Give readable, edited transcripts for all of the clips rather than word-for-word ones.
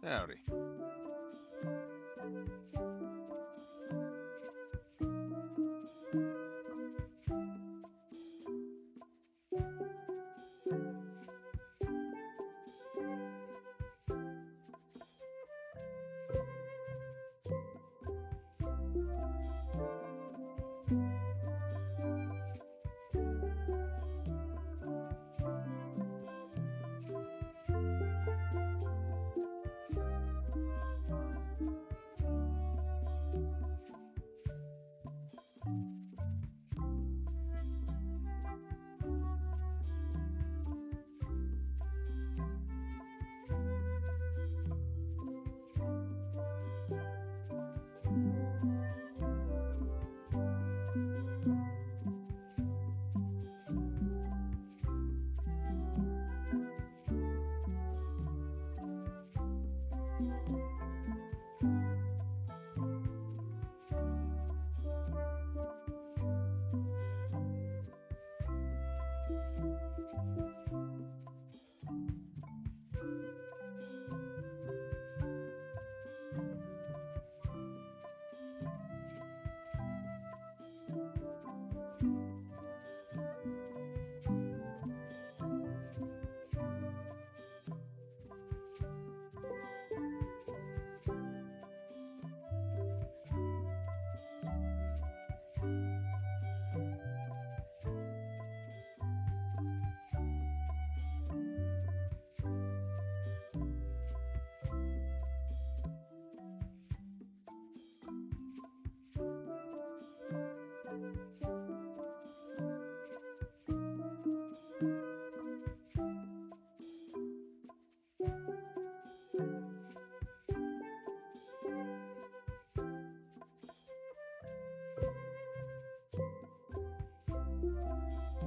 Howdy.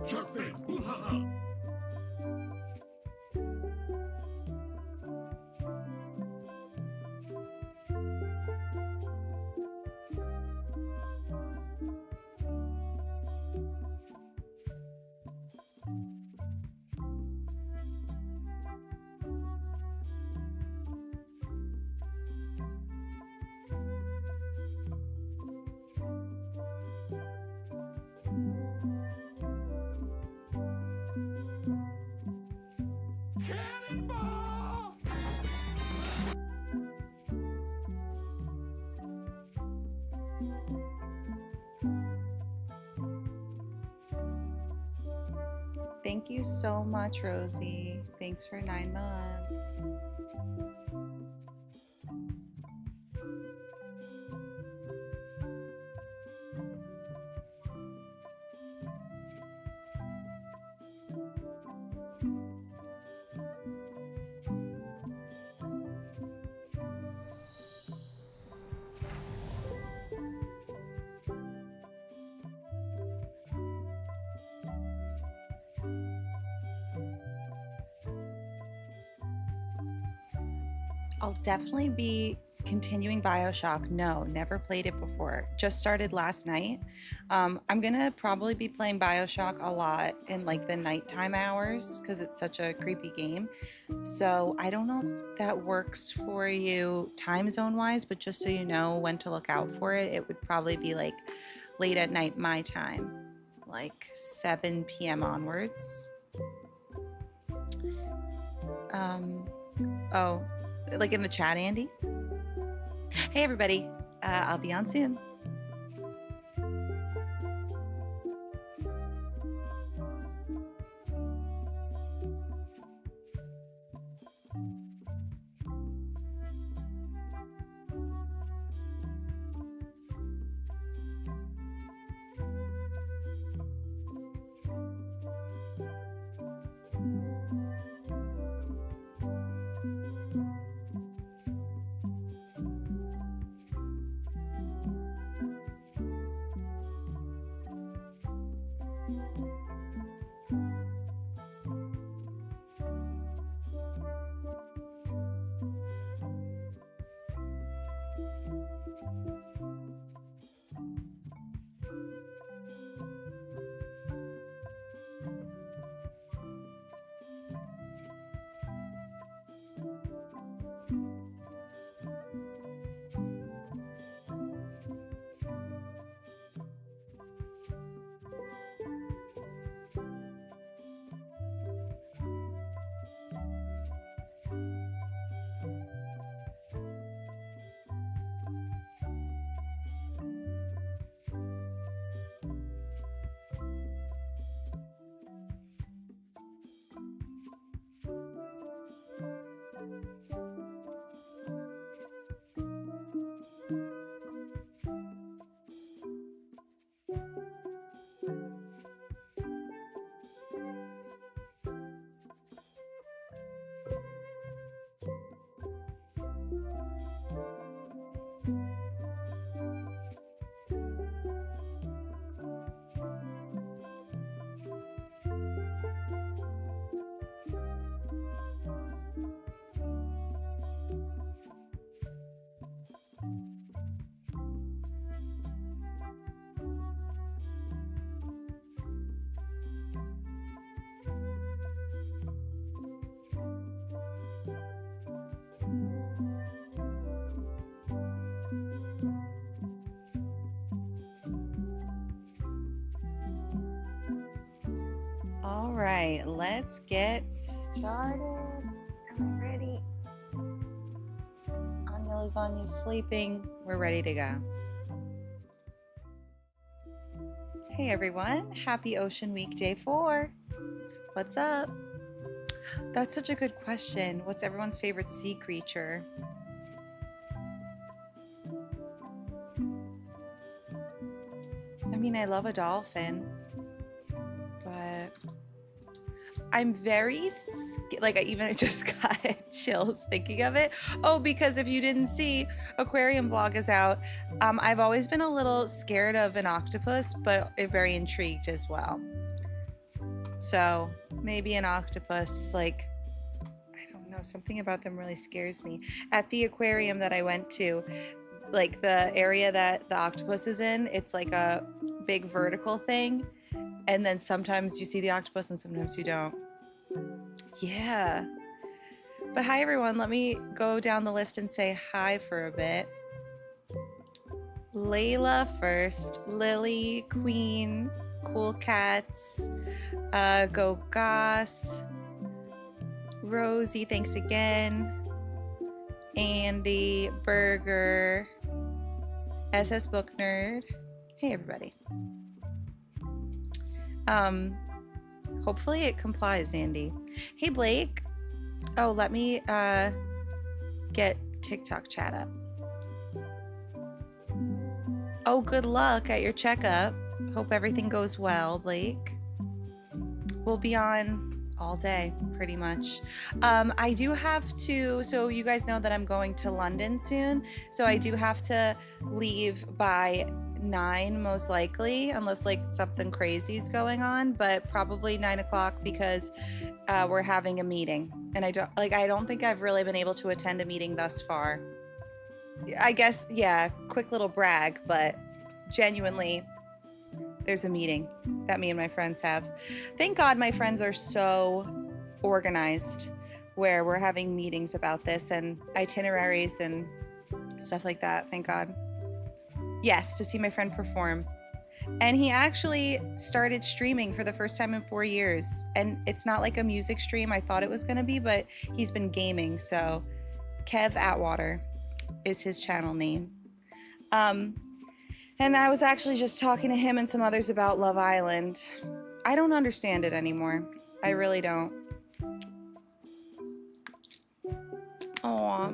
Shark bait! Ooh ha ha! Cannonball! Thank you so much, Rosie. Thanks for 9 months. I'll definitely be continuing Bioshock. No, never played it before. Just started last night. I'm gonna probably be playing Bioshock a lot in like the nighttime hours because it's such a creepy game. So I don't know if that works for you time zone wise, but just so you know when to look out for it, it would probably be like late at night my time, like 7 p.m. onwards. Oh, like in the chat, Andy? Hey, everybody. I'll be on soon. right, let's get started. Am I ready? Anya Lasagna's sleeping. We're ready to go. Hey everyone, happy Ocean Week Day 4. What's up? That's such a good question. What's everyone's favorite sea creature? I mean, I love a dolphin, but I'm very like I even just got chills thinking of it. Oh, because if you didn't see, aquarium vlog is out. I've always been a little scared of an octopus, but very intrigued as well. So maybe an octopus, like, I don't know, something about them really scares me. At the aquarium that I went to, like the area that the octopus is in, it's like a big vertical thing. And then sometimes you see the octopus and sometimes you don't. Yeah. But hi everyone, let me go down the list and say hi for a bit. Layla first, Lily, Queen, Cool Cats, Go Goss, Rosie, thanks again, Andy, Burger, SS Book Nerd. Hey everybody. Hopefully it complies, Andy. Hey Blake. Oh, let me get TikTok chat up. Oh, good luck at your checkup. Hope everything goes well, Blake. We'll be on all day, pretty much. I do have to, so you guys know that I'm going to London soon, so I do have to leave by 9 most likely, unless like something crazy is going on, but probably 9 o'clock because we're having a meeting, and I don't think I've really been able to attend a meeting thus far. I guess, yeah, quick little brag, but genuinely there's a meeting that me and my friends have. Thank God my friends are so organized where we're having meetings about this and itineraries and stuff like that. Thank God. Yes, to see my friend perform. And he actually started streaming for the first time in 4 years. And it's not like a music stream I thought it was going to be, but he's been gaming. So Kev Atwater is his channel name. And I was actually just talking to him and some others about Love Island. I don't understand it anymore. I really don't. Aw.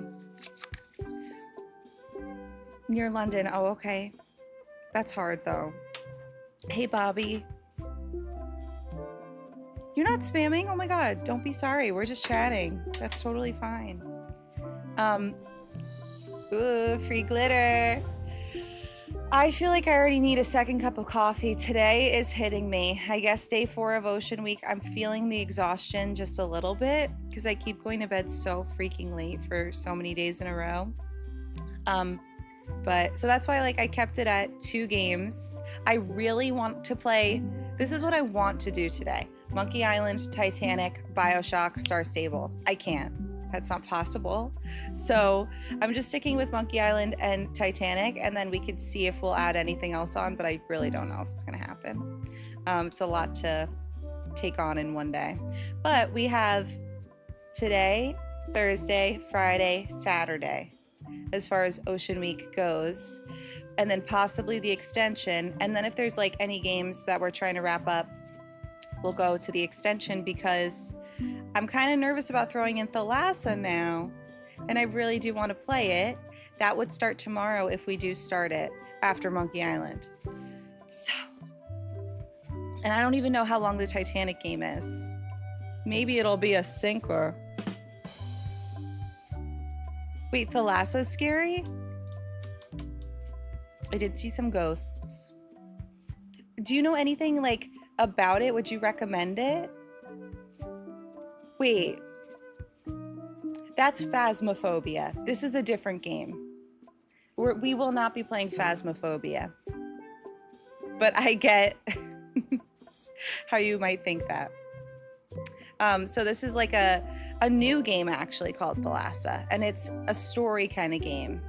Near London. Oh, okay. That's hard, though. Hey, Bobby. You're not spamming? Oh my god. Don't be sorry. We're just chatting. That's totally fine. Ooh, free glitter. I feel like I already need a second cup of coffee. Today is hitting me. I guess day 4 of Ocean Week, I'm feeling the exhaustion just a little bit because I keep going to bed so freaking late for so many days in a row. But so that's why like I kept it at 2 games. I really want to play. This is what I want to do today. Monkey Island, Titanic, BioShock, Star Stable. I can't. That's not possible. So I'm just sticking with Monkey Island and Titanic, and then we could see if we'll add anything else on, but I really don't know if it's gonna happen. It's a lot to take on in one day. But we have today, Thursday, Friday, Saturday, as far as Ocean Week goes, and then possibly the extension. And then if there's like any games that we're trying to wrap up, we'll go to the extension because I'm kind of nervous about throwing in Thalassa now, and I really do want to play it. That would start tomorrow if we do start it after Monkey Island. So, and I don't even know how long the Titanic game is. Maybe it'll be a sinker. Wait, Thalassa's scary? I did see some ghosts. Do you know anything like about it? Would you recommend it? Wait, that's Phasmophobia. This is a different game. We will not be playing Phasmophobia. But I get how you might think that. So this is like a new game actually called Thalassa, and it's a story kind of game.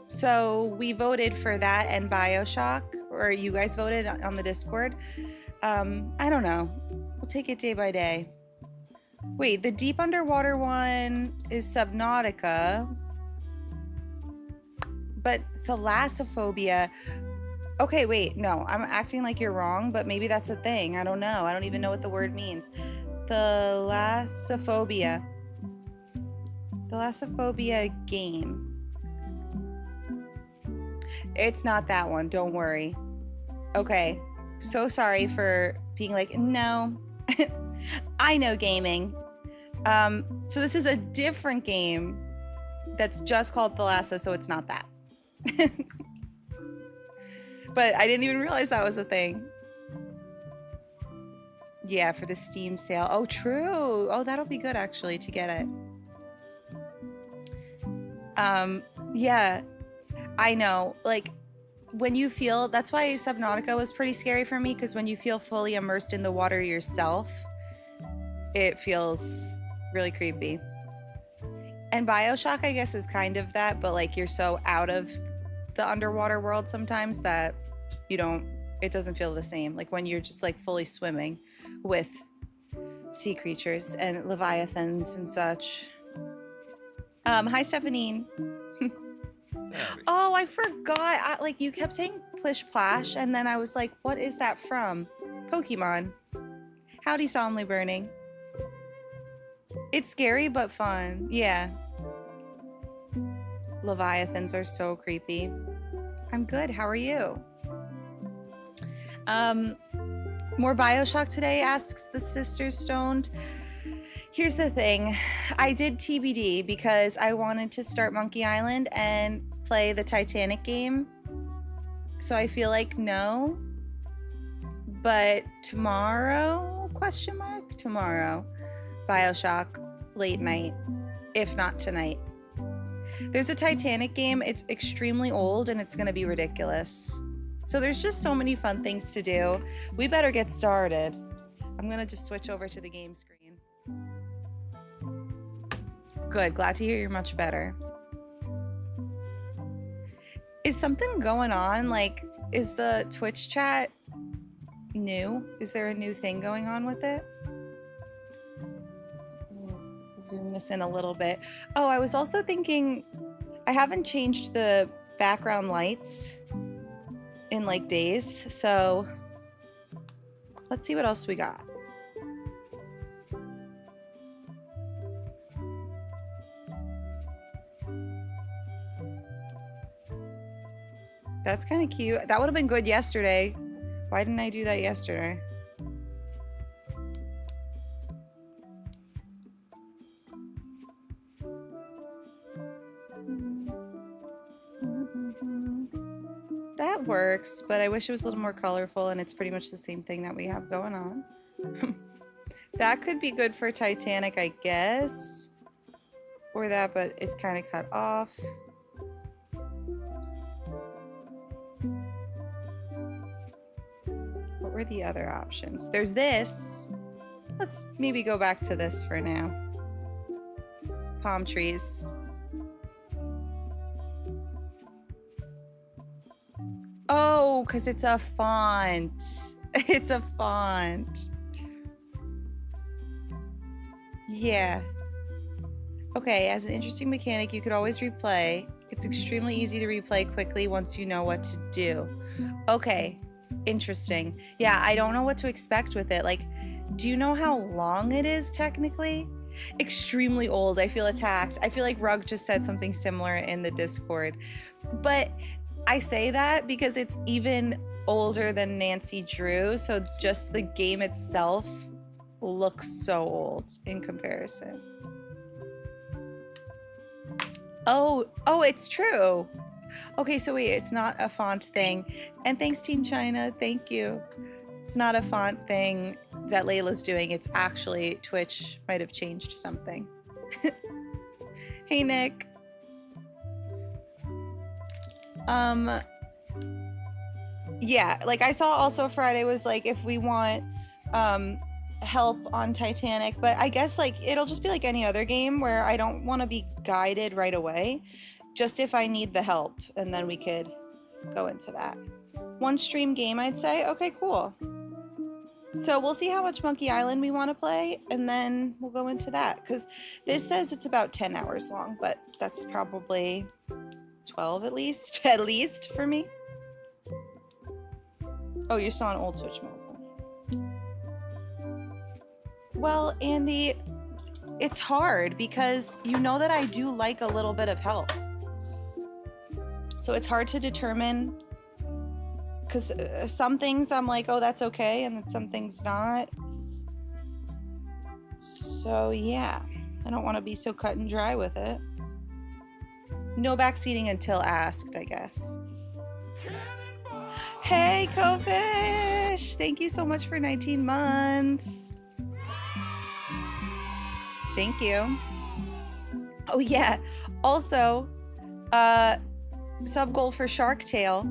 So we voted for that and BioShock, or you guys voted on the Discord. I don't know. We'll take it day by day. Wait, the deep underwater one is Subnautica. But thalassophobia. Okay, wait, no, I'm acting like you're wrong, but maybe that's a thing. I don't know. I don't even know what the word means. Thalassophobia. Thalassophobia game. It's not that one, don't worry. Okay, so sorry for being like, no, I know gaming. So this is a different game that's just called Thalasso, so it's not that. But I didn't even realize that was a thing. Yeah, for the Steam sale. Oh, true. Oh, that'll be good actually to get it. Yeah, I know. Like when you feel, that's why Subnautica was pretty scary for me, because when you feel fully immersed in the water yourself, it feels really creepy. And BioShock, I guess, is kind of that, but like you're so out of the underwater world sometimes that you don't, it doesn't feel the same. Like when you're just like fully swimming with sea creatures and leviathans and such. Hi, Stephanie. Oh, I forgot. Like you kept saying Plish Plash, and then I was like, what is that from? Pokemon. Howdy, Solemnly Burning. It's scary but fun. Yeah. Leviathans are so creepy. I'm good. How are you? More BioShock today, asks the Sister Stoned. Here's the thing. I did TBD because I wanted to start Monkey Island and play the Titanic game. So I feel like no. But tomorrow, question mark, tomorrow, BioShock late night, if not tonight. There's a Titanic game. It's extremely old and it's going to be ridiculous. So there's just so many fun things to do. We better get started. I'm going to just switch over to the game screen. Good. Glad to hear you're much better. Is something going on? Like, is the Twitch chat new? Is there a new thing going on with it? Zoom this in a little bit. Oh, I was also thinking, I haven't changed the background lights in like days, so let's see what else we got. That's kind of cute. That would have been good yesterday. Why didn't I do that yesterday? That works, but I wish it was a little more colorful, and it's pretty much the same thing that we have going on. That could be good for Titanic, I guess. Or that, but it's kind of cut off. What were the other options? There's this. Let's maybe go back to this for now. Palm trees. Oh, because it's a font. It's a font. Yeah. Okay, as an interesting mechanic, you could always replay. It's extremely easy to replay quickly once you know what to do. Okay, interesting. Yeah, I don't know what to expect with it. Like, do you know how long it is technically? Extremely old. I feel attacked. I feel like Rug just said something similar in the Discord. But I say that because it's even older than Nancy Drew, so just the game itself looks so old in comparison. Oh, it's true. Okay, so wait, it's not a font thing. And thanks, Team China. Thank you. It's not a font thing that Layla's doing. It's actually Twitch might have changed something. Hey, Nick. Yeah, like I saw also Friday was like if we want help on Titanic, but I guess like it'll just be like any other game where I don't want to be guided right away, just if I need the help, and then we could go into that. One stream game, I'd say. Okay, cool. So we'll see how much Monkey Island we want to play, and then we'll go into that. Because this says it's about 10 hours long, but that's probably 12 at least. At least for me. Oh, you're still on old Switch mode. Well, Andy, it's hard because you know that I do like a little bit of help. So it's hard to determine, because some things I'm like, oh, that's okay, and then some things not. So yeah, I don't want to be so cut and dry with it. No backseating until asked, I guess. Hey, Kofish! Thank you so much for 19 months. Thank you. Oh yeah, also, sub goal for Shark Tale.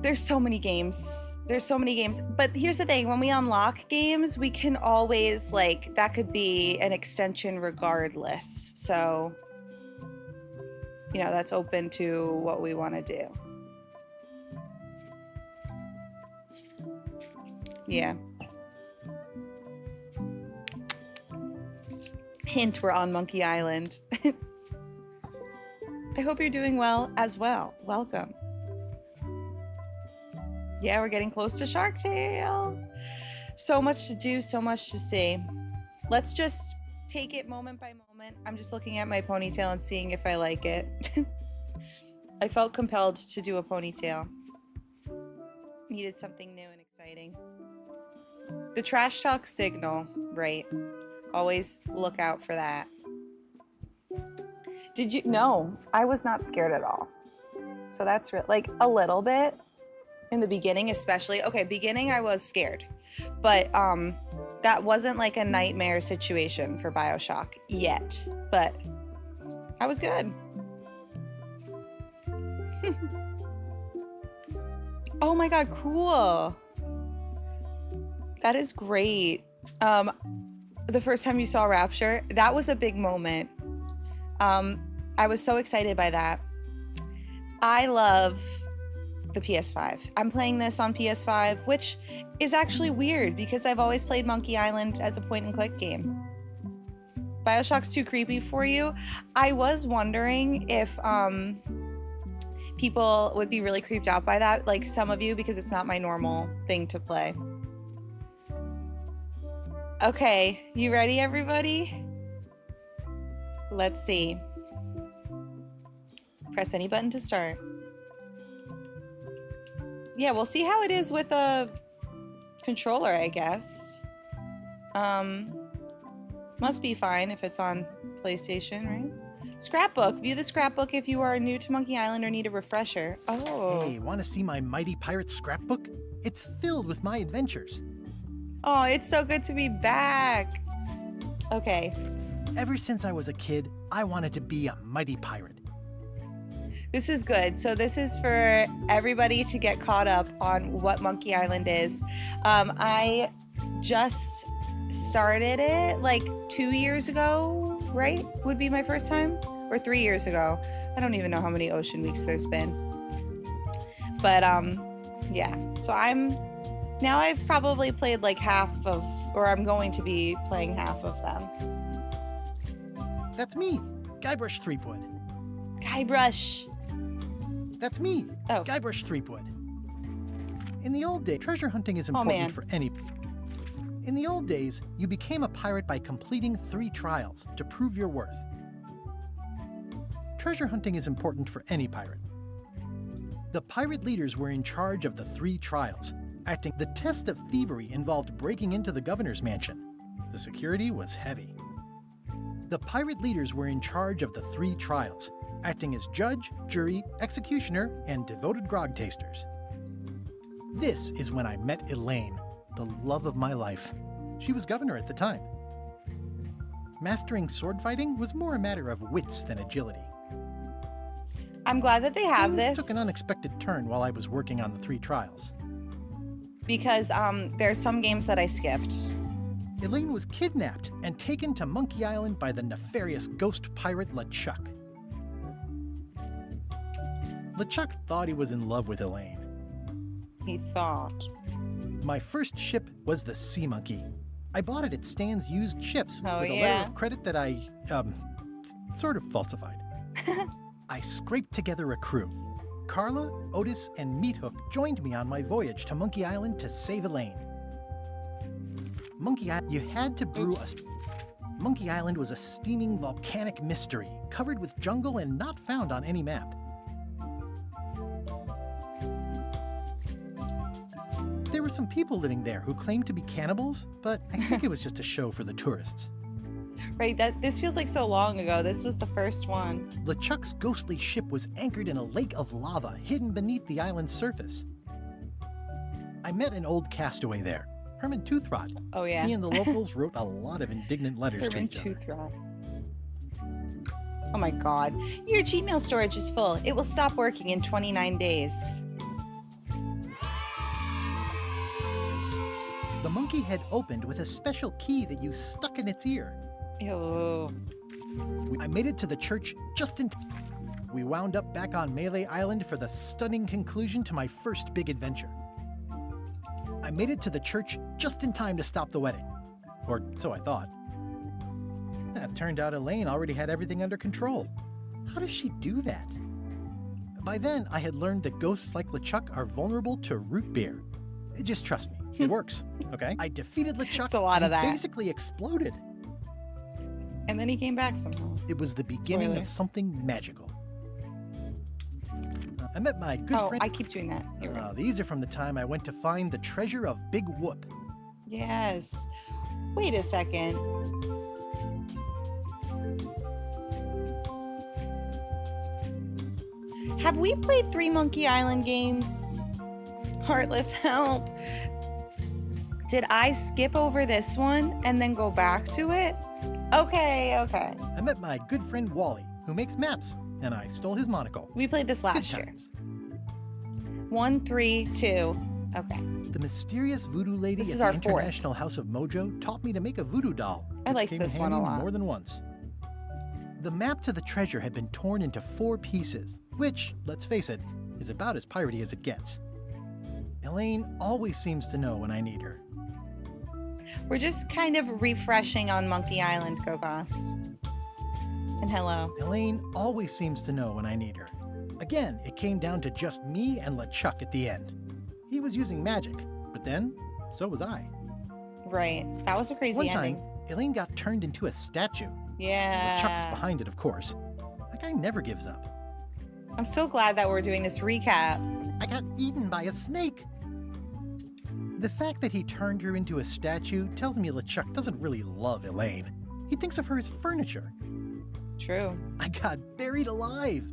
There's so many games. But here's the thing, when we unlock games, we can always, like, that could be an extension regardless. So, you know, that's open to what we want to do. Yeah. Hint, we're on Monkey Island. I hope you're doing well as well. Welcome. Yeah, we're getting close to Shark Tale. So much to do, so much to see. Let's just take it moment by moment. I'm just looking at my ponytail and seeing if I like it. I felt compelled to do a ponytail. Needed something new and exciting. The trash talk signal, right? Always look out for that. Did you? No, I was not scared at all. So that's like a little bit in the beginning, especially. Okay, beginning I was scared, but that wasn't like a nightmare situation for BioShock yet. But I was good. Oh my god, cool. That is great. The first time you saw Rapture, that was a big moment. I was so excited by that. I love the PS5. I'm playing this on PS5, which is actually weird because I've always played Monkey Island as a point and click game. BioShock's too creepy for you. I was wondering if people would be really creeped out by that, like some of you, because it's not my normal thing to play. Okay, you ready, everybody? Let's see. Press any button to start. Yeah, we'll see how it is with a controller, I guess. Must be fine if it's on PlayStation, right? Scrapbook. View the scrapbook if you are new to Monkey Island or need a refresher. Oh. Hey, want to see my Mighty Pirate scrapbook? It's filled with my adventures. Oh, it's so good to be back. Okay. Ever since I was a kid, I wanted to be a mighty pirate. This is good. So this is for everybody to get caught up on what Monkey Island is. I just started it like 2 years ago, right? Would be my first time, or 3 years ago. I don't even know how many ocean weeks there's been. But yeah. So I've probably played like half of, or I'm going to be playing half of them. That's me, Guybrush Threepwood. Guybrush. That's me, Oh. Guybrush Threepwood. In the old days, treasure hunting is important for any. In the old days, you became a pirate by completing 3 trials to prove your worth. Treasure hunting is important for any pirate. The pirate leaders were in charge of the 3 trials. The test of thievery involved breaking into the governor's mansion. The security was heavy. The pirate leaders were in charge of the 3 trials, acting as judge, jury, executioner, and devoted grog tasters. This is when I met Elaine, the love of my life. She was governor at the time. Mastering sword fighting was more a matter of wits than agility. I'm glad that they have Things this. took an unexpected turn while I was working on the 3 trials. Because there's some games that I skipped. Elaine was kidnapped and taken to Monkey Island by the nefarious ghost pirate LeChuck. LeChuck thought he was in love with Elaine. He thought. My first ship was the Sea Monkey. I bought it at Stan's used ships with a letter yeah. of credit that I, sort of falsified. I scraped together a crew. Carla, Otis, and Meathook joined me on my voyage to Monkey Island to save Elaine. Monkey Island, you had to brew Monkey Island was a steaming volcanic mystery, covered with jungle and not found on any map. There were some people living there who claimed to be cannibals, but I think it was just a show for the tourists. Right, this feels like so long ago. This was the first one. LeChuck's ghostly ship was anchored in a lake of lava hidden beneath the island's surface. I met an old castaway there, Herman Toothrot. Oh, yeah. He and the locals wrote a lot of indignant letters to each other. Toothrot. Oh my god. Your Gmail storage is full. It will stop working in 29 days. The monkey had opened with a special key that you stuck in its ear. Ew. I made it to the church just in time. We wound up back on Melee Island for the stunning conclusion to my first big adventure. I made it to the church just in time to stop the wedding. Or so I thought. It turned out Elaine already had everything under control. How does she do that? By then, I had learned that ghosts like LeChuck are vulnerable to root beer. Just trust me, it works, okay? I defeated LeChuck It's a lot of and that. basically exploded. And then he came back somehow. It was the beginning of Spoilers. something magical. I met my good Oh, friend. I keep doing that. You're right. These are from the time I went to find the treasure of Big Whoop. Yes. Wait a second. Have we played 3 Monkey Island games? Heartless, help. Did I skip over this one and then go back to it? Okay. I met my good friend Wally, who makes maps, and I stole his monocle. We played this last Good year. times. 1, 3, 2. Okay. The mysterious voodoo lady This at is the our fourth. International House of Mojo taught me to make a voodoo doll. I which liked came this in one a handy lot. more than once. The map to the treasure had been torn into 4 pieces, which, let's face it, is about as piratey as it gets. Elaine always seems to know when I need her. We're just kind of refreshing on Monkey Island, Gogos. And hello. Elaine always seems to know when I need her. Again, it came down to just me and LeChuck at the end. He was using magic, but then, so was I. Right. That was a crazy One ending. time, Elaine got turned into a statue. Yeah. LeChuck was behind it, of course. That guy never gives up. I'm so glad that we're doing this recap. I got eaten by a snake. The fact that he turned her into a statue tells me LeChuck doesn't really love Elaine. He thinks of her as furniture. True. I got buried alive.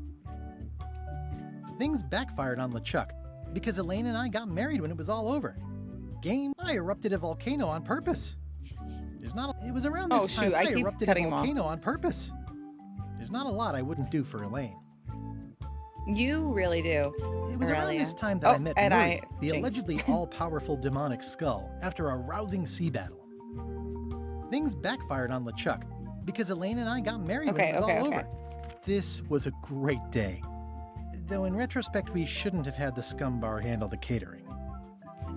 Things backfired on LeChuck because Elaine and I got married when it was all over. Game, I erupted a volcano on purpose. It was around this time shoot, I I keep erupted a cutting him off. volcano on purpose. There's not a lot I wouldn't do for Elaine. You really do. It was around Aurelia. this time that I met and Murray, I the jinxed. allegedly all-powerful demonic skull, after a rousing sea battle. Things backfired on LeChuck because Elaine and I got married when it was all over. This was a great day. Though in retrospect, we shouldn't have had the scum bar handle the catering.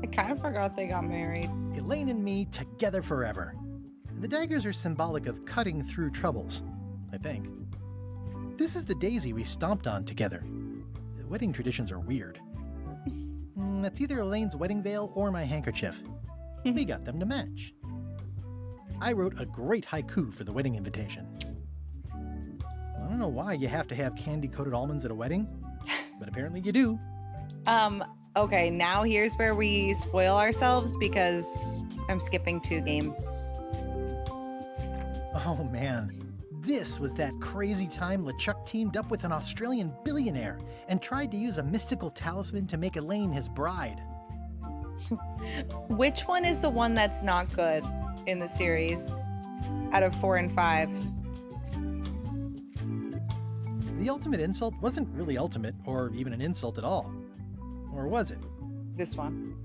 I kind of forgot they got married. Elaine and me together forever. The daggers are symbolic of cutting through troubles, I think. This is the daisy we stomped on together. The wedding traditions are weird. It's either Elaine's wedding veil or my handkerchief. We got them to match. I wrote a great haiku for the wedding invitation. I don't know why you have to have candy-coated almonds at a wedding, but apparently you do. Okay, now here's where we spoil ourselves because I'm skipping 2 games. Oh man, this was that crazy time LeChuck teamed up with an Australian billionaire and tried to use a mystical talisman to make Elaine his bride. Which one is the one that's not good in the series out of 4 and 5? The ultimate insult wasn't really ultimate or even an insult at all. Or was it? This one.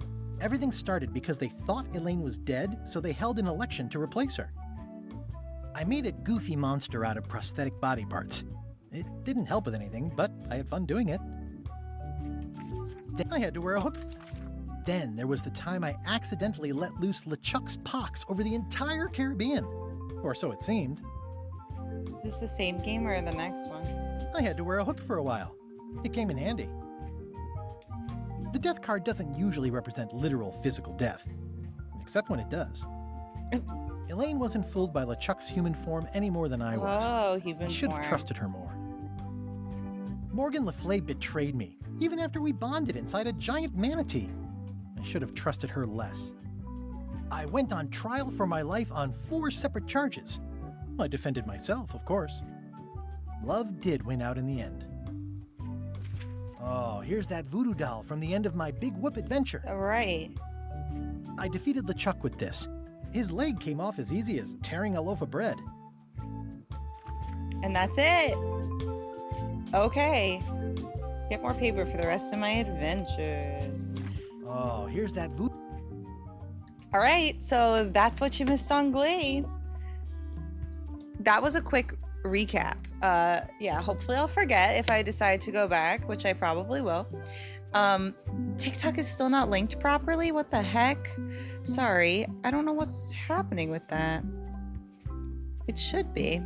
Everything started because they thought Elaine was dead, so they held an election to replace her. I made a goofy monster out of prosthetic body parts. It didn't help with anything, but I had fun doing it. Then I had to wear a hook. Then there was the time I accidentally let loose LeChuck's pox over the entire Caribbean. Or so it seemed. Is this the same game or the next one? I had to wear a hook for a while. It came in handy. The death card doesn't usually represent literal physical death, except when it does. Elaine wasn't fooled by LeChuck's human form any more than I was. Oh, human I should have form. trusted her more. Morgan Le Fay betrayed me, even after we bonded inside a giant manatee. I should have trusted her less. I went on trial for my life on 4 separate charges. I defended myself, of course. Love did win out in the end. Oh, here's that voodoo doll from the end of my Big Whoop adventure. All right. I defeated LeChuck with this. His leg came off as easy as tearing a loaf of bread. And that's it. Okay. Get more paper for the rest of my adventures. Oh, here's that voodoo. All right, so that's what you missed on Glee. That was a quick recap. Yeah, hopefully I'll forget if I decide to go back, which I probably will. TikTok is still not linked properly. What the heck? Sorry, I don't know what's happening with that. It should be.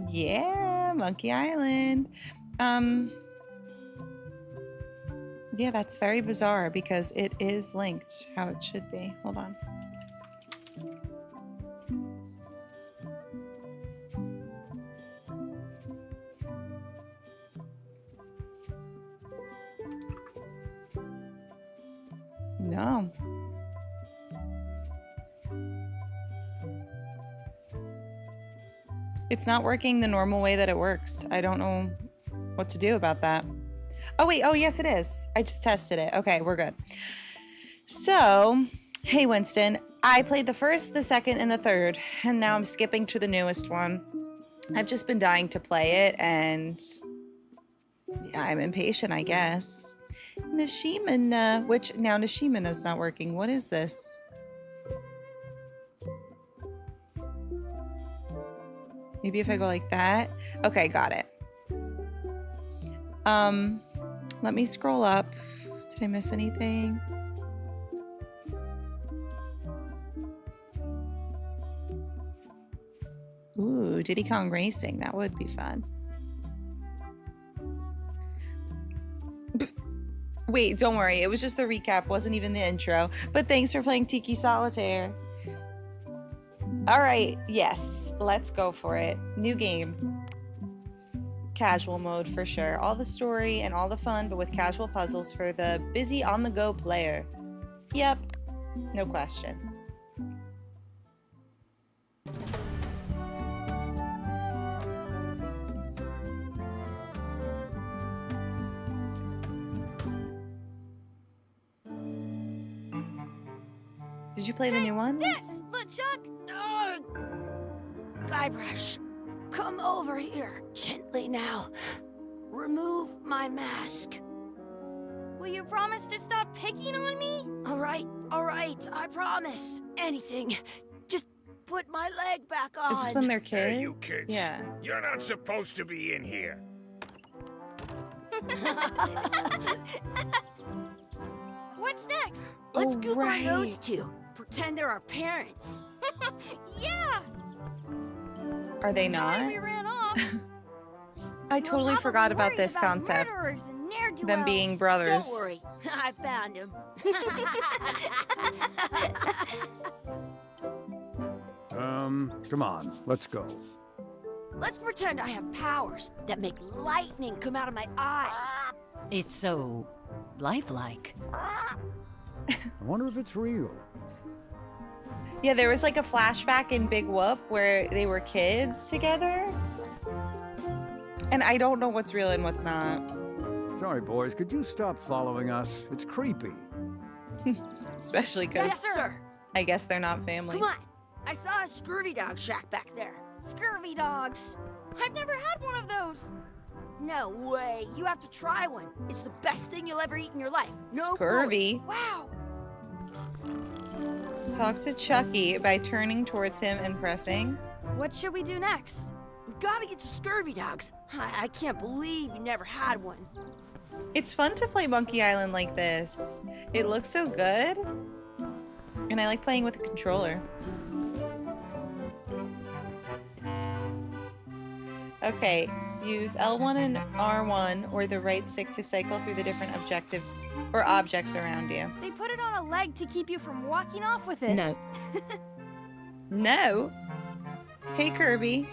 Yeah, Monkey Island. Yeah, that's very bizarre because it is linked how it should be. Hold on. No. It's not working the normal way that it works. I don't know what to do about that. Oh, wait. Oh, yes, it is. I just tested it. Okay, we're good. So, hey, Winston. I played the first, the second, and the third, and now I'm skipping to the newest one. I've just been dying to play it, and yeah, I'm impatient, I guess. Nishimina, which now Nishimina's not working. What is this? Maybe if I go like that. Okay, got it. Let me scroll up. Did I miss anything? Ooh, Diddy Kong Racing. That would be fun. Wait, don't worry. It was just the recap. Wasn't even the intro. But thanks for playing Tiki Solitaire. All right. Yes. Let's go for it. New game. Casual mode for sure. All the story and all the fun, but with casual puzzles for the busy on-the-go player. Yep. No question. Did you play the new ones? This, LeChuck! Oh, Guybrush, come over here, gently now. Remove my mask. Will you promise to stop picking on me? All right, I promise. Anything. Just put my leg back on. Is this when they're kids? Hey, you kids. Yeah. You're not supposed to be in here. What's next? Let's Oh, goof right. on those two. Pretend they're our parents. Yeah. Are they Sorry we not? ran off. I You were totally probably forgot about worried this concept. murderers and ne'er-do-wells. Them being brothers. Don't worry, I found him. Come on, let's go. Let's pretend I have powers that make lightning come out of my eyes. It's so lifelike. I wonder if it's real. Yeah, there was like a flashback in Big Whoop where they were kids together. And I don't know what's real and what's not. Sorry, boys, could you stop following us? It's creepy. Especially because Yes, sir. I guess they're not family. Come on. I saw a scurvy dog shack back there. Scurvy dogs. I've never had one of those. No way. You have to try one. It's the best thing you'll ever eat in your life. No Scurvy? Wow. Talk to Chucky by turning towards him and pressing. What should we do next? We gotta get to scurvy dogs. I can't believe you never had one. It's fun to play Monkey Island like this. It looks so good. And I like playing with a controller. Okay, use L1 and R1 or the right stick to cycle through the different objectives or objects around you. They put it on a leg to keep you from walking off with it. No. No. Hey, Kirby.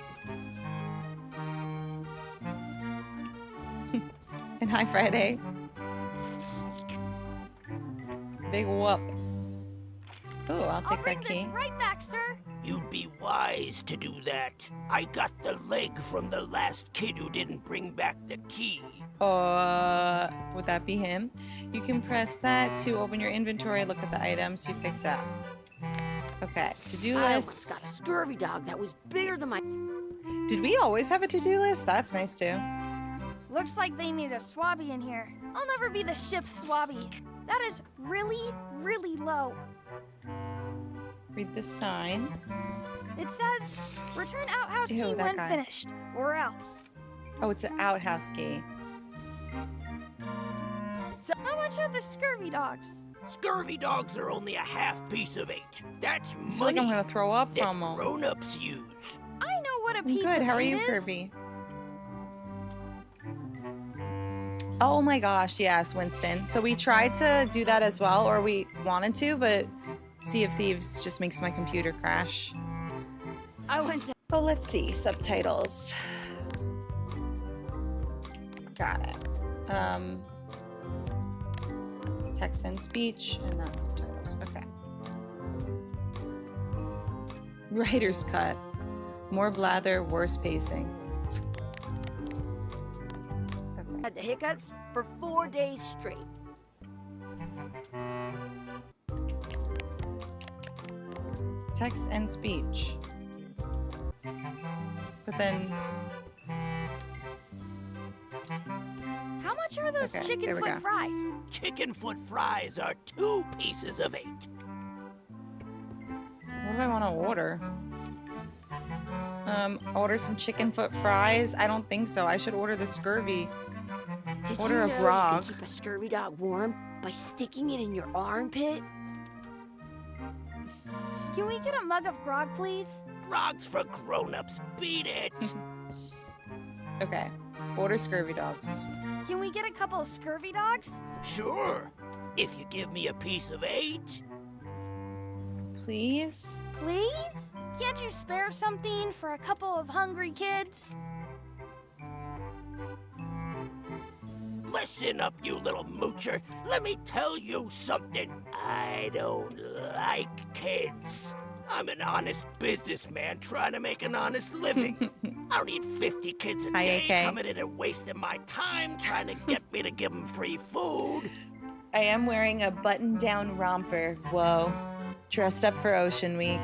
And hi, Friday. Big whoop. Oh, I'll I'll take bring that key. this right back, sir. You'd be wise to do that. I got the leg from the last kid who didn't bring back the key. Would that be him? You can press that to open your inventory, look at the items you picked up. Okay, to-do I almost got list. a scurvy dog that was bigger than my... Did we always have a to-do list? That's nice too. Looks like they need a swabby in here. I'll never be the ship's swabby. That is really, really low. Read the sign. It says, return outhouse Ew, key that when guy. finished, or else. Oh, it's an outhouse key. How much are the scurvy dogs? Scurvy dogs are only a half piece of 8. That's I feel like money I'm gonna throw up that from them. grown-ups use. I know what a I'm piece good. of How are meat you, is. Kirby? Oh my gosh, yes, Winston. So we tried to do that as well, or we wanted to, but Sea of Thieves just makes my computer crash. I went to... Oh, let's see. Subtitles. Got it. Text and speech, and not subtitles. Okay. Writer's cut. More blather, worse pacing. Okay. Had the hiccups for 4 days straight. Text and speech. But then, How much are those Okay, there chicken we foot go. fries? Chicken foot fries are 2 pieces of 8. what do I want to order? Order some chicken foot fries? I don't think so. I should order the scurvy. Did Order you a know grog. you can keep a scurvy dog warm by sticking it in your armpit? Can we get a mug of grog, please? Grog's for grown-ups. Beat it. Okay. Order scurvy dogs. Can we get a couple of scurvy dogs? Sure. If you give me a piece of 8. Please? Please? Can't you spare something for a couple of hungry kids? Listen up, you little moocher. Let me tell you something. I don't like kids. I'm an honest businessman trying to make an honest living. I don't need 50 kids a Hi, day AK. coming in and wasting my time trying to get me to give them free food. I am wearing a button-down romper. Whoa. Dressed up for Ocean Week.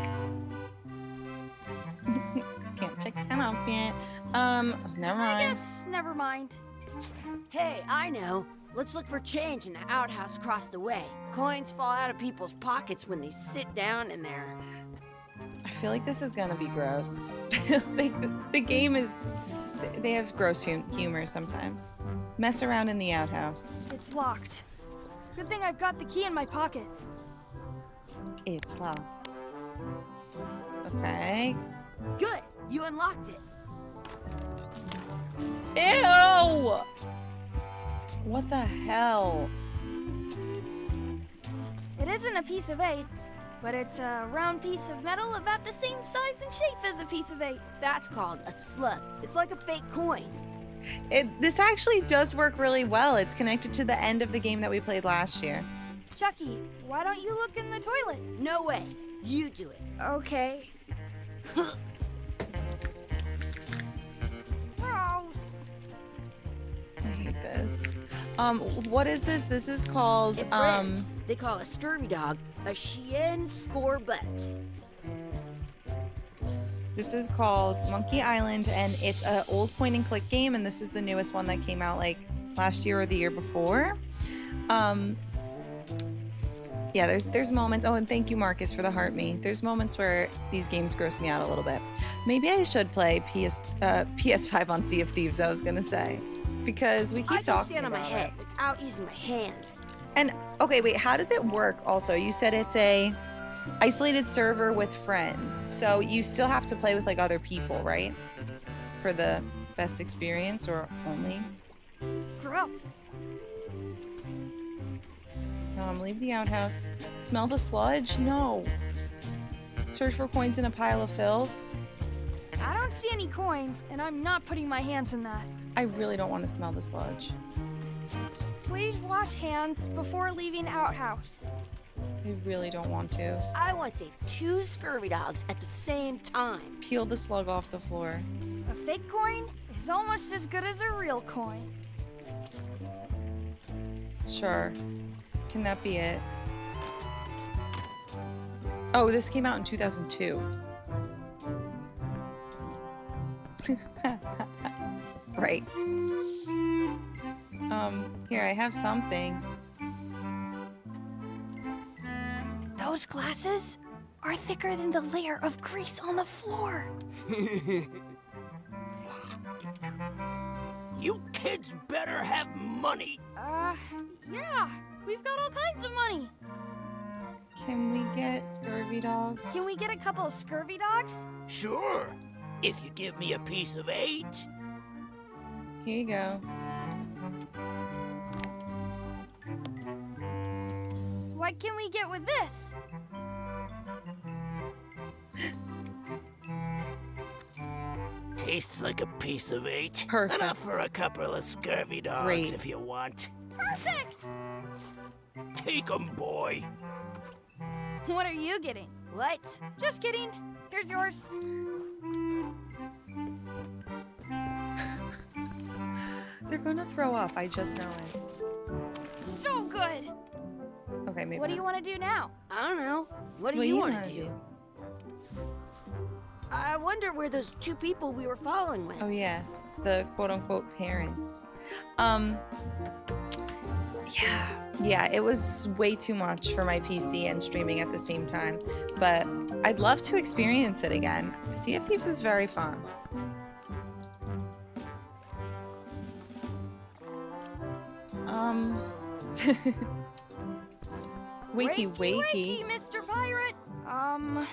Can't check that off yet. Never I mind. guess, never mind. Hey, I know. Let's look for change in the outhouse across the way. Coins fall out of people's pockets when they sit down in there. I feel like this is gonna be gross. The game is... They have gross humor sometimes. Mess around in the outhouse. It's locked. Good thing I've got the key in my pocket. It's locked. Okay. Good, you unlocked it. Ew! What the hell? It isn't a piece of 8, but it's a round piece of metal about the same size and shape as a piece of 8. That's called a slug. It's like a fake coin. This actually does work really well. It's connected to the end of the game that we played last year. Chucky, why don't you look in the toilet? No way. You do it. Okay. Gross. I hate this. What is this? This is called, It breaks. They call a scurvy dog a chien score butt. this is called Monkey Island, and it's an old point and click game, and this is the newest one that came out like last year or the year before. Yeah, there's moments. Oh, and thank you, Marcus, for the heart me. There's moments where these games gross me out a little bit. Maybe I should play PS5 on Sea of Thieves, I was gonna say. Because we keep I can talking stand on my about head it. without using my hands. And, okay, wait, how does it work also? You said it's a isolated server with friends. So you still have to play with, like, other people, right? For the best experience, or only? Gross. Leave the outhouse. Smell the sludge? No. Search for coins in a pile of filth? I don't see any coins, and I'm not putting my hands in that. I really don't want to smell the sludge. Please wash hands before leaving outhouse. I really don't want to. I want to save 2 scurvy dogs at the same time. Peel the slug off the floor. A fake coin is almost as good as a real coin. Sure. Can that be it? Oh, this came out in 2002. Right. Here, I have something. Those glasses are thicker than the layer of grease on the floor. You kids better have money. Yeah, we've got all kinds of money. Can we get scurvy dogs? Can we get a couple of scurvy dogs? Sure, if you give me a piece of 8. Here you go. What can we get with this? Tastes like a piece of 8. Perfect. Enough for a couple of scurvy dogs Great. if you want. Perfect! Take 'em, boy. What are you getting? What? Just kidding. Here's yours. They're gonna throw up, I just know it. So good. Okay, maybe What do you not. want to do now? I don't know. What do What you do want wanna to do? I wonder where those 2 people we were following went. Oh yeah, the quote-unquote parents. Yeah, it was way too much for my PC and streaming at the same time, but I'd love to experience it again. Sea of Thieves is very fun. Wakey, wakey. Mr. Pirate. Hello?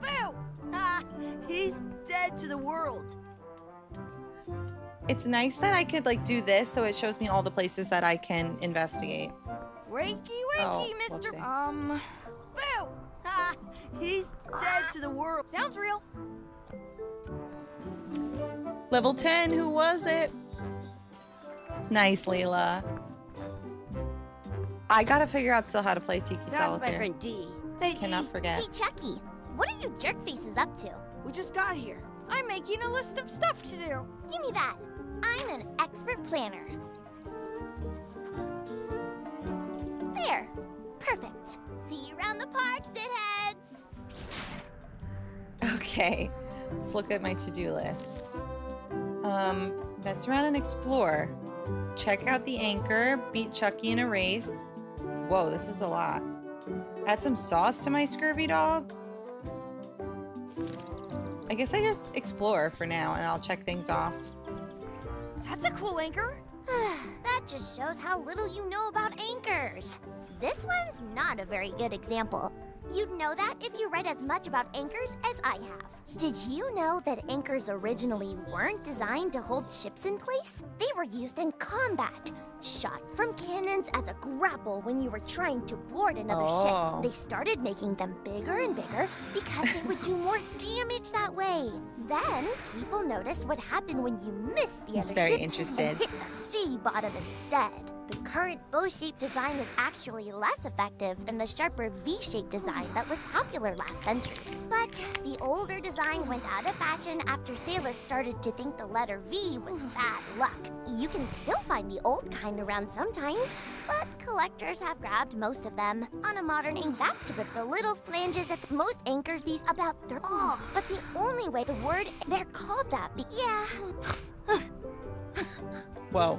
Boo! Ah, he's dead to the world. It's nice that I could like do this so it shows me all the places that I can investigate. Wakey, Oh, Mr. whoopsie. Boo! Ah, he's dead to the world. Sounds real. Level 10, who was it? Nice, Leela. I gotta figure out still how to play Tiki That's my Solitaire. friend D. Hey, Cannot D, forget. Hey, Chucky, what are you jerk faces up to? we just got here. I'm making a list of stuff to do. Give me that. I'm an expert planner. There. Perfect. See you around the park, shitheads. Okay, let's look at my to-do list. Mess around and explore. Check out the anchor, beat Chucky in a race. Whoa, this is a lot. Add some sauce to my scurvy dog. I guess I just explore for now and I'll check things off. That's a cool anchor. That just shows how little you know about anchors. This one's not a very good example. You'd know that if you read as much about anchors as I have. Did you know that anchors originally weren't designed to hold ships in place? They were used in combat, shot from cannons as a grapple when you were trying to board another Oh. ship. They started making them bigger and bigger because they would do more damage that way. Then people noticed what happened when you missed the He's other very ship interested. and hit the sea bottom instead. The current bow-shaped design is actually less effective than the sharper V-shaped design that was popular last century. But the older design went out of fashion after sailors started to think the letter V was bad luck. You can still find the old kind around sometimes, but collectors have grabbed most of them. On a modern ink, that's to rip the little flanges at most anchors these about but the only way the word they're called that. Yeah. Whoa.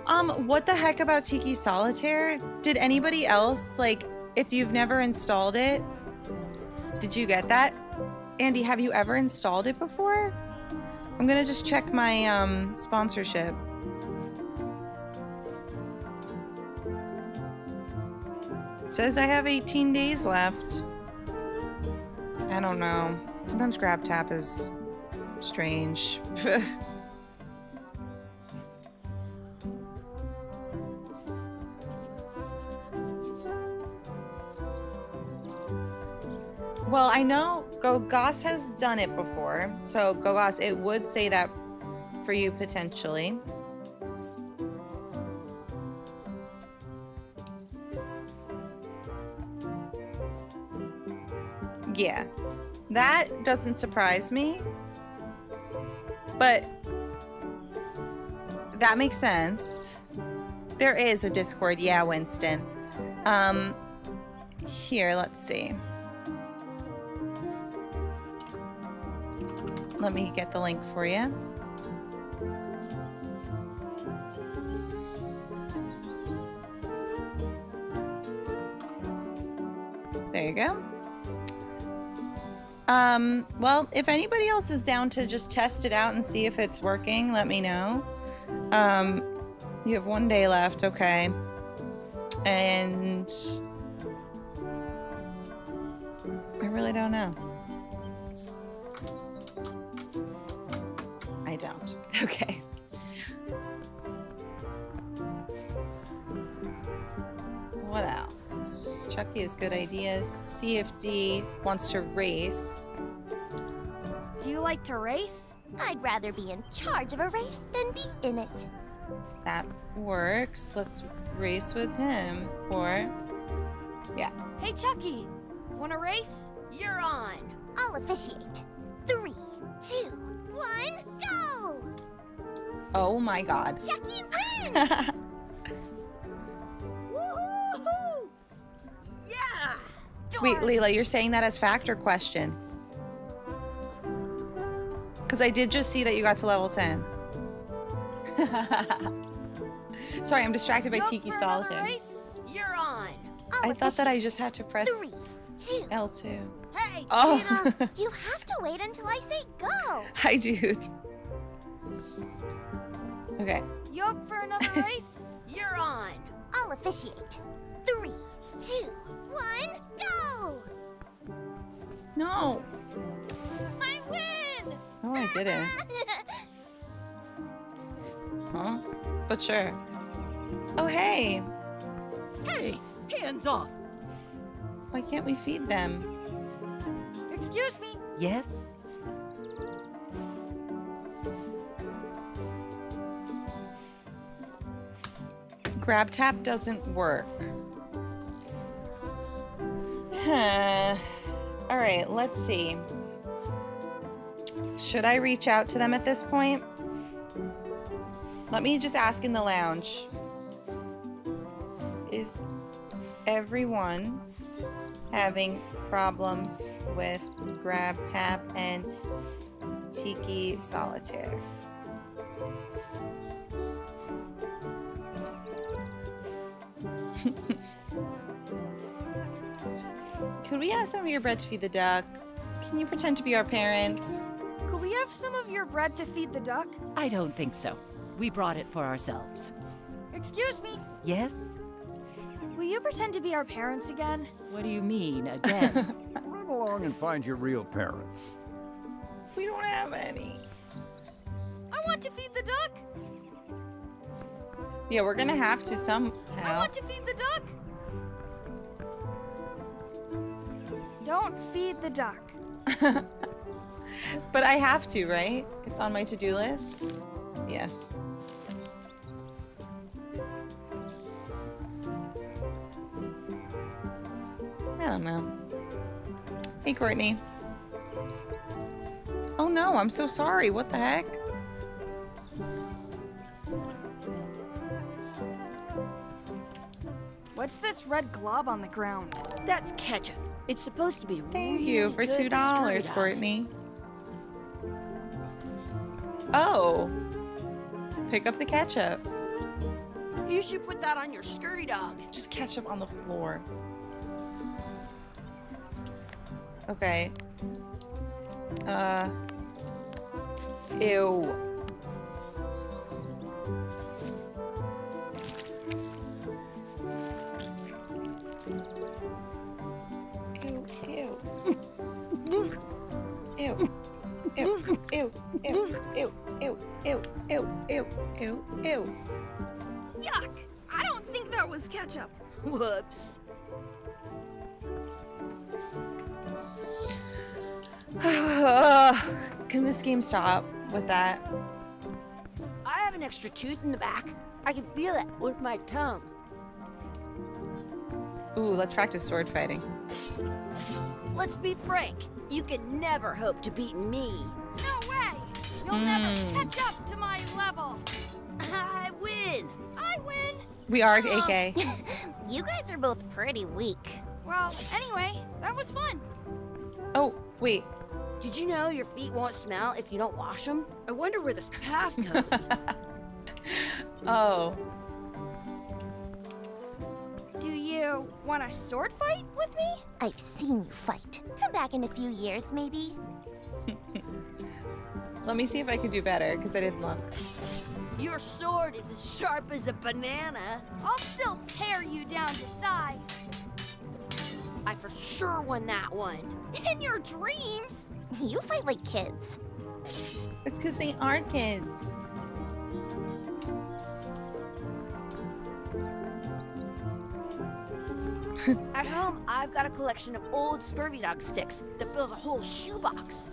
What the heck about Tiki Solitaire? Did anybody else, like, if you've never installed it, did you get that? Andy, have you ever installed it before? I'm gonna just check my sponsorship. It says I have 18 days left. I don't know. Sometimes Grab Tap is strange. Well, I know Gogos has done it before. So Gogos, it would say that for you potentially. Yeah, that doesn't surprise me, but that makes sense. There is a Discord, yeah, Winston. Here, let's see. Let me get the link for you. There you go. Well, if anybody else is down to just test it out and see if it's working, let me know. You have 1 day left, okay. And I really don't know. I don't. Okay. What else? Chucky has good ideas. CFD wants to race. Do you like to race? I'd rather be in charge of a race than be in it. That works. Let's race with him. Or, yeah. Hey, Chucky, wanna race? You're on. I'll officiate. 3, 2, 1, go! Oh my god. Chucky wins! Woohoo! Yeah! Wait, Leela, you're saying that as fact or question? Because I did just see that you got to level 10. Sorry, I'm distracted by You up Tiki for another Solitaire. race? You're on. I thought that I just had to press 3, 2. L2. Hey, Oh, Tina! You have to wait until I say go. hi, dude. Okay. You up for another race? You're on. I'll officiate. 3, 2, 1, go! No. I win! No, I didn't. Huh? But sure. Oh, hey. Hey, hands off. Why can't we feed them? Excuse me. Yes? Grab Tap doesn't work. All right, let's see. Should I reach out to them at this point? Let me just ask in the lounge. Is everyone having problems with Grab Tap and Tiki Solitaire? Could we have some of your bread to feed the duck? Can you pretend to be our parents? Could we have some of your bread to feed the duck? I don't think so. We brought it for ourselves. Excuse me. Yes? Will you pretend to be our parents again? What do you mean, again? Run along and find your real parents. We don't have any. I want to feed the duck. Yeah, we're gonna have to I somehow. want to feed the duck. Don't feed the duck. But I have to, right? It's on my to-do list. Yes. I don't know. Hey, Courtney. Oh no, I'm so sorry. What the heck? What's this red glob on the ground? That's ketchup. It's supposed to be Thank really you for good $2, with Courtney. Oh. Pick up the ketchup. You should put that on your scurvy dog. Just ketchup on the floor. Okay. Ew. Ew, ew. Ew. Ew, ew, ew, ew, ew, ew, ew, ew, ew, ew. Yuck! I don't think that was ketchup. Whoops. Can this game stop with that? I have an extra tooth in the back. I can feel it with my tongue. Ooh, let's practice sword fighting. Let's be frank. You can never hope to beat me. No way! You'll never catch up to my level. I win. I win. We are at AK. You guys are both pretty weak. Well, anyway, that was fun. Oh, wait. Did you know your feet won't smell if you don't wash them? I wonder where this path goes. Oh. Do you want a sword fight with me? I've seen you fight. Come back in a few years, maybe. Let me see if I can do better, because I didn't look. Your sword is as sharp as a banana. I'll still tear you down to size. I for sure won that one. In your dreams. You fight like kids. It's because they are kids. At home, I've got a collection of old scurvy dog sticks that fills a whole shoebox.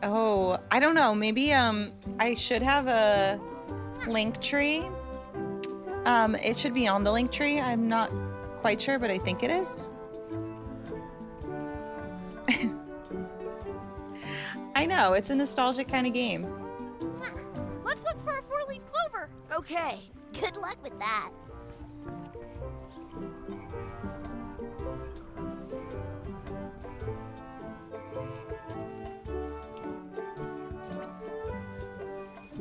Oh, I don't know. Maybe I should have a link tree. It should be on the link tree. I'm not quite sure, but I think it is. I know, it's a nostalgic kind of game. Let's look for a four-leaf clover. Okay. Good luck with that.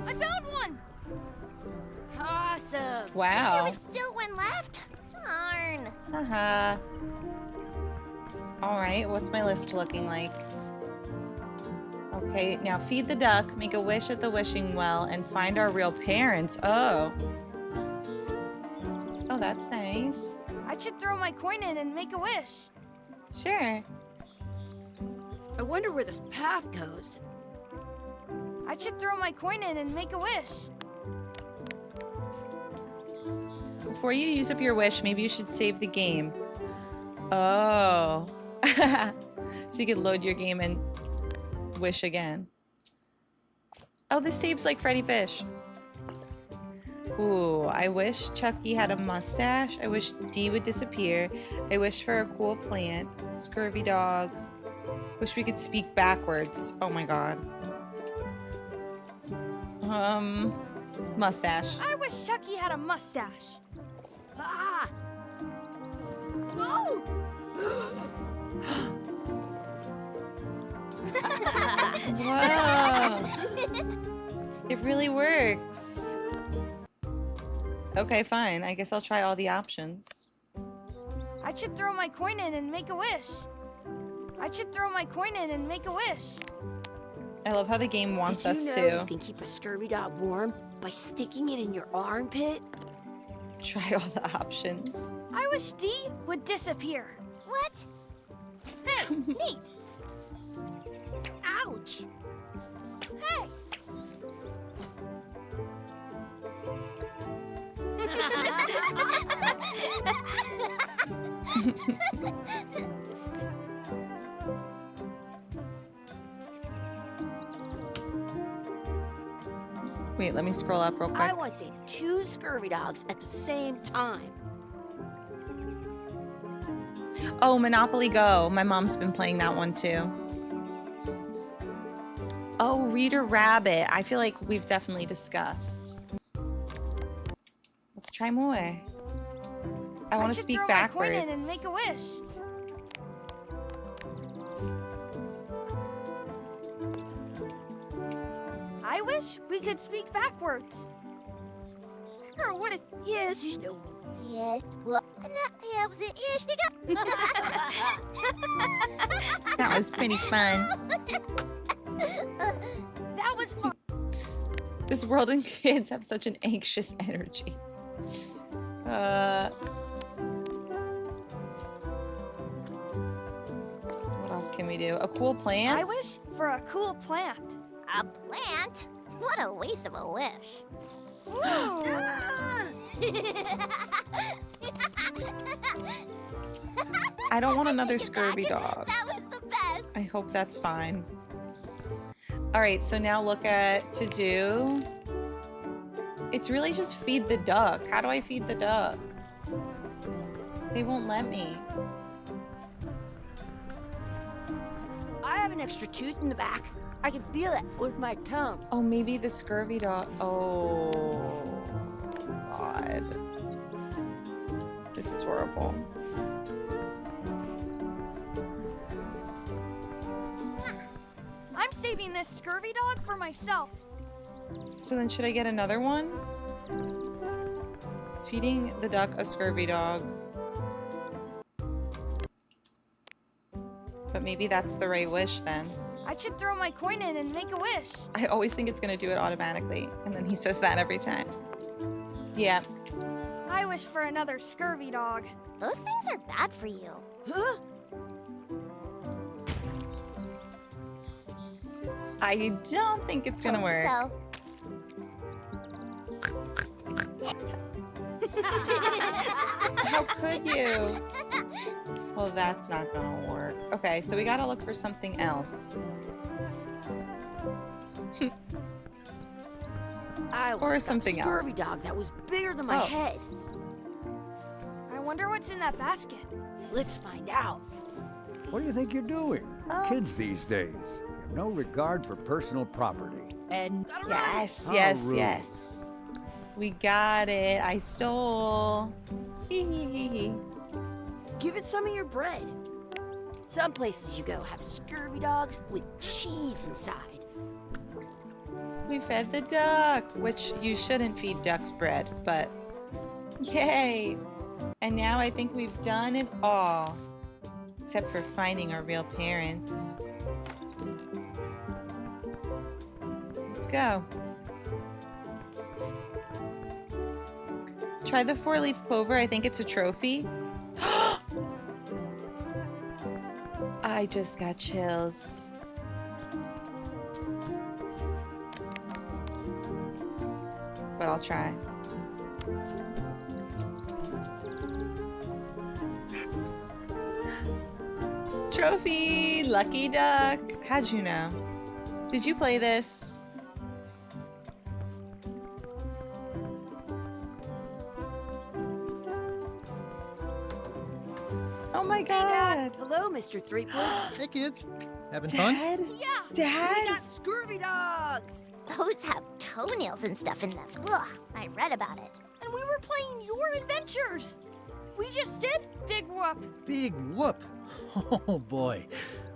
I found one. Awesome. There Wow. was still one left. Darn. Haha. All right, what's my list looking like? Okay, now feed the duck, make a wish at the wishing well, and find our real parents. Oh. Oh, that's nice. I should throw my coin in and make a wish. Sure. I wonder where this path goes. I should throw my coin in and make a wish. Before you use up your wish, maybe you should save the game. Oh. So you could load your game and wish again. Oh, this saves like Freddy Fish. Ooh, I wish Chucky had a mustache. I wish D would disappear. I wish for a cool plant. Scurvy dog. Wish we could speak backwards. Oh my god. Mustache. I wish Chucky had a mustache. Ah! Whoa! Whoa. It really works. Okay, fine. I guess I'll try all the options. I should throw my coin in and make a wish. I should throw my coin in and make a wish. I love how the game wants Did us you know to you can keep a scurvy dog warm by sticking it in your armpit? try all the options. I wish D would disappear. What? Hey, neat. Ouch! Hey. Wait, let me scroll up real quick. I want to say 2 scurvy dogs at the same time. Oh, Monopoly Go. My mom's been playing that one too. Oh, Reader Rabbit. I feel like we've definitely discussed. Let's try more. I want to speak backwards. I should throw my coin in and make a wish. I wish we could speak backwards. sure what it... Yes, you know. Yes, well, helps it. Here she go. That was pretty fun. That was fun. This world and kids have such an anxious energy. What else can we do? A cool plant? I wish for a cool plant. A plant? What a waste of a wish. Ooh. I don't want another Take it scurvy back. dog. That was the best. I hope that's fine. All right, so now look at to do. It's really just feed the duck. How do I feed the duck? They won't let me. I have an extra tooth in the back. I can feel it with my tongue. Oh, maybe the scurvy dog. Oh, God. This is horrible. I'm saving this scurvy dog for myself. So then should I get another one? Feeding the duck a scurvy dog. But maybe that's the right wish then. I should throw my coin in and make a wish. I always think it's gonna do it automatically. And then he says that every time. Yeah. I wish for another scurvy dog. Those things are bad for you. Huh? I don't think it's gonna Told you work. so. How could you? Well, that's not gonna work. Okay, so we gotta look for something else. I Or once got a something else. scurvy dog that was bigger than my Oh. head. I wonder what's in that basket. Let's find out. What do you think you're doing? Oh. Kids these days have no regard for personal property. And Gotta run. Yes, How yes, rude. yes. We got it. I stole. Hee hee hee hee. Give it some of your bread. Some places you go have scurvy dogs with cheese inside. We fed the duck, which you shouldn't feed ducks bread, but yay! And now I think we've done it all, except for finding our real parents. Let's go. Try the four-leaf clover. I think it's a trophy. I just got chills. But I'll try. Trophy! Lucky duck! How'd you know? Did you play this? Oh my god! Hello, Mr. Threepwood. Hey, kids. Having fun? Dad? Yeah. We Dad? got scurvy dogs. Those have toenails and stuff in them. Ugh, I read about it. And we were playing your adventures. We just did Big Whoop. Big whoop. Oh, boy.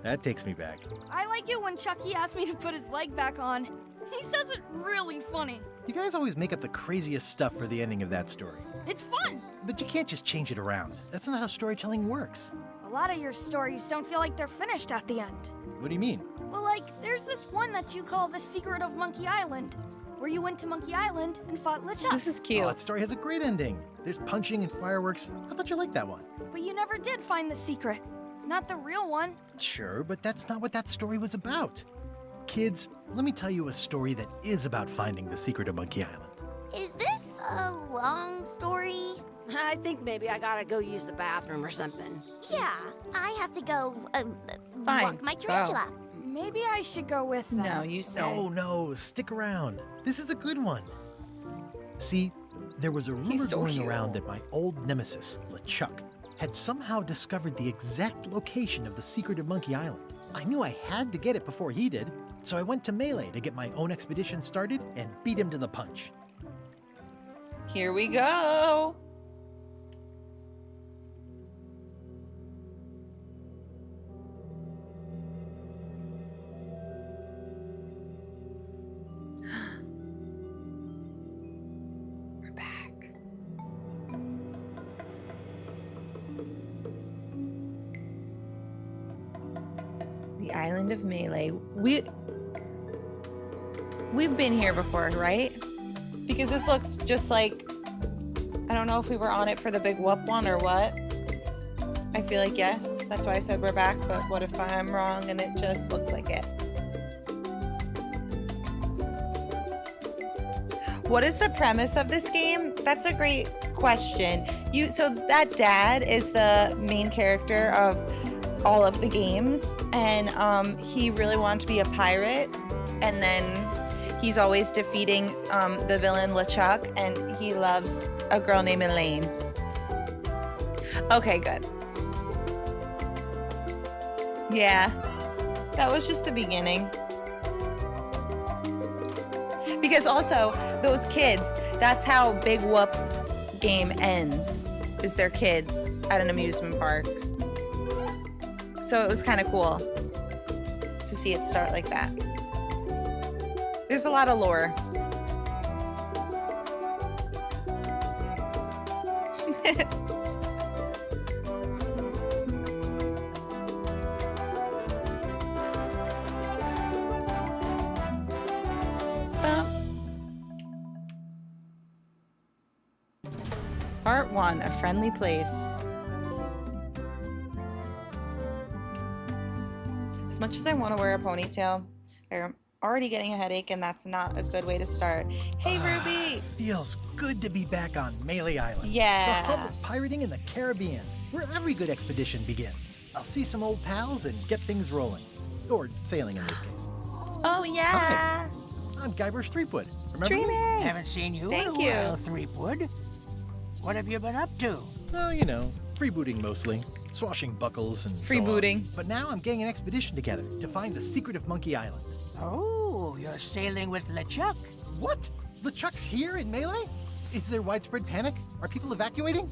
That takes me back. I like it when Chucky asked me to put his leg back on. He says it really funny. You guys always make up the craziest stuff for the ending of that story. It's fun. But you can't just change it around. That's not how storytelling works. A lot of your stories don't feel like they're finished at the end. What do you mean? Well, like, there's this one that you call The Secret of Monkey Island, where you went to Monkey Island and fought LeChuck. This is cute. Oh, that story has a great ending. There's punching and fireworks. I thought you liked that one. But you never did find the secret. Not the real one. Sure, but that's not what that story was about. Kids, let me tell you a story that is about finding the secret of Monkey Island. Is this a long story? I think maybe I gotta go use the bathroom or something. Yeah, I have to go Fine, walk my go. tarantula. Maybe I should go with them. No, you say. No, stick around. This is a good one. See, there was a rumor He's so going cute. around that my old nemesis, LeChuck, had somehow discovered the exact location of the secret of Monkey Island. I knew I had to get it before he did, so I went to Melee to get my own expedition started and beat him to the punch. Here we go. We're back. Island of Melee. We've been here before, right? Because this looks just like, I don't know if we were on it for the big whoop one or what. I feel like yes. That's why I said we're back, but what if I'm wrong and it just looks like it? What is the premise of this game? That's a great question. So that dad is the main character of all of the games, and he really wanted to be a pirate, and then he's always defeating the villain LeChuck, and he loves a girl named Elaine. Okay, good. Yeah, that was just the beginning. Because also, those kids, that's how Big Whoop game ends, is their kids at an amusement park. So it was kind of cool to see it start like that. There's a lot of lore. Part 1, A Friendly Place. As much as I want to wear a ponytail, I'm already getting a headache, and that's not a good way to start. Hey, Ruby! Feels good to be back on Melee Island. Yeah. The hub of pirating in the Caribbean, where every good expedition begins. I'll see some old pals and get things rolling. Or sailing in this case. Oh, yeah! Hi. I'm Guybrush Threepwood. Remember me? Dreamy! Haven't seen you Thank in you. a while, Threepwood. What have you been up to? Oh, you know, freebooting mostly. Swashing buckles and so on. Freebooting. But now I'm getting an expedition together to find the secret of Monkey Island. Oh, you're sailing with LeChuck. What? LeChuck's here in Melee? Is there widespread panic? Are people evacuating?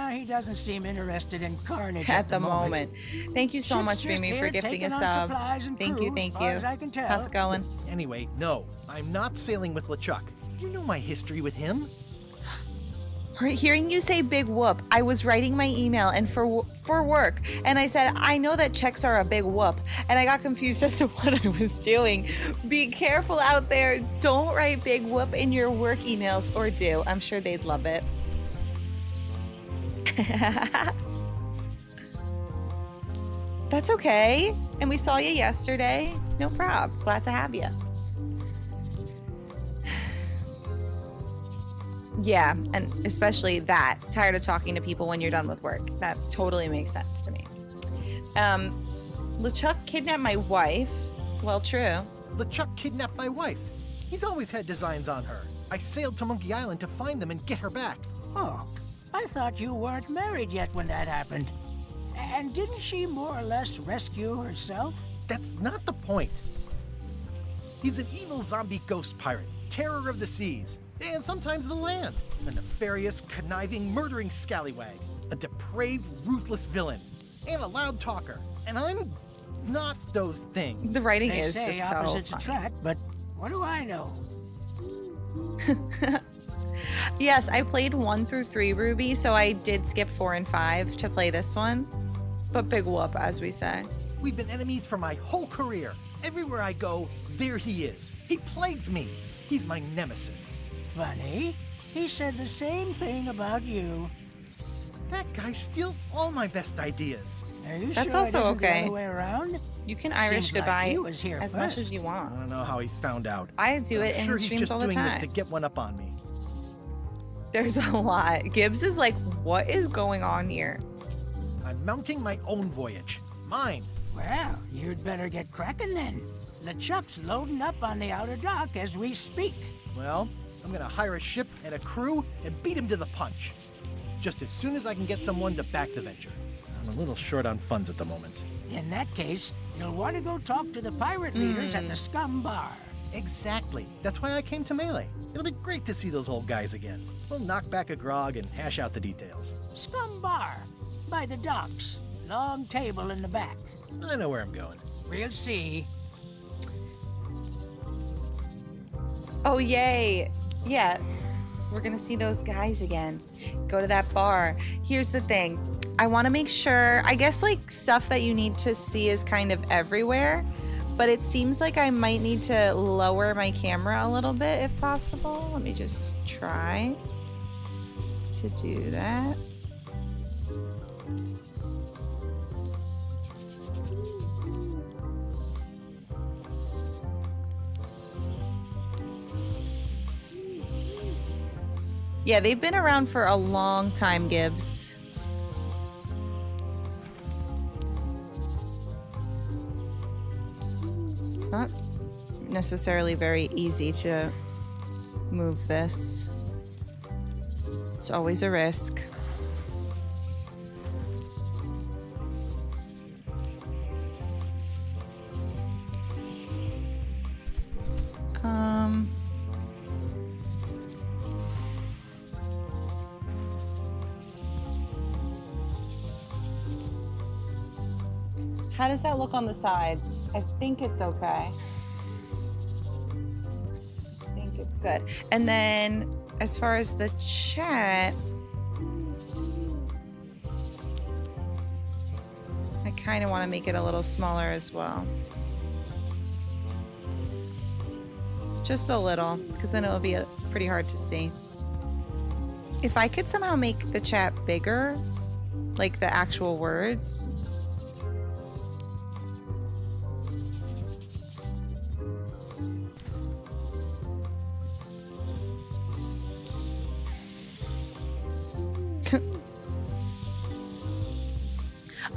He doesn't seem interested in carnage At the moment. Thank you so Ship's much, just Dreamy, here for gifting taking a on sub. supplies and Thank crew, you, thank as far you. as I can tell. How's it going? Anyway, no, I'm not sailing with LeChuck. You know my history with him. Hearing you say big whoop, I was writing my email and for work, and I said, I know that checks are a big whoop, and I got confused as to what I was doing. Be careful out there. Don't write big whoop in your work emails, or do. I'm sure they'd love it. That's okay. And we saw you yesterday. No prob. Glad to have you. Yeah, and especially that. Tired of talking to people when you're done with work. That totally makes sense to me. LeChuck kidnapped my wife. Well, true. LeChuck kidnapped my wife. He's always had designs on her. I sailed to Monkey Island to find them and get her back. Oh, I thought you weren't married yet when that happened. And didn't she more or less rescue herself? That's not the point. He's an evil zombie ghost pirate, terror of the seas, and sometimes the land. A nefarious, conniving, murdering scallywag. A depraved, ruthless villain. And a loud talker. And I'm not those things. The writing They is say just so opposites funny. attract, but what do I know? Yes, I played 1 through 3, Ruby, so I did skip 4 and 5 to play this one. But big whoop, as we say. We've been enemies for my whole career. Everywhere I go, there he is. He plagues me. He's my nemesis. Funny. He said the same thing about you. That guy steals all my best ideas. Are you That's sure also it isn't the okay. other way around? You can Irish Seems like goodbye he was here as much as first. you I want. don't know how he found out. I do it I'm in sure he's streams just all the doing this to time. get one up on me. There's a lot. Gibbs is like, what is going on here? I'm mounting my own voyage. Mine. Well, you'd better get cracking then. LeChuck's loading up on the outer dock as we speak. Well, I'm gonna hire a ship and a crew and beat him to the punch. Just as soon as I can get someone to back the venture. I'm a little short on funds at the moment. In that case, you'll want to go talk to the pirate leaders at the Scum Bar. Exactly. That's why I came to Melee. It'll be great to see those old guys again. We'll knock back a grog and hash out the details. Scum Bar, by the docks. Long table in the back. I know where I'm going. We'll see. Oh, yay. Yeah, we're gonna see those guys again. Go to that bar. Here's the thing. I want to make sure, I guess like stuff that you need to see is kind of everywhere, but it seems like I might need to lower my camera a little bit if possible. Let me just try to do that. Yeah, they've been around for a long time, Gibbs. It's not necessarily very easy to move this. It's always a risk. How does that look on the sides? I think it's okay. I think it's good. And then as far as the chat, I kind of want to make it a little smaller as well. Just a little, because then it will be pretty hard to see. If I could somehow make the chat bigger, like the actual words.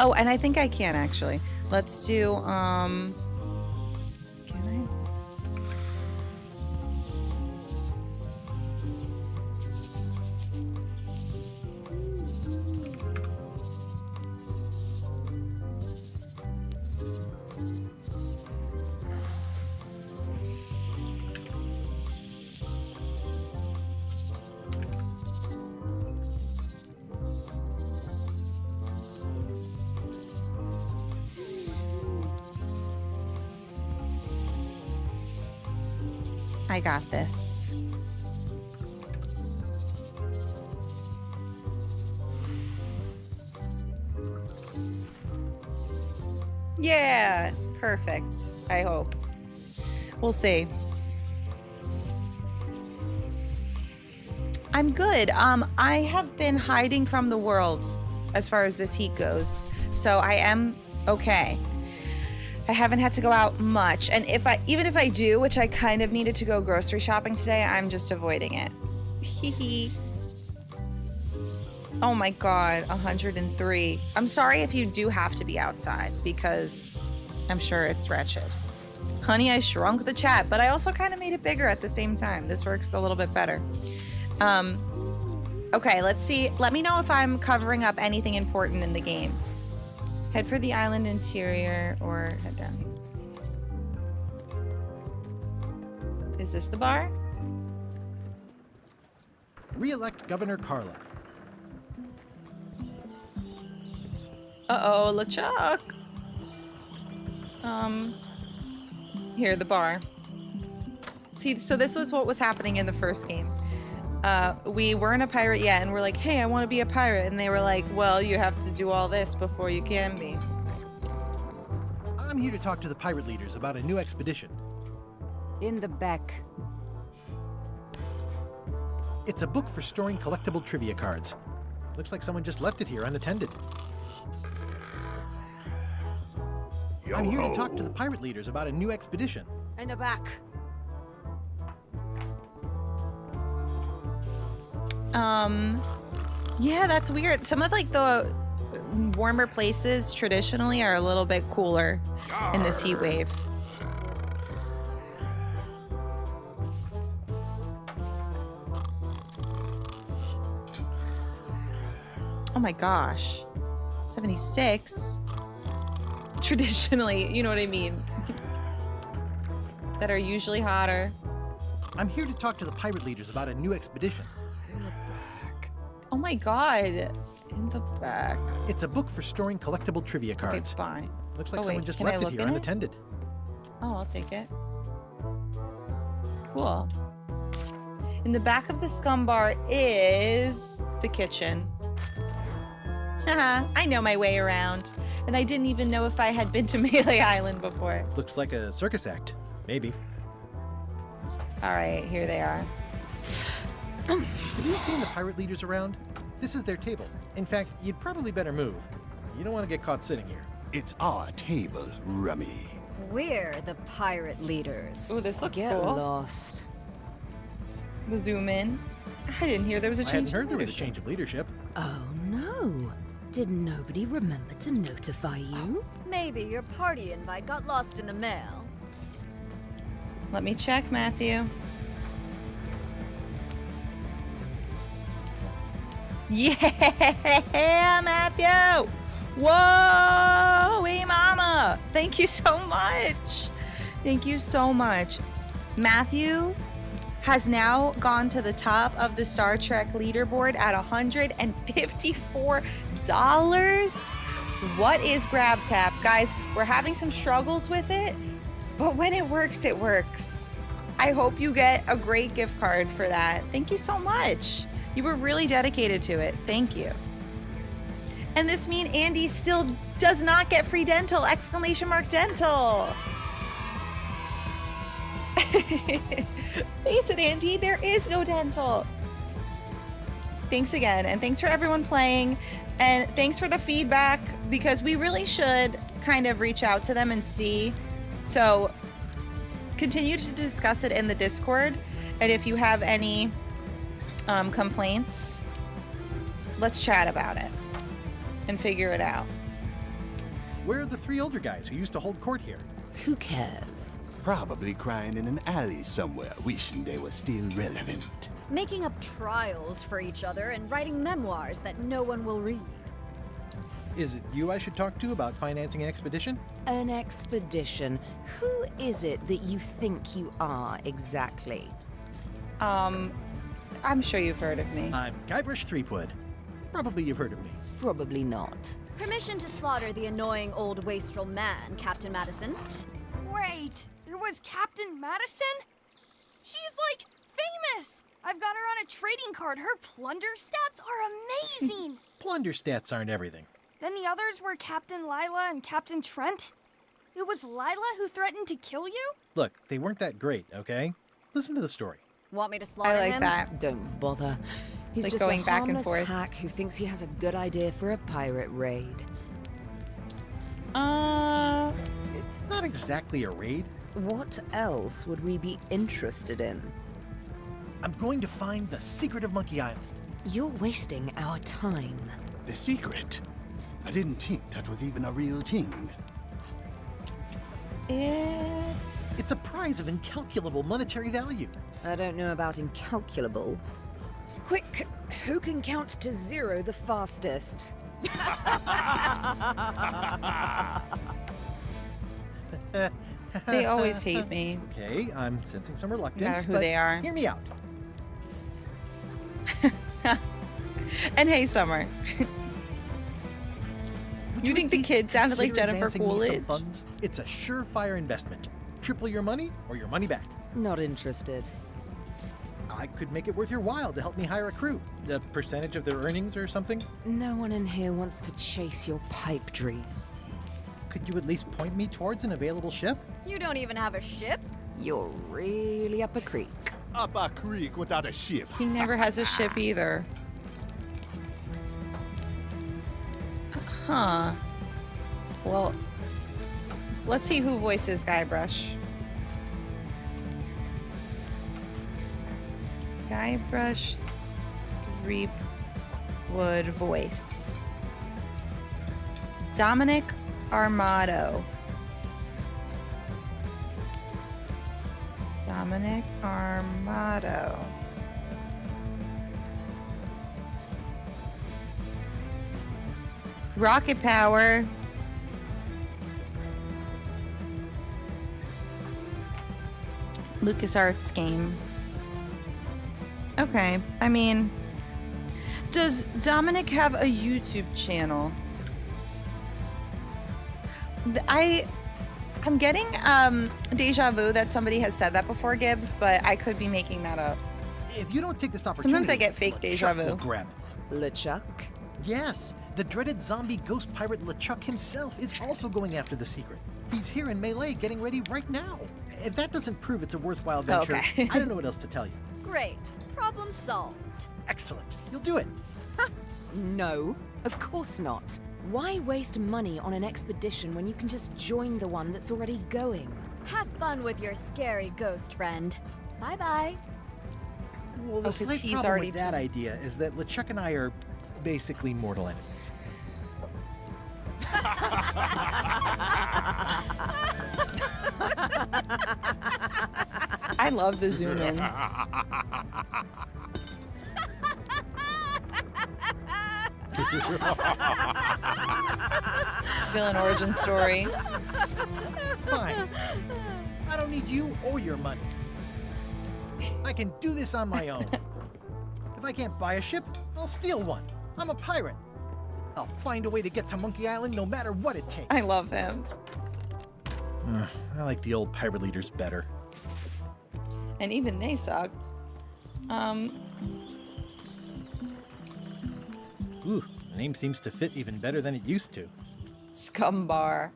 Oh, and I think I can actually. Let's do, can I? I got this. Yeah, perfect. I hope. We'll see. I'm good. I have been hiding from the world as far as this heat goes, so I am okay. I haven't had to go out much, and even if I do, which I kind of needed to go grocery shopping today, I'm just avoiding it. Hee. Oh my god, 103. I'm sorry if you do have to be outside, because I'm sure it's wretched. Honey, I shrunk the chat, but I also kind of made it bigger at the same time. This works a little bit better. Okay, let's see. Let me know if I'm covering up anything important in the game. Head for the island interior or head down here. Is this the bar? Re-elect Governor Carla. Uh-oh, LeChuck. Here, the bar. See, so this was what was happening in the first game. We weren't a pirate yet, and we're like, hey, I want to be a pirate. And they were like, well, you have to do all this before you can be. I'm here to talk to the pirate leaders about a new expedition. In the back. It's a book for storing collectible trivia cards. Looks like someone just left it here unattended. I'm here to talk to the pirate leaders about a new expedition. In the back. Yeah, that's weird. Some of like the warmer places traditionally are a little bit cooler in this heat wave. Oh my gosh. 76? Traditionally, you know what I mean? That are usually hotter. I'm here to talk to the pirate leaders about a new expedition. Oh my god. In the back. It's a book for storing collectible trivia cards. Okay, fine. Looks like Oh, someone wait, just can I left it look here in it? unattended. Oh, I'll take it. Cool. In the back of the scum bar is the kitchen. Haha, I know my way around. And I didn't even know if I had been to Melee Island before. Looks like a circus act. Maybe. All right, here they are. Have you seen the pirate leaders around? This is their table. In fact, you'd probably better move. You don't want to get caught sitting here. It's our table, Rummy. We're the pirate leaders. Oh, this looks Get cool. lost. We'll zoom in. I didn't hear there was a I change. hadn't heard in there was a leadership. change of leadership. Oh no. Did nobody remember to notify you? Maybe your party invite got lost in the mail. Let me check, Matthew. Yeah, Matthew! Whoa, hey mama! Thank you so much. Thank you so much. Matthew has now gone to the top of the Star Trek leaderboard at $154. What is Grab Tap? Guys, we're having some struggles with it, but when it works, it works. I hope you get a great gift card for that. Thank you so much. You were really dedicated to it. Thank you. And this means Andy still does not get free dental! Exclamation mark dental! Face it, Andy, there is no dental. Thanks again, and thanks for everyone playing, and thanks for the feedback, because we really should kind of reach out to them and see. So continue to discuss it in the Discord, and if you have any complaints, let's chat about it and figure it out. Where are the three older guys who used to hold court here? Who cares? Probably crying in an alley somewhere, wishing they were still relevant. Making up trials for each other and writing memoirs that no one will read. Is it you I should talk to about financing an expedition? An expedition. Who is it that you think you are exactly? I'm sure you've heard of me. I'm Guybrush Threepwood. Probably you've heard of me. Probably not. Permission to slaughter the annoying old wastrel man, Captain Madison. Wait, it was Captain Madison? She's like famous! I've got her on a trading card. Her plunder stats are amazing! Plunder stats aren't everything. Then the others were Captain Lila and Captain Trent. It was Lila who threatened to kill you? Look, they weren't that great, okay? Listen to the story. Want me to slaughter I like him? that. Don't bother. He's Like just going a back and harmless forth. hack who thinks he has a good idea for a pirate raid. It's not exactly a raid. What else would we be interested in? I'm going to find the secret of Monkey Island. You're wasting our time. The secret? I didn't think that was even a real thing. It's a prize of incalculable monetary value. I don't know about incalculable. Quick, who can count to 0 the fastest? They always hate me. Okay, I'm sensing some reluctance. No matter who but they are. Hear me out. And hey, Summer. Would You think the at least kid sounded like consider Jennifer advancing me some Coolidge? funds? It's a surefire investment. Triple your money or your money back. Not interested. I could make it worth your while to help me hire a crew. A percentage of their earnings or something? No one in here wants to chase your pipe dream. Could you at least point me towards an available ship? You don't even have a ship? You're really up a creek. Up a creek without a ship. He never has a ship either. Huh. Well, let's see who voices Guybrush. Guybrush Threepwood voice. Dominic Armato. Dominic Armato. Rocket Power. LucasArts Games. Okay, I mean, does Dominic have a YouTube channel? I'm getting deja vu that somebody has said that before, Gibbs, but I could be making that up. If you don't take this opportunity, Sometimes I get fake LeChuck deja vu. will grab it. LeChuck? Yes, The dreaded zombie ghost pirate LeChuck himself is also going after the secret. He's here in Melee getting ready right now. If that doesn't prove it's a worthwhile venture, Okay. I don't know what else to tell you. Great. Problem solved. Excellent. You'll do it. No, of course not. Why waste money on an expedition when you can just join the one that's already going? Have fun with your scary ghost friend. Bye-bye. Well, the 'cause slight he's problem already with that too. idea is that LeChuck and I are basically mortal enemies. I love the zoom ins. Villain origin story. Fine. I don't need you or your money. I can do this on my own. If I can't buy a ship, I'll steal one. I'm a pirate. I'll find a way to get to Monkey Island no matter what it takes. I love him. I like the old pirate leaders better. And even they sucked. Ooh, the name seems to fit even better than it used to. Scumbar.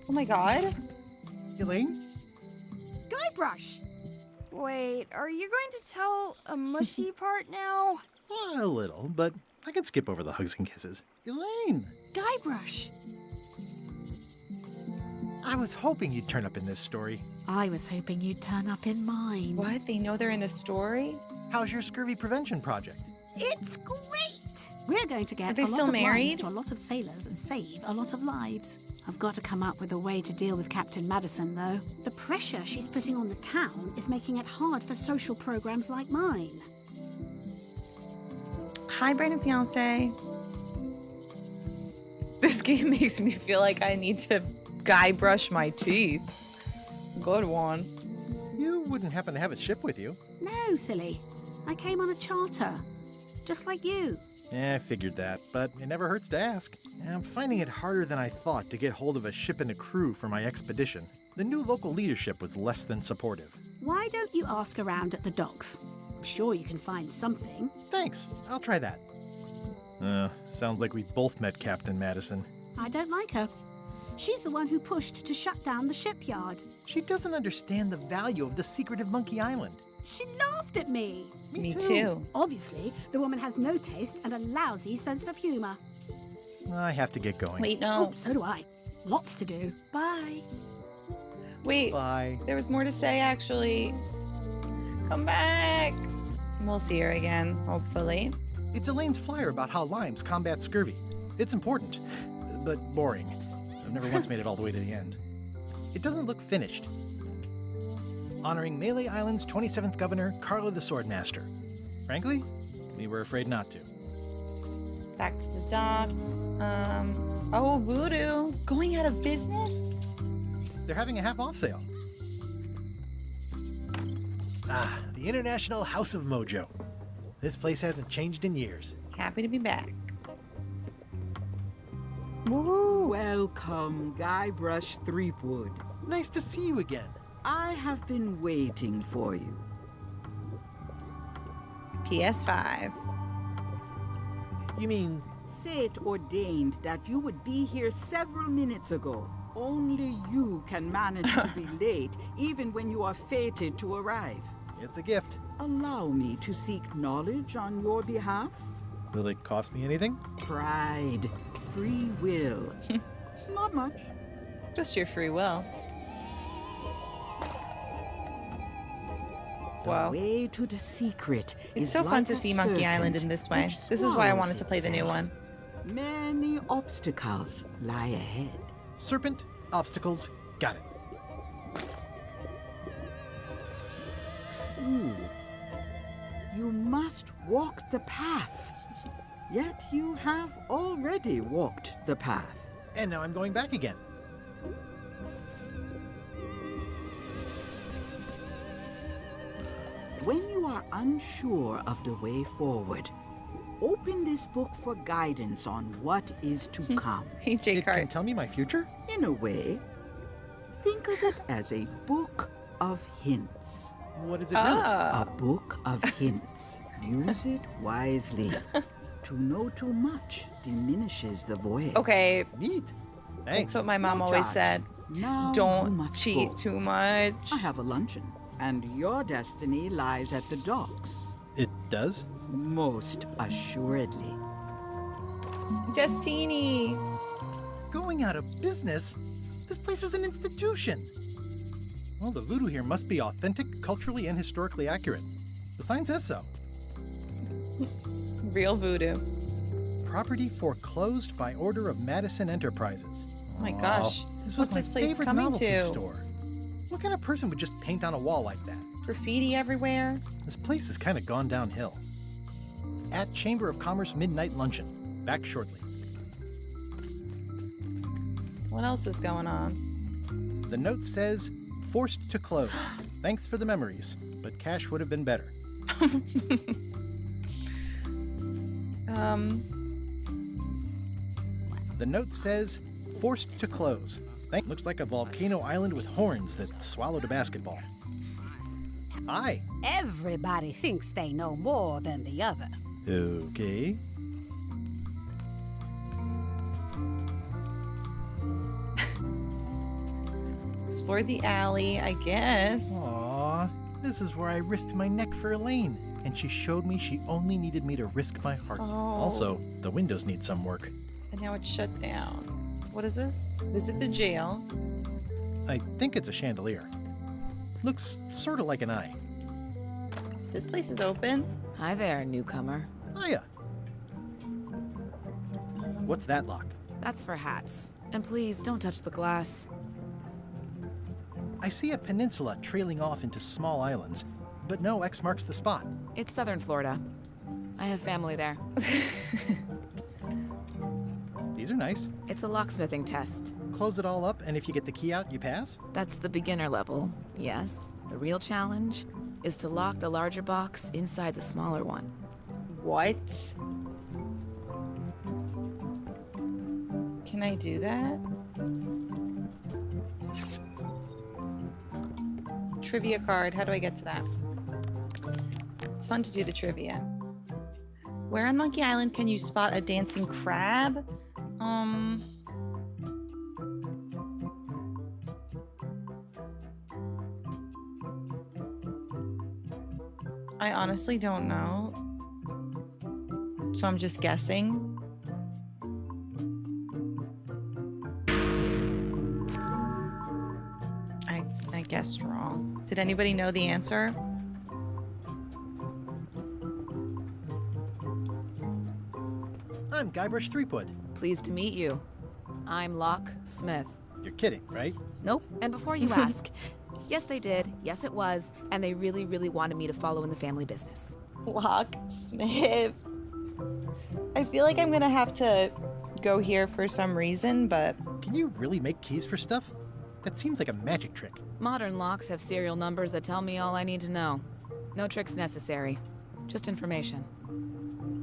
Oh my god. Elaine? Guybrush! Wait, are you going to tell a mushy part now? A little, but I can skip over the hugs and kisses. Elaine! Guybrush! I was hoping you'd turn up in this story. I was hoping you'd turn up in mine. What? They know they're in a story? How's your scurvy prevention project? It's great! We're going to Are get they a lot still of married? lives to a lot of sailors and save a lot of lives. I've got to come up with a way to deal with Captain Madison, though. The pressure she's putting on the town is making it hard for social programs like mine. Hi, Brandon Fiance. This game makes me feel like I need to Guybrush my teeth. Good one. You wouldn't happen to have a ship with you. No, silly. I came on a charter. Just like you. Yeah, I figured that, but it never hurts to ask. I'm finding it harder than I thought to get hold of a ship and a crew for my expedition. The new local leadership was less than supportive. Why don't you ask around at the docks? I'm sure you can find something. Thanks, I'll try that. Sounds like we both met Captain Madison. I don't like her. She's the one who pushed to shut down the shipyard. She doesn't understand the value of the secret of Monkey Island. She laughed at me. Me too. Obviously, the woman has no taste and a lousy sense of humor. I have to get going. Wait, no. Oh, so do I. Lots to do. Bye. Wait. Bye. There was more to say, actually. Come back. We'll see her again, hopefully. It's Elaine's flyer about how limes combat scurvy. It's important, but boring. I've never once made it all the way to the end. It doesn't look finished. Honoring Melee Island's 27th governor, Carlo the Swordmaster. Frankly, we were afraid not to. Back to the docks. Oh, Voodoo. Going out of business? They're having a half-off sale. Ah, the International House of Mojo. This place hasn't changed in years. Happy to be back. Welcome, Guybrush Threepwood. Nice to see you again. I have been waiting for you. PS5. You mean... Fate ordained that you would be here several minutes ago. Only you can manage to be late, even when you are fated to arrive. It's a gift. Allow me to seek knowledge on your behalf. Will it cost me anything? Pride, free will. Not much. Just your free will. The Wow. way to the secret It's is so fun like to a see Monkey Island in serpent this way. which This is why I swallows wanted to play the new itself. one. Many obstacles lie ahead. Serpent, obstacles, got it. Ooh. You must walk the path. Yet you have already walked the path. And now I'm going back again. When you are unsure of the way forward, open this book for guidance on what is to come. Hey, J. It can tell me my future? In a way, think of it as a book of hints. What is it really? A book of hints. Use it wisely. To know too much diminishes the voyage. Okay, Neat. Thanks. that's what my mom No always charge. said. Now you Don't must cheat go. too much. I have a luncheon, and your destiny lies at the docks. It does? Most assuredly. Destiny. Going out of business? This place is an institution. Well, the voodoo here must be authentic, culturally, and historically accurate. The sign says so. Real voodoo. Property foreclosed by order of Madison Enterprises. Oh my gosh. This was What's my this place favorite coming novelty to? store. What kind of person would just paint on a wall like that? Graffiti everywhere. This place has kind of gone downhill. At Chamber of Commerce Midnight Luncheon. Back shortly. What else is going on? The note says, forced to close. Thanks for the memories, but cash would have been better. The note says, forced to close. Looks like a volcano island with horns that swallowed a basketball. Hi. Everybody thinks they know more than the other. Okay. Explore the alley, I guess. Aw, this is where I risked my neck for Elaine, and she showed me she only needed me to risk my heart. Oh. Also, the windows need some work. And now it's shut down. What is this? Visit the jail. I think it's a chandelier. Looks sort of like an eye. This place is open. Hi there, newcomer. Hiya. What's that lock? That's for hats. And please, don't touch the glass. I see a peninsula trailing off into small islands, but no X marks the spot. It's southern Florida. I have family there. These are nice. It's a locksmithing test. Close it all up, and if you get the key out, you pass? That's the beginner level, yes. The real challenge is to lock the larger box inside the smaller one. What? Can I do that? Trivia card. How do I get to that? It's fun to do the trivia. Where on Monkey Island can you spot a dancing crab? I honestly don't know. So I'm just guessing. I guessed wrong. Did anybody know the answer? I'm Guybrush Threepwood. Pleased to meet you. I'm Locke Smith. You're kidding, right? Nope. And before you ask, yes, they did. Yes, it was. And they really, really wanted me to follow in the family business. Locke Smith. I feel like I'm gonna have to go here for some reason, but... Can you really make keys for stuff? That seems like a magic trick. Modern locks have serial numbers that tell me all I need to know. No tricks necessary. Just information.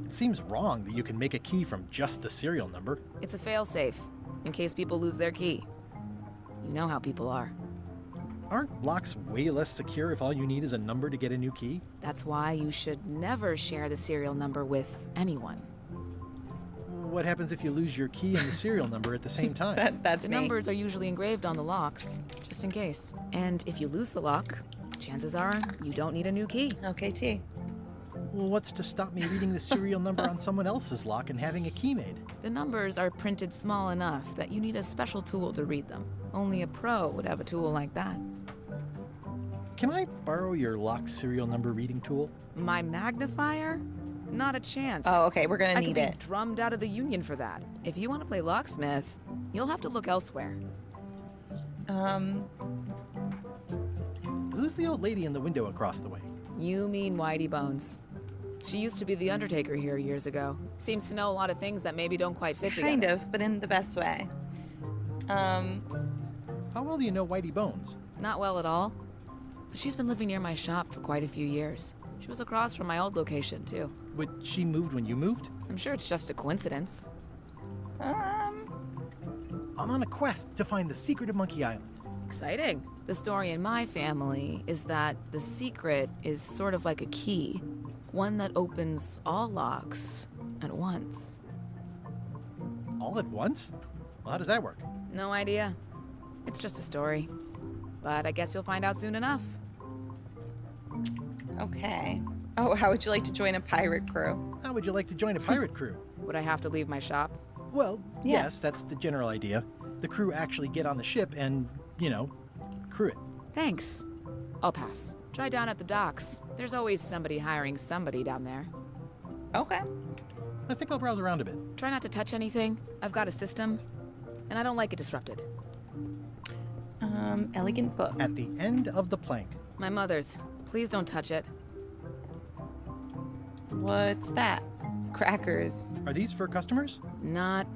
It seems wrong that you can make a key from just the serial number. It's a failsafe, in case people lose their key. You know how people are. Aren't locks way less secure if all you need is a number to get a new key? That's why you should never share the serial number with anyone. What happens if you lose your key and the serial number at the same time? That's the me. numbers are usually engraved on the locks, just in case. And if you lose the lock, chances are you don't need a new key. Okay, T. Well, what's to stop me reading the serial number on someone else's lock and having a key made? The numbers are printed small enough that you need a special tool to read them. Only a pro would have a tool like that. Can I borrow your lock serial number reading tool? My magnifier? Not a chance. Oh, okay, we're gonna need I it. could be drummed out of the union for that. If you want to play locksmith, you'll have to look elsewhere. Who's the old lady in the window across the way? You mean Whitey Bones. She used to be the Undertaker here years ago. Seems to know a lot of things that maybe don't quite fit together. Kind of, but in the best way. How well do you know Whitey Bones? Not well at all. But she's been living near my shop for quite a few years. She was across from my old location, too. But she moved when you moved? I'm sure it's just a coincidence. I'm on a quest to find the secret of Monkey Island. Exciting. The story in my family is that the secret is sort of like a key. One that opens all locks at once. All at once? Well, how does that work? No idea. It's just a story. But I guess you'll find out soon enough. Okay. Oh, how would you like to join a pirate crew? How would you like to join a pirate crew? Would I have to leave my shop? Well, yes, that's the general idea. The crew actually get on the ship and, crew it. Thanks. I'll pass. Try down at the docks. There's always somebody hiring somebody down there. Okay. I think I'll browse around a bit. Try not to touch anything. I've got a system, and I don't like it disrupted. Elegant book. At the end of the plank. My mother's. Please don't touch it. What's that? Crackers. Are these for customers? Not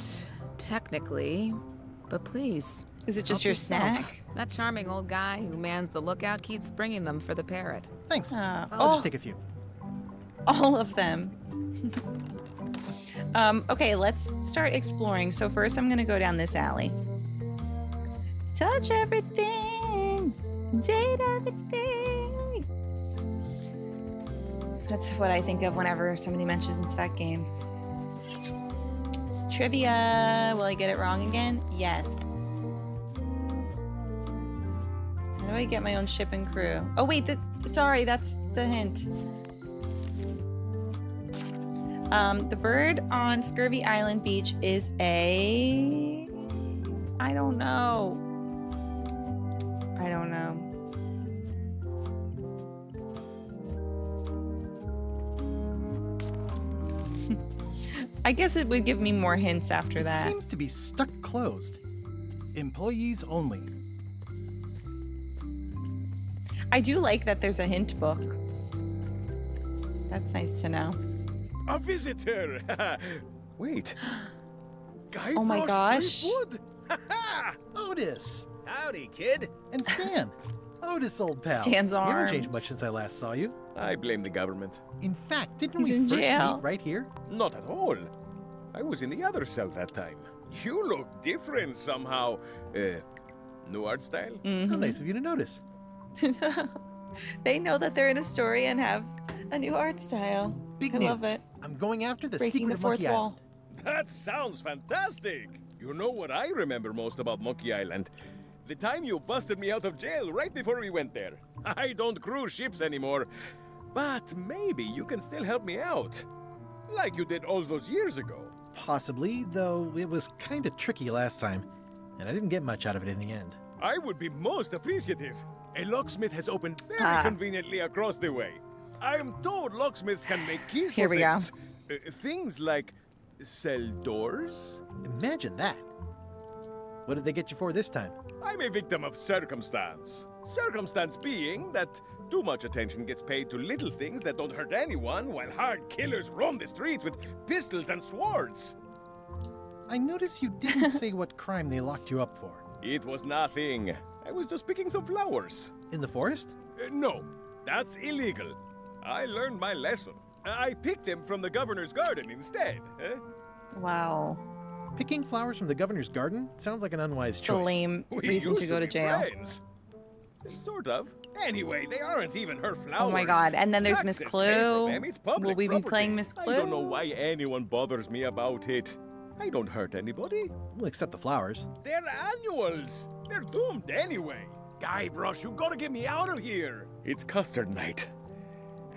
technically, but please. Is it just help your yourself. snack? That charming old guy who mans the lookout keeps bringing them for the parrot. Thanks. I'll just take a few. All of them. Okay, let's start exploring. So first I'm gonna go down this alley. Touch everything, date everything. That's what I think of whenever somebody mentions that game. Trivia. Will I get it wrong again? Yes. How do I get my own ship and crew? Oh wait, sorry, that's the hint. The bird on Scurvy Island Beach is a... I don't know. I guess it would give me more hints after that. It seems to be stuck closed. Employees only. I do like that there's a hint book. That's nice to know. A visitor! Wait. Guy Oh my gosh. Wood? Otis. Howdy, kid. And Stan. Otis, old pal. Stan's You haven't arms. changed much since I last saw you. I blame the government. In fact, didn't He's we in first jail. meet right here? Not at all. I was in the other cell that time. You look different somehow. New art style? How nice of you to notice. They know that they're in a story and have a new art style. Big I news. love it. I'm going after the Breaking secret the of fourth Monkey wall. Island. That sounds fantastic. You know what I remember most about Monkey Island? The time you busted me out of jail right before we went there. I don't cruise ships anymore. But maybe you can still help me out. Like you did all those years ago. Possibly, though it was kind of tricky last time, and I didn't get much out of it in the end. I would be most appreciative. A locksmith has opened very conveniently across the way. I am told locksmiths can make keys Here for we go. things. Things like cell doors. Imagine that. What did they get you for this time? I'm a victim of circumstance. Circumstance being that too much attention gets paid to little things that don't hurt anyone, while hard killers roam the streets with pistols and swords. I notice you didn't say what crime they locked you up for. It was nothing. I was just picking some flowers. In the forest? No, that's illegal. I learned my lesson. I picked them from the governor's garden instead. Wow. Picking flowers from the governor's garden sounds like an unwise It's a choice. lame We reason used to go to be jail. friends. Sort of. Anyway, they aren't even her flowers. Oh my god. And then there's Miss Taxes pay for Clue. them. It's public Will we be property. playing Miss Clue? I don't know why anyone bothers me about it. I don't hurt anybody. We'll accept the flowers. They're annuals. They're doomed anyway. Guybrush, you gotta get me out of here. It's custard night.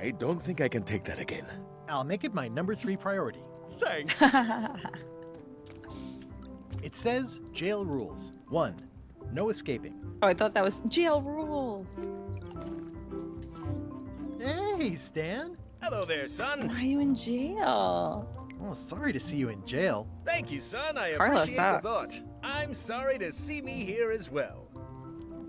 I don't think I can take that again. I'll make it my number 3 priority. Thanks. It says jail rules. 1. No escaping. Oh, I thought that was jail rules. Hey, Stan. Hello there, son. Why are you in jail? Oh, sorry to see you in jail. Thank you, son. I Carlos appreciate sucks. the thought. I'm sorry to see me here as well.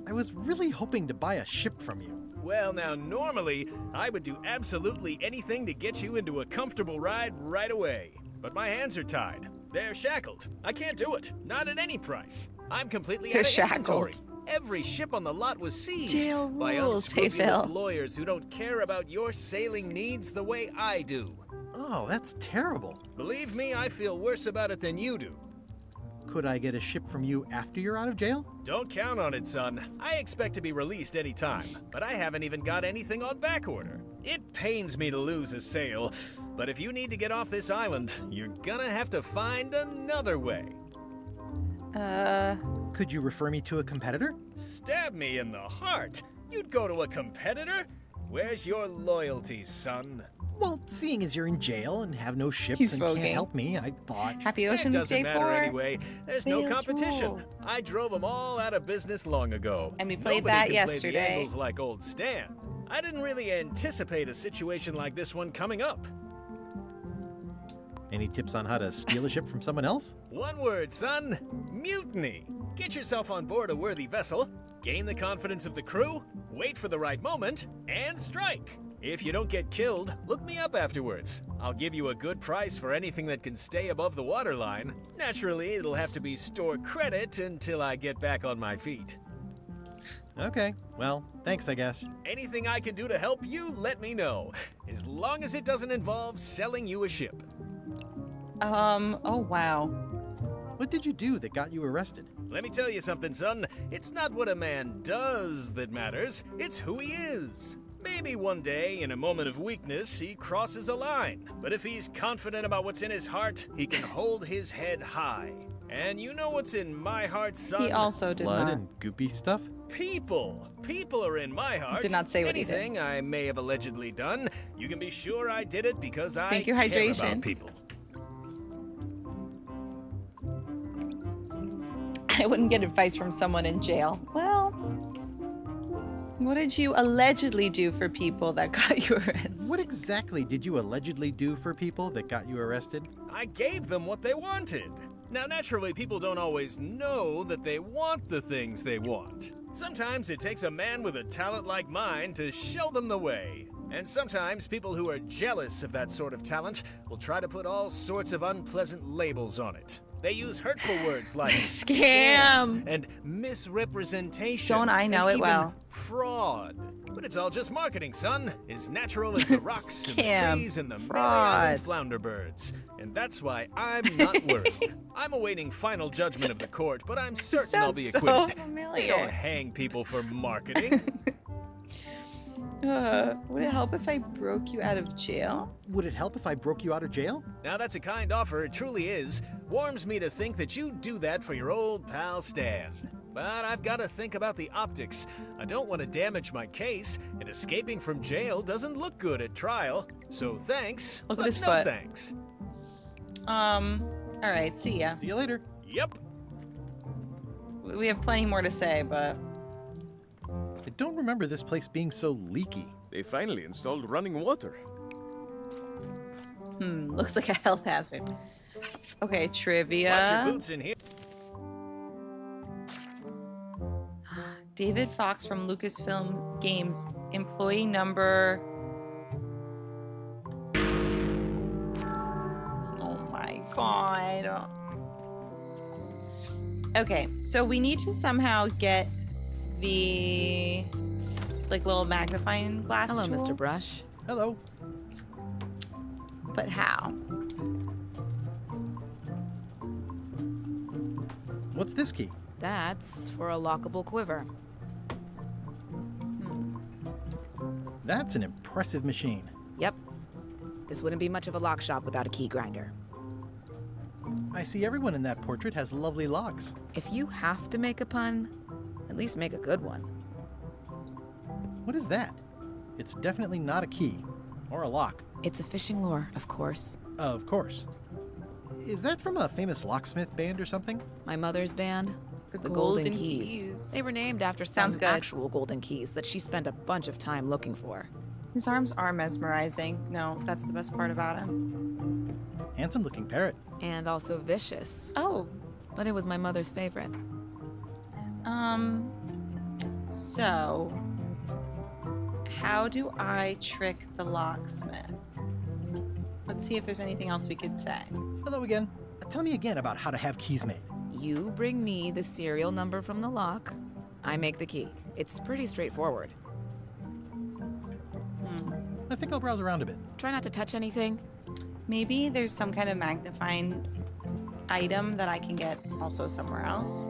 I was really hoping to buy a ship from you. Well, now, normally, I would do absolutely anything to get you into a comfortable ride right away. But my hands are tied. They're shackled. I can't do it. Not at any price. I'm completely They're out of shackled. inventory. Every ship on the lot was seized Jail by rules, hey, unscrupulous Phil. lawyers who don't care about your sailing needs the way I do. Oh, that's terrible. Believe me, I feel worse about it than you do. Could I get a ship from you after you're out of jail? Don't count on it, son. I expect to be released anytime, but I haven't even got anything on back order. It pains me to lose a sale, But if you need to get off this island, you're gonna have to find another way. Could you refer me to a competitor? Stab me in the heart. You'd go to a competitor? Where's your loyalty, son? Well, seeing as you're in jail and have no ships He's and voguing. can't help me, I thought... Happy Ocean It Week Day doesn't 4. matter anyway. There's no Whales competition. rule. I drove them all out of business long ago. And we played Nobody that can play yesterday. the angles like old Stan. I didn't really anticipate a situation like this one coming up. Any tips on how to steal a ship from someone else? One word, son. Mutiny. Get yourself on board a worthy vessel, gain the confidence of the crew, wait for the right moment, and strike. If you don't get killed, look me up afterwards. I'll give you a good price for anything that can stay above the waterline. Naturally, it'll have to be store credit until I get back on my feet. Okay, well, thanks, I guess. Anything I can do to help you, let me know. As long as it doesn't involve selling you a ship. Oh wow. What did you do that got you arrested? Let me tell you something, son. It's not what a man does that matters, it's who he is. Maybe one day, in a moment of weakness, he crosses a line. But if he's confident about what's in his heart, he can hold his head high. And you know what's in my heart, son? He also did Blood not. and goopy stuff? People. People are in my heart. Did not say what he did. Anything I may have allegedly done, you can be sure I did it because I Thank you, care hydration. about people. I wouldn't get advice from someone in jail. Well, what did you allegedly do for people that got you arrested? What exactly did you allegedly do for people that got you arrested? I gave them what they wanted. Now, naturally, people don't always know that they want the things they want. Sometimes it takes a man with a talent like mine to show them the way. And sometimes people who are jealous of that sort of talent will try to put all sorts of unpleasant labels on it. They use hurtful words like Scam and misrepresentation. Don't I know and it even well? Fraud. But it's all just marketing, son. As natural as the rocks and the Scam. trees and the Fraud. Mary Island flounder birds. And that's why I'm not worried. I'm awaiting final judgment of the court, but I'm certain I'll be Sounds acquitted. so familiar. They don't hang people for marketing. Would it help if I broke you out of jail? Would it help if I broke you out of jail? Now that's a kind offer, it truly is. Warms me to think that you'd do that for your old pal Stan. But I've got to think about the optics. I don't want to damage my case, and escaping from jail doesn't look good at trial. So thanks, Look at but his no foot. thanks. All right, see ya. See you later. Yep. We have plenty more to say, but I don't remember this place being so leaky. They finally installed running water. looks like a health hazard. Okay, trivia. Watch your boots in here. David Fox from Lucasfilm Games, employee number... Oh my god. Okay, so we need to somehow get the little magnifying glass Hello, tool. Mr. Brush. Hello. But how? What's this key? That's for a lockable quiver. That's an impressive machine. Yep. This wouldn't be much of a lock shop without a key grinder. I see everyone in that portrait has lovely locks. If you have to make a pun, at least make a good one. What is that? It's definitely not a key. Or a lock. It's a fishing lure, of course. Of course. Is that from a famous locksmith band or something? My mother's band, the Golden Golden Keys. They were named after some Sounds good. actual golden keys that she spent a bunch of time looking for. His arms are mesmerizing. No, that's the best part about him. Handsome looking parrot. And also vicious. Oh. But it was my mother's favorite. So, how do I trick the locksmith? Let's see if there's anything else we could say. Hello again. Tell me again about how to have keys made. You bring me the serial number from the lock. I make the key. It's pretty straightforward. I think I'll browse around a bit. Try not to touch anything. Maybe there's some kind of magnifying item that I can get also somewhere else.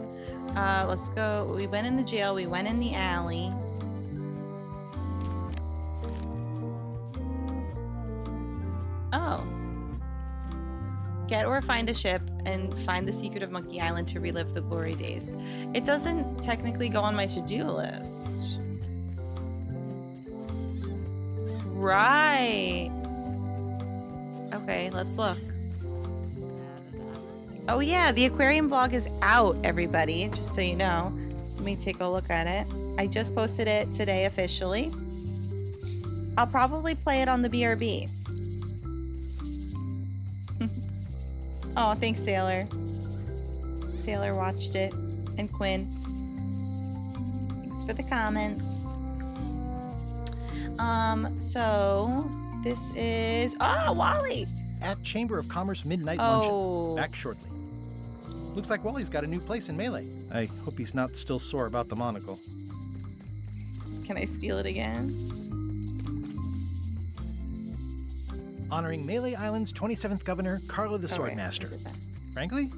Let's go. We went in the jail. We went in the alley. Oh. Get or find a ship and find the secret of Monkey Island to relive the glory days. It doesn't technically go on my to-do list. Right. Okay, let's look. Oh yeah, the aquarium vlog is out, everybody, just so you know. Let me take a look at it. I just posted it today officially. I'll probably play it on the BRB. Oh, thanks, Sailor. Sailor watched it. And Quinn. Thanks for the comments. So this is Wally! At Chamber of Commerce Midnight Oh. Luncheon. Back shortly. Looks like Wally's got a new place in Melee. I hope he's not still sore about the monocle. Can I steal it again? Honoring Melee Island's 27th governor, Carlo the Oh, right. Swordmaster. Frankly,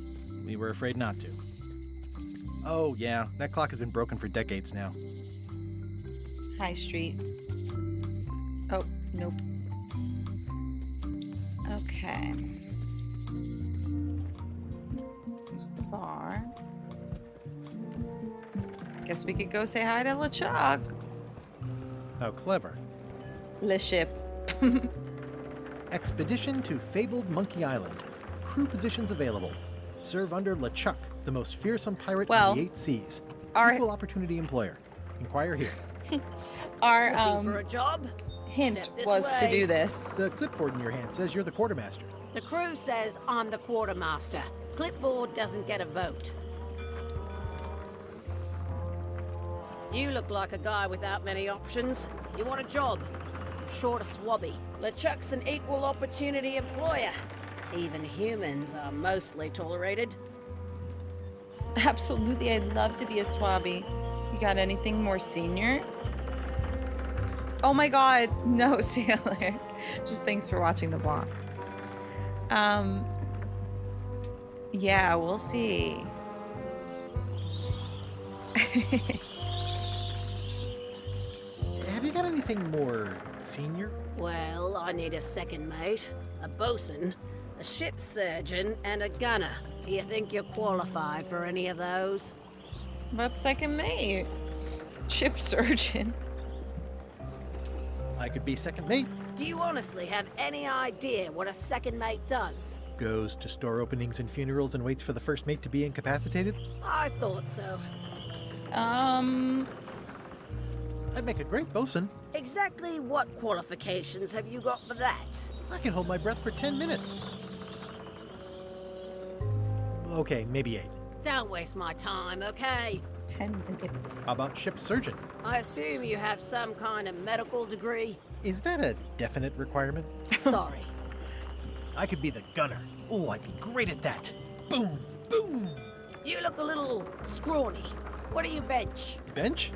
we were afraid not to. Oh, yeah, that clock has been broken for decades now. High Street. Oh, nope. Okay. Here's the bar. Guess we could go say hi to LeChuck. How clever. Le ship. Expedition to fabled Monkey Island. Crew positions available. Serve under LeChuck, the most fearsome pirate of the 8 seas. Equal opportunity employer. Inquire here. Our Looking for a job? hint Step this was to way. do this. The clipboard in your hand says you're the quartermaster. The crew says I'm the quartermaster. Clipboard doesn't get a vote. You look like a guy without many options. You want a job? Short a swabby. LeChuck's an equal opportunity employer. Even humans are mostly tolerated. Absolutely, I'd love to be a swabby. You got anything more senior? Oh my god, no, Sailor. Just thanks for watching the vlog. Yeah, we'll see. Have you got anything more senior? Well, I need a second mate, a bosun, a ship surgeon, and a gunner. Do you think you're qualified for any of those? What second mate? Ship surgeon. I could be second mate. Do you honestly have any idea what a second mate does? Goes to store openings and funerals and waits for the first mate to be incapacitated. I thought so. I'd make a great bosun. Exactly what qualifications have you got for that? I can hold my breath for 10 minutes. Okay, maybe 8. Don't waste my time, okay? 10 minutes. How about ship surgeon? I assume you have some kind of medical degree? Is that a definite requirement? Sorry. I could be the gunner. Oh, I'd be great at that. Boom, boom. You look a little scrawny. What do you bench? Bench?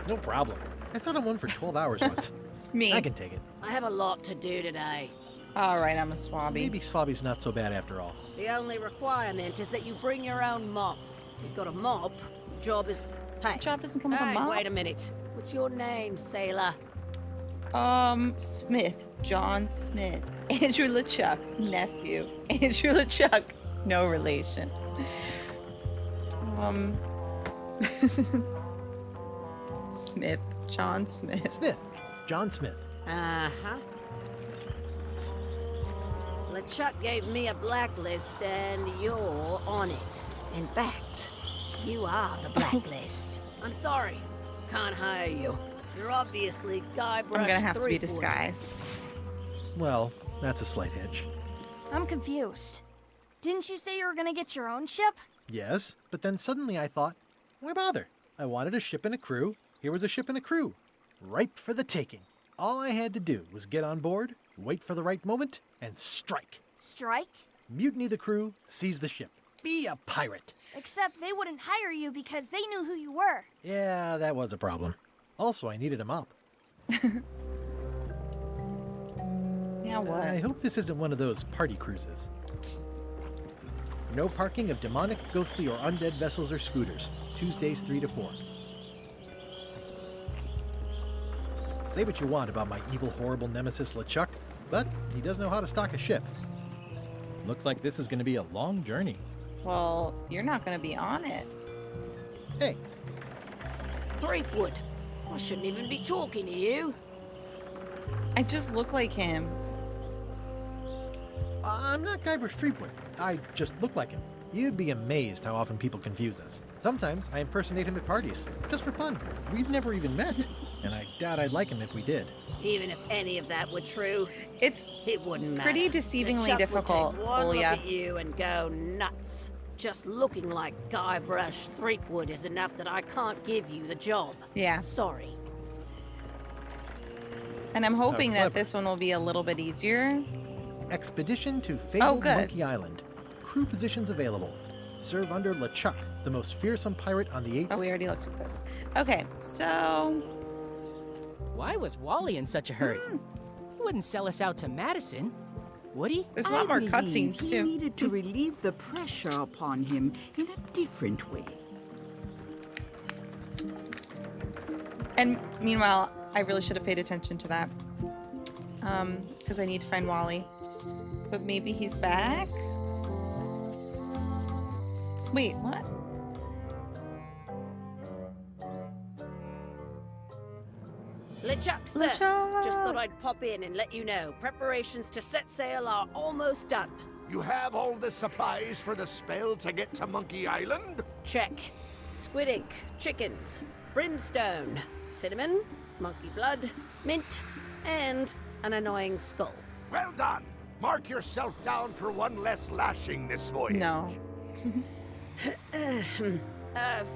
No problem. I sat on one for 12 hours once. Me. I can take it. I have a lot to do today. Alright, I'm a swabby. Maybe swabby's not so bad after all. The only requirement is that you bring your own mop. If you've got a mop, your job is... Hey, job doesn't come with a hey, mop? wait a minute. What's your name, sailor? Smith. John Smith. Andrew LeChuck. Nephew. Andrew LeChuck. No relation. Smith. John Smith. Smith. John Smith. Uh-huh. LeChuck gave me a blacklist, and you're on it. In fact, you are the blacklist. I'm sorry. Can't hire you. You're obviously Guybrush I'm gonna have to be Threepwood. disguised. Well, that's a slight hitch. I'm confused. Didn't you say you were gonna get your own ship? Yes, but then suddenly I thought, why bother? I wanted a ship and a crew. Here was a ship and a crew. Ripe for the taking. All I had to do was get on board, wait for the right moment, and strike. Strike? Mutiny the crew, seize the ship. Be a pirate. Except they wouldn't hire you because they knew who you were. Yeah, that was a problem. Also, I needed a mop. Now what? I hope this isn't one of those party cruises. No parking of demonic, ghostly, or undead vessels or scooters. Tuesdays 3 to 4. Say what you want about my evil, horrible nemesis LeChuck, but he does know how to stock a ship. Looks like this is going to be a long journey. Well, you're not going to be on it. Hey. Threepwood. I shouldn't even be talking to you. I just look like him. I'm not Guybrush Threepwood. I just look like him. You'd be amazed how often people confuse us. Sometimes I impersonate him at parties, just for fun. We've never even met, and I doubt I'd like him if we did. Even if any of that were true, it wouldn't matter. Pretty deceivingly difficult, would take one look Ophelia. at you and go nuts. Just looking like Guybrush Threepwood is enough that I can't give you the job. Yeah. Sorry. And I'm hoping that clever. this one will be a little bit easier. Expedition to fabled good. Monkey Island. Crew positions available. Serve under LeChuck, the most fearsome pirate on the 8th. Oh, we already looked at this. Okay, so... Why was Wally in such a hurry? He wouldn't sell us out to Madison, would he? There's a lot more believe cutscenes, he too. needed to relieve the pressure upon him in a different way. And meanwhile, I really should have paid attention to that. Because I need to find Wally. But maybe he's back? Wait, what? LeChuck, sir. LeChuck. Just thought I'd pop in and let you know. Preparations to set sail are almost done. You have all the supplies for the spell to get to Monkey Island? Check. Squid ink, chickens, brimstone, cinnamon, monkey blood, mint, and an annoying skull. Well done. Mark yourself down for one less lashing this voyage. No.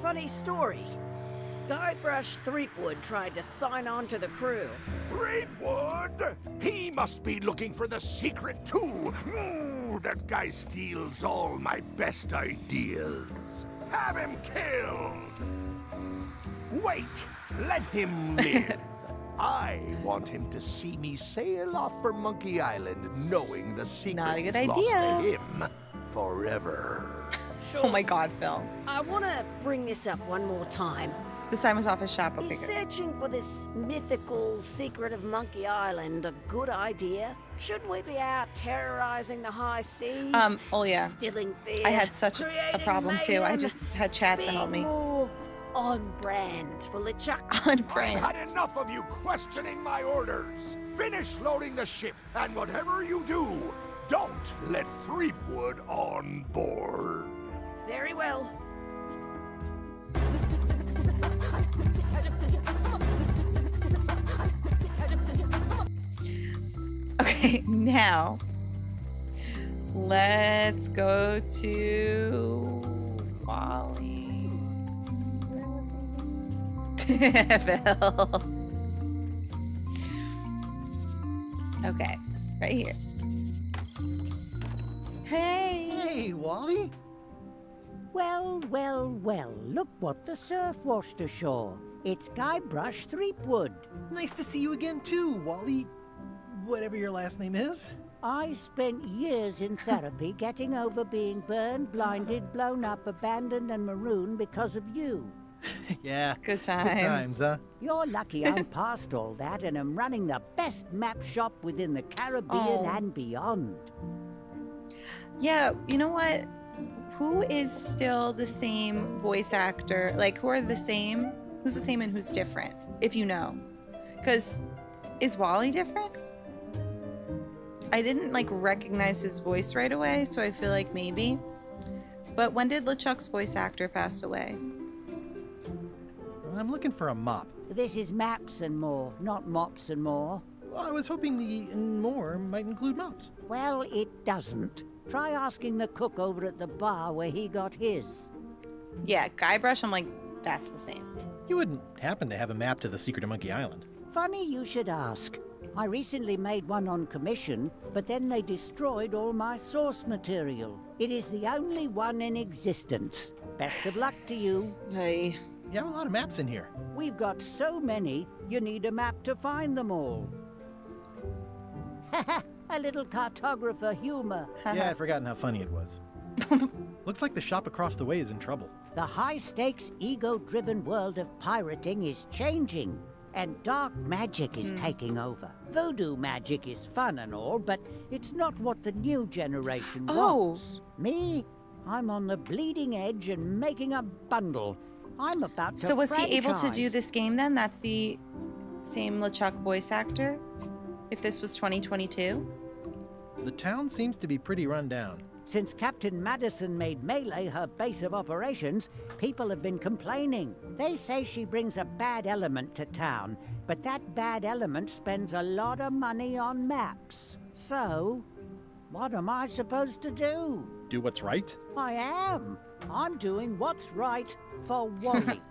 Funny story. Guybrush Threepwood tried to sign on to the crew. Threepwood? He must be looking for the secret too. That guy steals all my best ideas. Have him killed. Wait, let him live. I want him to see me sail off for Monkey Island, knowing the secret Not a good is lost to idea. him forever. Sure. Oh my god, Phil. I want to bring this up one more time. This time was off his shop. Okay, Is good. searching for this mythical secret of Monkey Island a good idea? Shouldn't we be out terrorizing the high seas? Oh yeah. Instilling fear. I had such a creating problem too. I mayhem, just had Chad to being help me. more on brand for LeChuck. On I've brand. had enough of you questioning my orders. Finish loading the ship, and whatever you do, don't let Threepwood on board. Very well. Okay, now let's go to Wally. Where was he? Phil. Okay, right here. Hey. Hey, Wally. Well, well, well, look what the surf washed ashore. It's Guybrush Threepwood. Nice to see you again too, Wally. Whatever your last name is. I spent years in therapy getting over being burned, blinded, blown up, abandoned, and marooned because of you. Yeah. Good times. Good times, huh? You're lucky I'm past all that and am running the best map shop within the Caribbean Oh. and beyond. Yeah, you know what? Who is still the same voice actor? Like, who are the same? Who's the same and who's different? If you know. Because is Wally different? I didn't, like, recognize his voice right away, so I feel like maybe. But when did LeChuck's voice actor pass away? I'm looking for a mop. This is maps and more, not mops and more. I was hoping the and more might include mops. Well, it doesn't. Try asking the cook over at the bar where he got his. Yeah, Guybrush, I'm like, that's the same. You wouldn't happen to have a map to the secret of Monkey Island. Funny you should ask. I recently made one on commission, but then they destroyed all my source material. It is the only one in existence. Best of luck to you. Hey. You have a lot of maps in here. We've got so many, you need a map to find them all. A little cartographer humor. Yeah, I'd forgotten how funny it was. Looks like the shop across the way is in trouble. The high-stakes, ego-driven world of pirating is changing. and dark magic is taking over. Voodoo magic is fun and all, but it's not what the new generation wants. Me? I'm on the bleeding edge and making a bundle. I'm about to So was he able to do franchise. this game then? That's the same LeChuck voice actor? If this was 2022? The town seems to be pretty run down. Since Captain Madison made Melee her base of operations, people have been complaining. They say she brings a bad element to town, but that bad element spends a lot of money on maps. So, what am I supposed to do? Do what's right? I am. I'm doing what's right for Wally.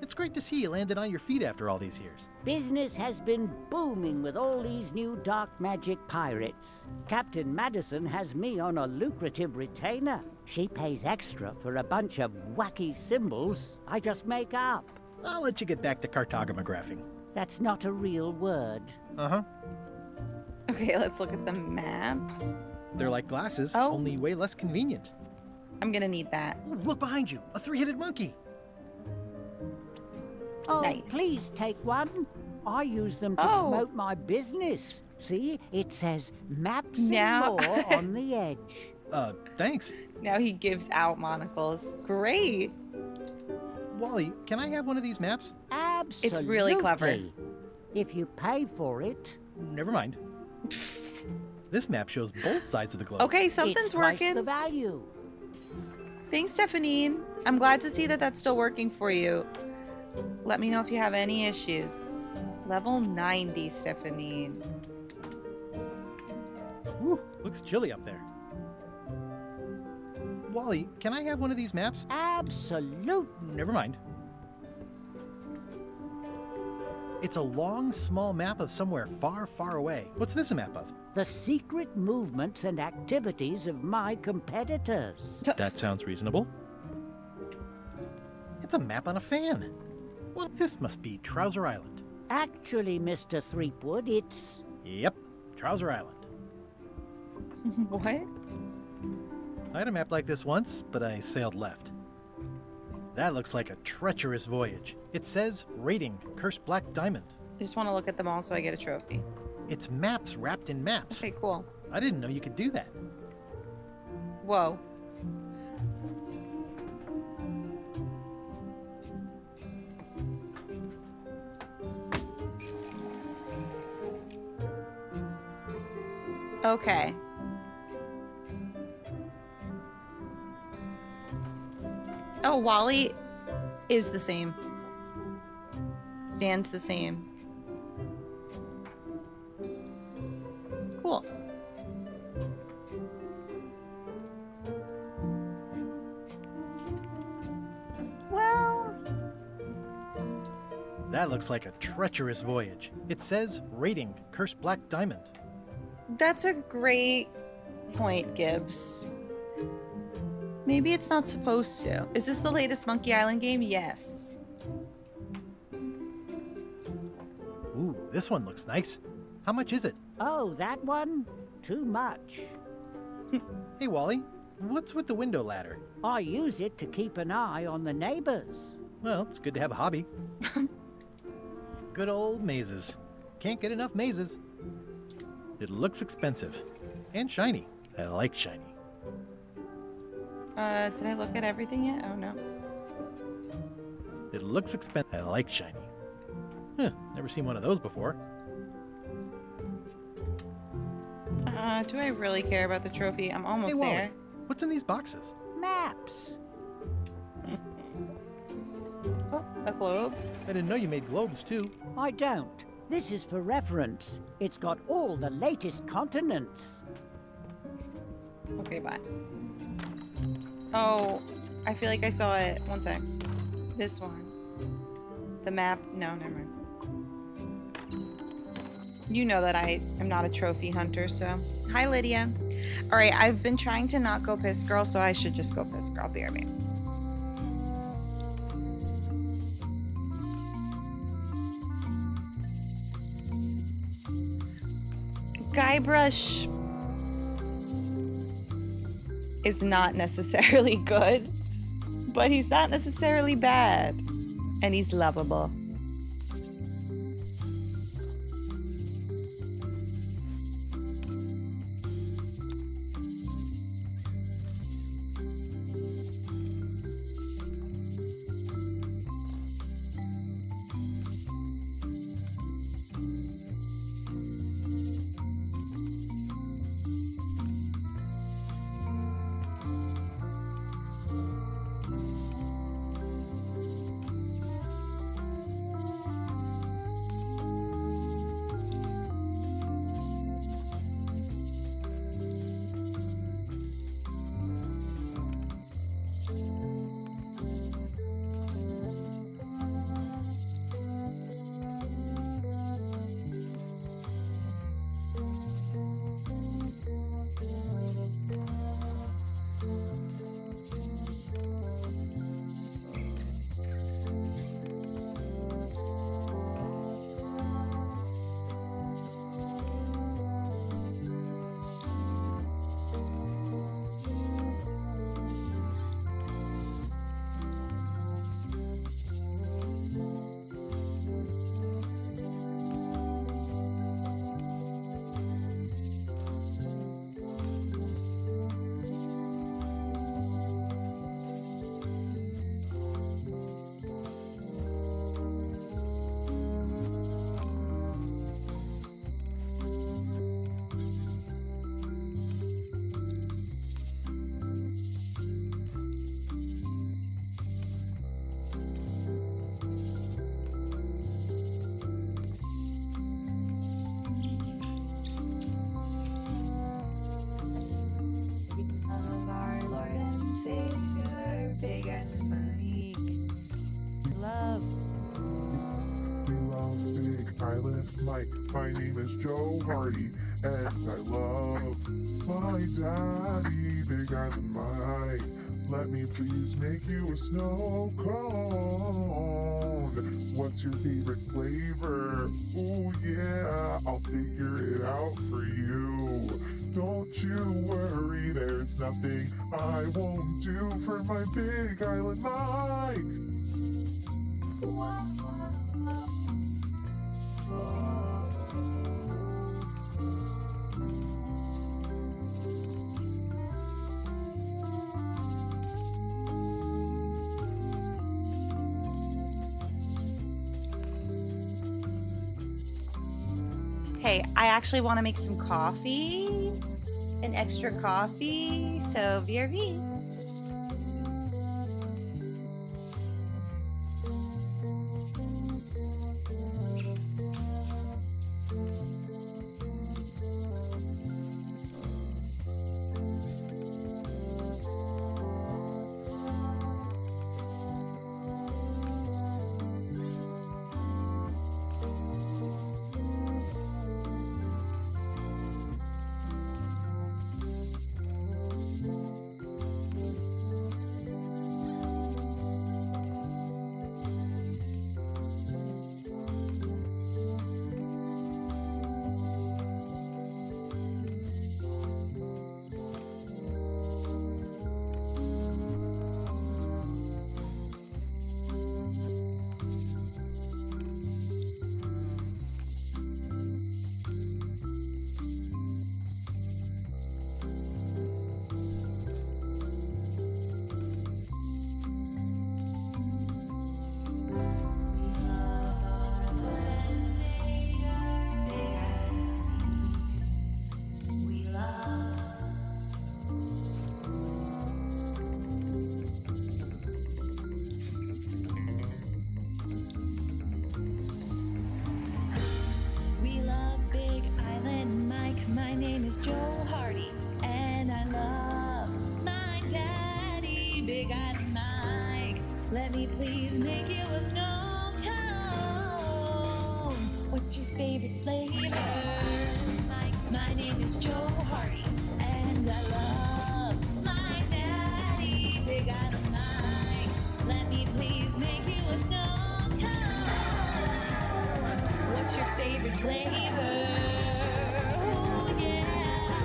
It's great to see you landed on your feet after all these years. Business has been booming with all these new dark magic pirates. Captain Madison has me on a lucrative retainer. She pays extra for a bunch of wacky symbols I just make up. I'll let you get back to cartographing. That's not a real word. Uh-huh. Okay, let's look at the maps. They're like glasses, Oh. only way less convenient. I'm gonna need that. Ooh, look behind you, a three-headed monkey. Oh, Nice. please take one. I use them to promote my business. See, it says maps Now- and more on the edge. Thanks. Now he gives out monocles. Great. Wally, can I have one of these maps? Absolutely. It's really clever. If you pay for it. Never mind. This map shows both sides of the globe. Okay, something's It's twice working. the value. Thanks, Stephanie. I'm glad to see that that's still working for you. Let me know if you have any issues. Level 90, Stephanie. Whew, looks chilly up there. Wally, can I have one of these maps? Absolute. Never mind. It's a long, small map of somewhere far, far away. What's this a map of? The secret movements and activities of my competitors. That sounds reasonable. It's a map on a fan. Well, this must be Trouser Island. Actually, Mr. Threepwood, it's... Yep, Trouser Island. What? I had a map like this once, but I sailed left. That looks like a treacherous voyage. It says rating, cursed black diamond. I just want to look at them all so I get a trophy. It's maps wrapped in maps. Okay, cool. I didn't know you could do that. Whoa. Okay. Oh, Wally is the same. Stands the same. Cool. Well, That looks like a treacherous voyage. It says rating, cursed black diamond. that's a great point, Gibbs. Maybe it's not supposed to. Is this the latest Monkey Island game? Yes. Ooh, this one looks nice. How much is it? Oh, that one? Too much. Hey, Wally, what's with the window ladder? I use it to keep an eye on the neighbors. Well, it's good to have a hobby. Good old mazes. Can't get enough mazes. It looks expensive. And shiny. I like shiny. Did I look at everything yet? Oh, no. It looks expensive. I like shiny. Huh, never seen one of those before. Do I really care about the trophy? I'm almost Hey, Wally, there. what's in these boxes? Maps. Oh, a globe. I didn't know you made globes, too. I don't. This is for reference. It's got all the latest continents. Okay, bye. Oh, I feel like I saw it. One sec. This one. The map. No, never mind. You know that I am not a trophy hunter, so. Hi, Lydia. All right, I've been trying to not go piss girl, so I should just go piss girl. Be right back. Guybrush is not necessarily good, but he's not necessarily bad, and he's lovable. Island Mike. My name is Joe Hardy, and I love my daddy, Big Island Mike. Let me please make you a snow cone. What's your favorite flavor? Oh yeah, I'll figure it out for you. Don't you worry, there's nothing I won't do for my Big Island Mike. Hey, I actually want to make some coffee, an extra coffee, so VRV. Let me please make you a snow cone. What's your favorite flavor? My name is Joe Hardy, and I love my daddy, Big Island Mike. Let me please make you a snow cone. What's your favorite flavor? Oh yeah,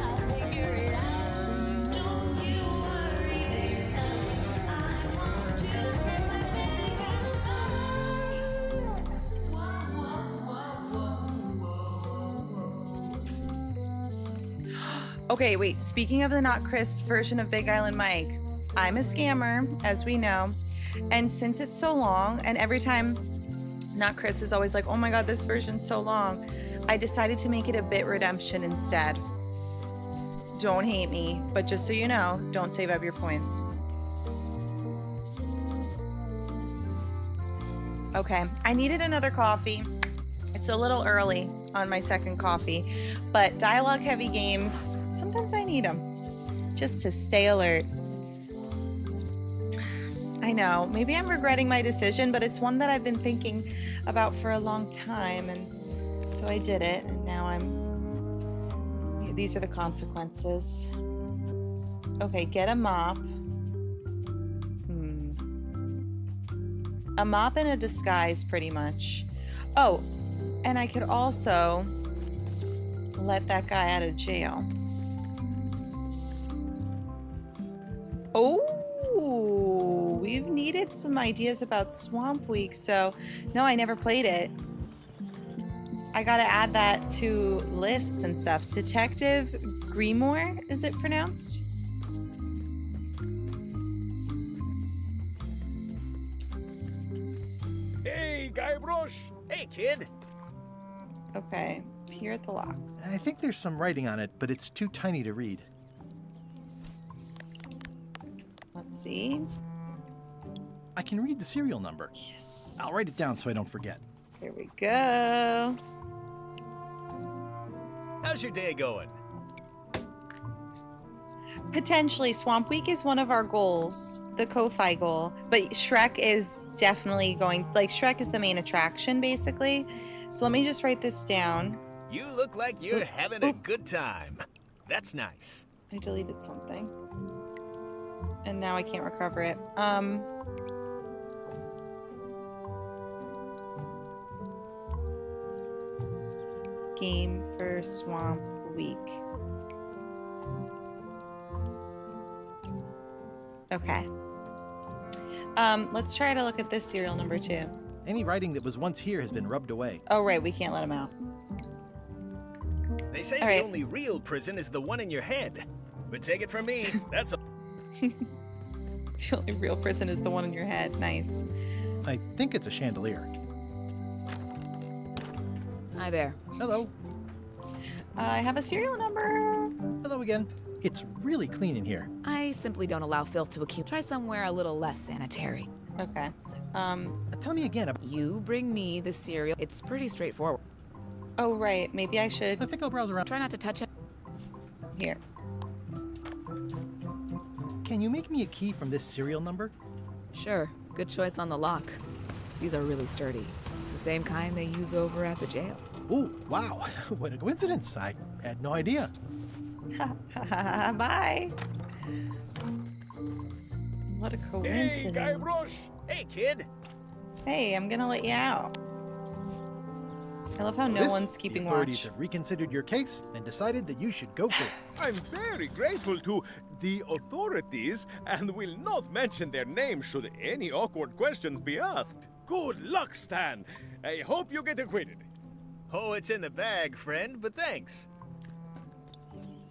I'll figure it out. Don't you worry, there's nothing I won't do for my Big Island Mike. Whoa, whoa. Okay, wait, speaking of the Not Chris version of Big Island Mike, I'm a scammer, as we know, and since it's so long, and every time Not Chris is always like, oh my god, this version's so long, I decided to make it a bit redemption instead. Don't hate me, but just so you know, don't save up your points. Okay, I needed another coffee. It's a little early on my second coffee, but dialogue-heavy games, sometimes I need them just to stay alert. I know, maybe I'm regretting my decision, but it's one that I've been thinking about for a long time, and so I did it, and now these are the consequences. Okay, get a mop. A mop and a disguise, pretty much. Oh, and I could also let that guy out of jail. Oh, we've needed some ideas about Swamp Week, so no, I never played it. I gotta add that to lists and stuff. Detective Grimoire, is it pronounced? Hey, Guybrush! Hey, kid! Okay, here at the lock. I think there's some writing on it, but it's too tiny to read. Let's see. I can read the serial number. Yes. I'll write it down so I don't forget. Here we go. How's your day going? Potentially, Swamp Week is one of our goals, the Ko-Fi goal. But Shrek is definitely going, like, Shrek is the main attraction, basically. So let me just write this down. You look like you're having a good time. That's nice. I deleted something. And now I can't recover it. Game for Swamp Week. Okay. Let's try to look at this serial number 2. Any writing that was once here has been rubbed away. Oh, right, we can't let him out. They say All the right. only real prison is the one in your head. But take it from me, that's a... The only real person is the one in your head. Nice. I think it's a chandelier. Hi there. Hello. I have a serial number. Hello again. It's really clean in here. I simply don't allow filth to accumulate. Try somewhere a little less sanitary. Okay. Tell me again. You bring me the cereal. It's pretty straightforward. Oh, right. Maybe I should. I think I'll browse around. Try not to touch it. Here. Can you make me a key from this serial number? Sure. Good choice on the lock. These are really sturdy. It's the same kind they use over at the jail. Oh, wow. What a coincidence. I had no idea. Bye. What a coincidence. Hey, Guybrush! Hey, kid! Hey, I'm gonna let you out. I love how no This, one's keeping the authorities watch. have reconsidered your case and decided that you should go for it. I'm very grateful to the authorities and will not mention their name should any awkward questions be asked. Good luck, Stan. I hope you get acquitted. Oh, it's in the bag, friend, but thanks.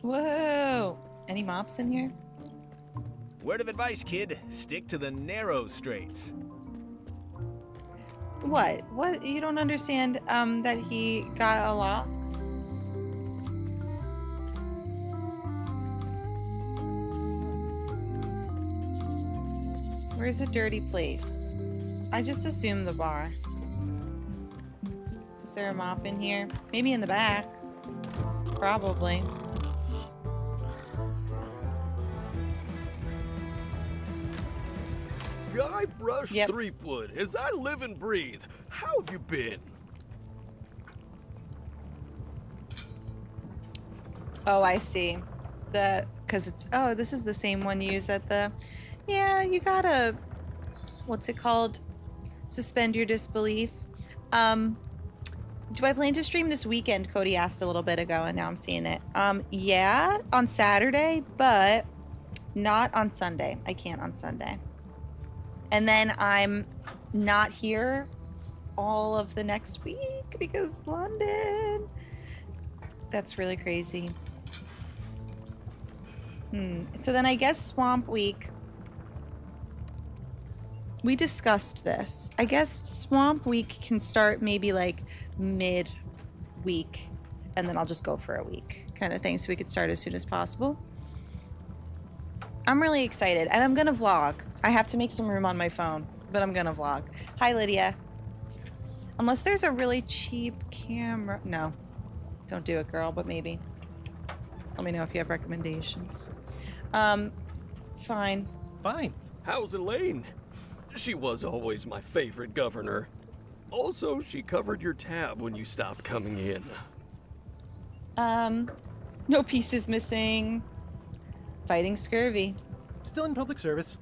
Whoa. Any mops in here? Word of advice, kid. Stick to the narrow straights. What? What? You don't understand that he got a lock? Where's a dirty place? I just assumed the bar. Is there a mop in here? Maybe in the back. Probably. Guybrush Threepwood, as I live and breathe, how have you been? Oh, I see. Because it's, oh, this is the same one you use at the, yeah, you gotta, what's it called? Suspend your disbelief. Do I plan to stream this weekend? Cody asked a little bit ago, and now I'm seeing it. Yeah, on Saturday, but not on Sunday. I can't on Sunday. And then I'm not here all of the next week because London. That's really crazy. So then I guess Swamp Week. We discussed this. I guess Swamp Week can start maybe like mid-week, and then I'll just go for a week kind of thing, so we could start as soon as possible. I'm really excited, and I'm gonna vlog. I have to make some room on my phone, but I'm gonna vlog. Hi, Lydia. Unless there's a really cheap camera. No, don't do it, girl, but maybe. Let me know if you have recommendations. Fine. Fine. How's Elaine? She was always my favorite governor. Also, she covered your tab when you stopped coming in. No pieces missing. Fighting scurvy. Still in public service.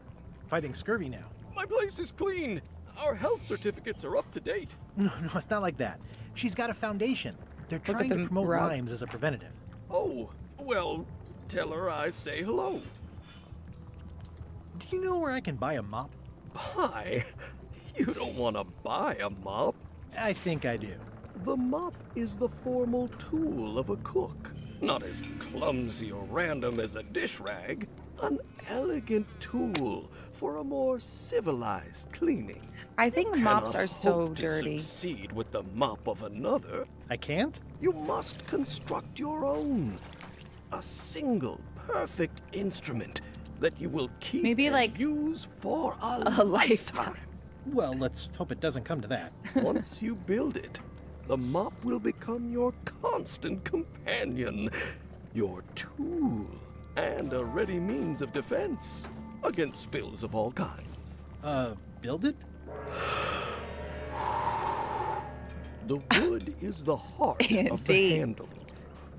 Fighting scurvy now. My place is clean. Our health certificates are up to date. No, it's not like that. She's got a foundation. They're trying to promote Lyme's as a preventative. Oh, well, tell her I say hello. Do you know where I can buy a mop? Buy? You don't want to buy a mop. I think I do. The mop is the formal tool of a cook. Not as clumsy or random as a dish rag. An elegant tool for a more civilized cleaning. I think mops Cannot are so hope dirty. To succeed with the mop of another. I can't? You must construct your own. A single, perfect instrument that you will keep Maybe and like use for a lifetime. Well, let's hope it doesn't come to that. Once you build it, the mop will become your constant companion, your tool. and a ready means of defense against spills of all kinds. Build it? The wood is the heart of the handle.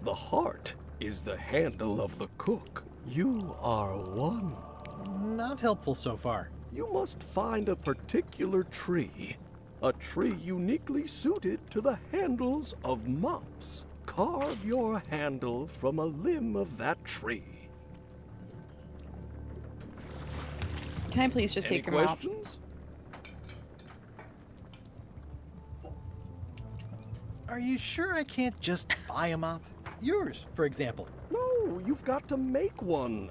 The heart is the handle of the cook. You are one. Not helpful so far. You must find a particular tree. A tree uniquely suited to the handles of mops. Carve your handle from a limb of that tree. Can I please just take your mop? Questions? Are you sure I can't just buy a mop? Yours, for example. No, you've got to make one.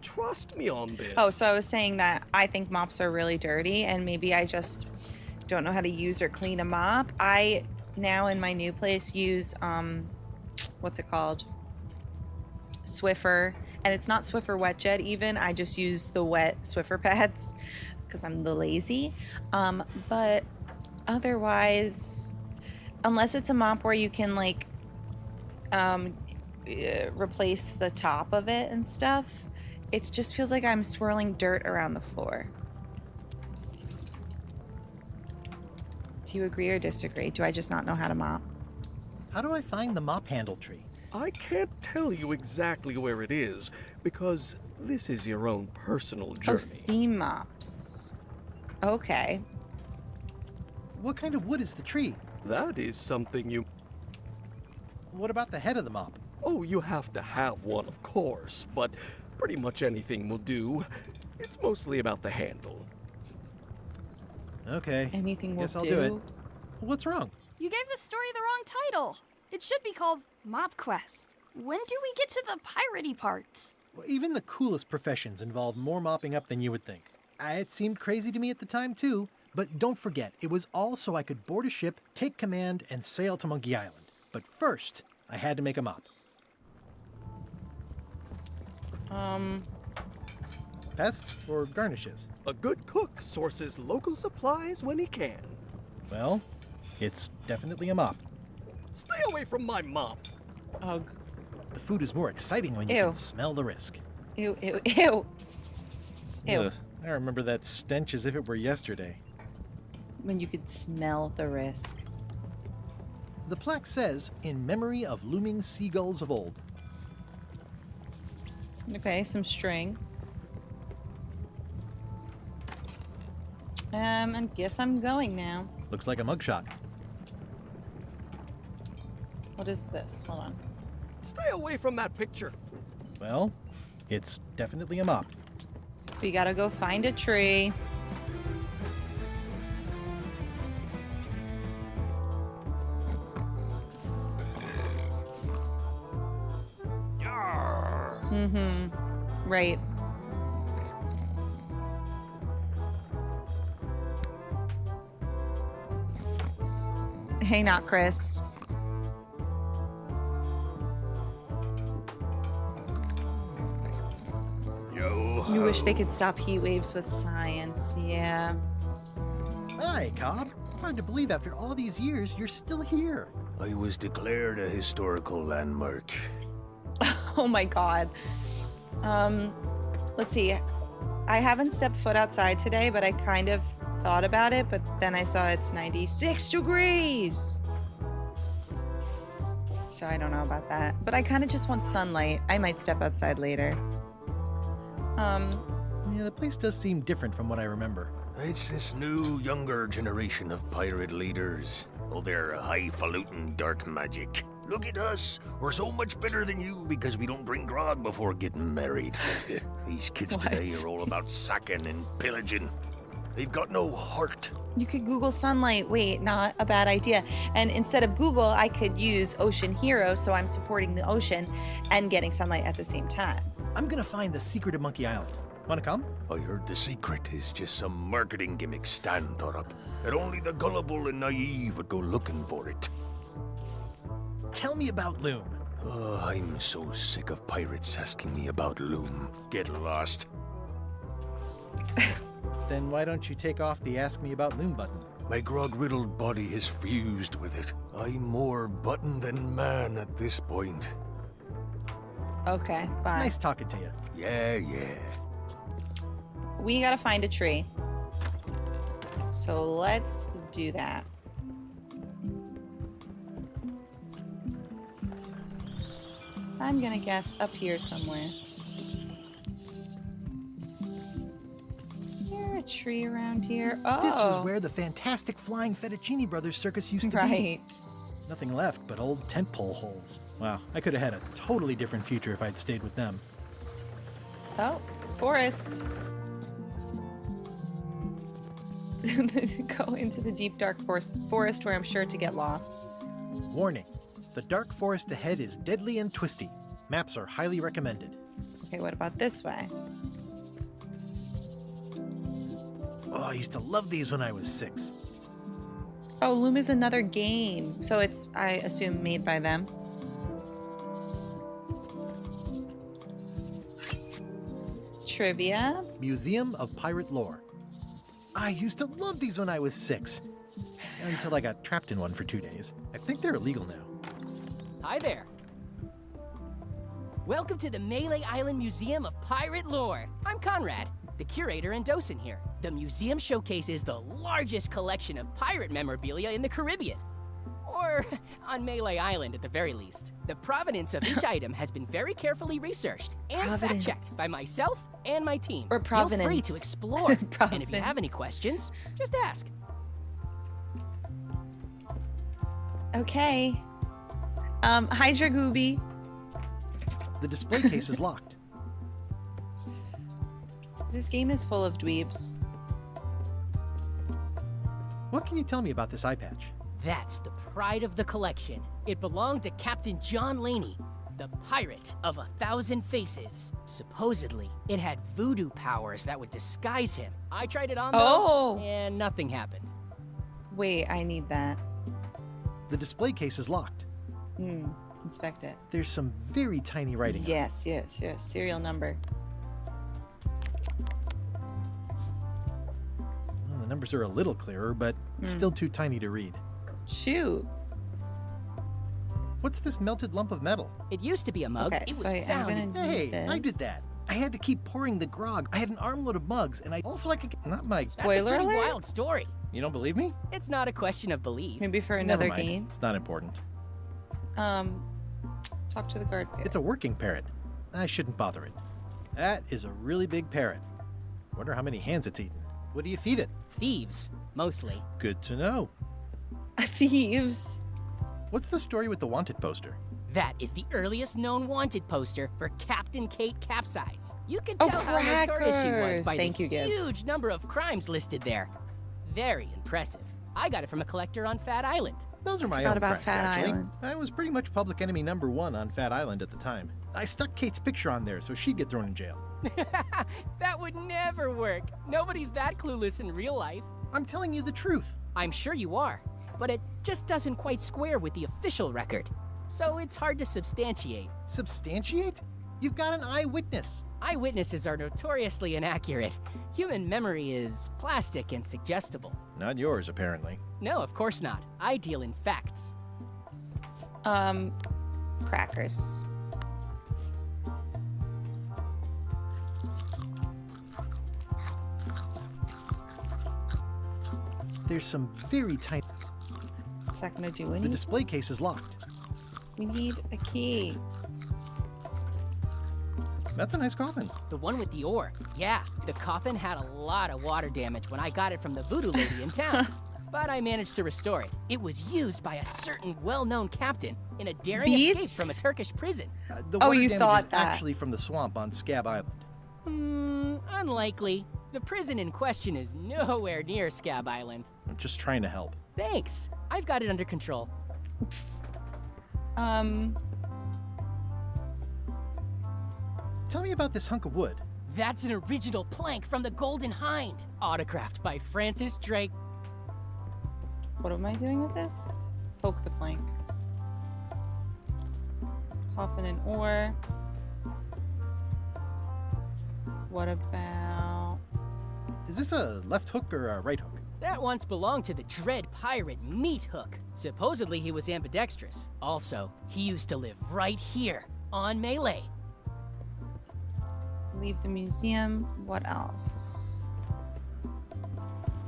Trust me on this. Oh, so I was saying that I think mops are really dirty and maybe I just don't know how to use or clean a mop. I now in my new place use, what's it called? Swiffer. And it's not Swiffer Wet Jet even. I just use the wet Swiffer pads because I'm the lazy. But otherwise, unless it's a mop where you can like replace the top of it and stuff, it just feels like I'm swirling dirt around the floor. Do you agree or disagree? Do I just not know how to mop? How do I find the mop handle tree? I can't tell you exactly where it is because this is your own personal journey. Oh, steam mops. Okay. What kind of wood is the tree? That is something you... What about the head of the mop? Oh, you have to have one, of course, but pretty much anything will do. It's mostly about the handle. Okay. Anything will Guess I'll do it. What's wrong? You gave the story the wrong title. It should be called Mop Quest. When do we get to the piratey parts? Well, even the coolest professions involve more mopping up than you would think. It seemed crazy to me at the time, too. But don't forget, it was all so I could board a ship, take command, and sail to Monkey Island. But first, I had to make a mop. Pests or garnishes? A good cook sources local supplies when he can. Well, it's definitely a mop. Stay away from my mop. Ugh. The food is more exciting when you Ew. can smell the risk. Ew, ew, ew. Ew. Ugh, I remember that stench as if it were yesterday. When you could smell the risk. The plaque says, in memory of looming seagulls of old. Okay, some string. And guess I'm going now. Looks like a mugshot. What is this? Hold on. Stay away from that picture. Well, it's definitely a mop. We gotta go find a tree. Right. Hey, not Chris. Yo. You wish they could stop heat waves with science, yeah. Hi, Cobb. Hard to believe after all these years, you're still here. I was declared a historical landmark. Oh my god. Let's see. I haven't stepped foot outside today, but I kind of thought about it, but then I saw it's 96 degrees. So I don't know about that. But I kind of just want sunlight. I might step outside later. Yeah, the place does seem different from what I remember. It's this new, younger generation of pirate leaders. Oh, they're highfalutin dark magic. Look at us. We're so much better than you because we don't drink grog before getting married. These kids today are all about sacking and pillaging. They've got no heart. You could Google sunlight. Wait, not a bad idea. And instead of Google, I could use Ocean Hero, so I'm supporting the ocean and getting sunlight at the same time. I'm gonna find the secret of Monkey Island. Wanna come? I heard the secret is just some marketing gimmick Stan thought up. That only the gullible and naive would go looking for it. Tell me about Loom. Oh, I'm so sick of pirates asking me about Loom. Get lost. Then why don't you take off the Ask Me About Loom button? My grog-riddled body has fused with it. I'm more button than man at this point. Okay, bye. Nice talking to you. Yeah. We gotta find a tree. So let's do that. I'm gonna guess up here somewhere. Is there a tree around here? Oh! This was where the fantastic Flying Fettuccine Brothers circus used to be. Right. Nothing left but old tentpole holes. Wow, I could have had a totally different future if I'd stayed with them. Oh, forest. Go into the deep dark forest where I'm sure to get lost. Warning, the dark forest ahead is deadly and twisty. Maps are highly recommended. Okay, what about this way? Oh, I used to love these when I was 6. Oh, Loom is another game. So it's, I assume, made by them. Trivia. Museum of Pirate Lore. I used to love these when I was 6. Until I got trapped in one for 2 days. I think they're illegal now. Hi there. Welcome to the Melee Island Museum of Pirate Lore. I'm Conrad, the curator and docent here. The museum showcases the largest collection of pirate memorabilia in the Caribbean. Or on Melee Island at the very least. The provenance of each item has been very carefully researched and fact-checked by myself and my team. Or provenance. Feel free to explore. And if you have any questions, just ask. Okay. Hydra Gooby. The display case is locked. This game is full of dweebs. What can you tell me about this eye patch? That's the pride of the collection. It belonged to Captain John Laney, the pirate of 1,000 faces. Supposedly, it had voodoo powers that would disguise him. I tried it on though, and nothing happened. Wait, I need that. The display case is locked. Inspect it. There's some very tiny writing. Yes. Serial number. Well, the numbers are a little clearer, but still too tiny to read. Shoot. What's this melted lump of metal? It used to be a mug. Okay, It so was I'm found. gonna need Hey, I did this. that. I had to keep pouring the grog. I had an armload of mugs, and I could not my. That's a Spoiler pretty alert? wild story. You don't believe me? It's not a question of belief. Maybe for Never another mind. game. It's not important. Talk to the guard. It's a working parrot. I shouldn't bother it. That is a really big parrot. Wonder how many hands it's eaten. What do you feed it? Thieves, mostly. Good to know. Thieves. What's the story with the wanted poster? That is the earliest known wanted poster for Captain Kate Capsize. You can Oh, tell how notorious she was crackers. by Thank the you, Gibbs. huge number of crimes listed there. Very impressive. I got it from a collector on Fat Island. Those are my Forgot own about crimes, Fat actually. Island. I was pretty much public enemy #1 on Fat Island at the time. I stuck Kate's picture on there so she'd get thrown in jail. That would never work. Nobody's that clueless in real life. I'm telling you the truth. I'm sure you are, but it just doesn't quite square with the official record. So it's hard to substantiate. Substantiate? You've got an eyewitness. Eyewitnesses are notoriously inaccurate. Human memory is plastic and suggestible. Not yours, apparently. No, of course not. I deal in facts. Crackers. There's some very tiny. Is that gonna do The anything? display case is locked. We need a key. That's a nice coffin. The one with the ore. Yeah, the coffin had a lot of water damage when I got it from the voodoo lady in town. But I managed to restore it. It was used by a certain well-known captain in a daring escape from a Turkish prison. The Oh, water you damage thought is that. actually from the swamp on Scab Island. Unlikely. The prison in question is nowhere near Scab Island. I'm just trying to help. Thanks. I've got it under control. Tell me about this hunk of wood. That's an original plank from the Golden Hind, autographed by Francis Drake. What am I doing with this? Poke the plank. Coffin and ore. What about... Is this a left hook or a right hook? That once belonged to the dread pirate Meat Hook. Supposedly he was ambidextrous. Also, he used to live right here, on Melee. Leave the museum. What else?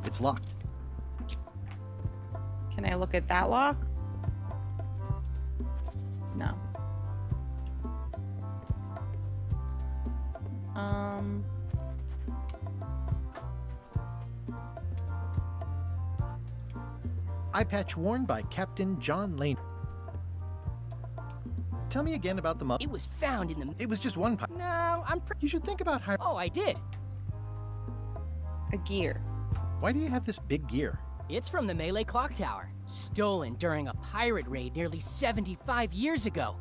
It's locked. Can I look at that lock? No. Eye patch worn by Captain John Lane. Tell me again about the mug. It was found in the... It was just one pipe. No, You should think about how... Oh, I did. A gear. Why do you have this big gear? It's from the Melee Clock Tower, stolen during a pirate raid nearly 75 years ago.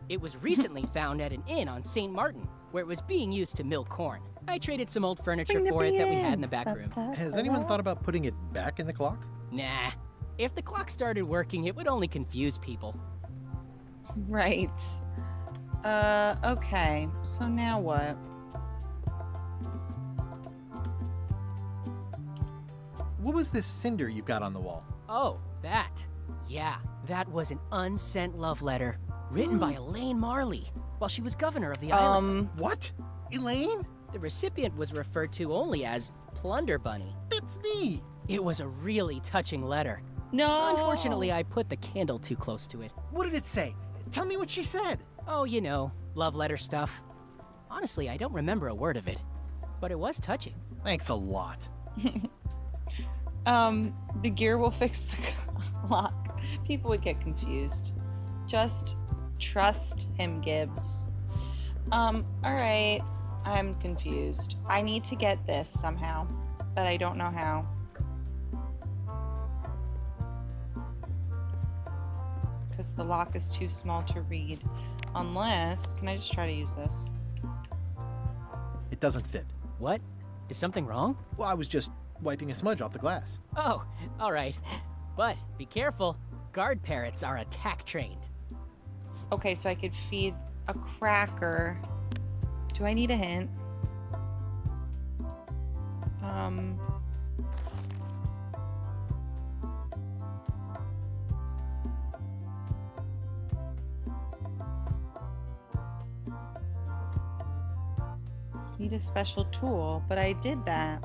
It was recently found at an inn on St. Martin, where it was being used to mill corn. I traded some old furniture for it that we had in the back room. Has anyone thought about putting it back in the clock? Nah. If the clock started working, it would only confuse people. Right. Okay. So now what? What was this cinder you've got on the wall? Oh, that. Yeah, that was an unsent love letter written by Elaine Marley while she was governor of the island. What? Elaine? The recipient was referred to only as Plunder Bunny. That's me. It was a really touching letter. No. Unfortunately, I put the candle too close to it. What did it say? Tell me what she said. Oh, you know, love letter stuff. Honestly, I don't remember a word of it, but it was touching. Thanks a lot. The gear will fix the lock. People would get confused. Just trust him, Gibbs. Alright. I'm confused. I need to get this somehow, but I don't know how. Because the lock is too small to read. Unless, can I just try to use this? It doesn't fit. What? Is something wrong? Well, I was just wiping a smudge off the glass. Oh, all right. But be careful. Guard parrots are attack trained. Okay, so I could feed a cracker. Do I need a hint? Need a special tool, but I did that.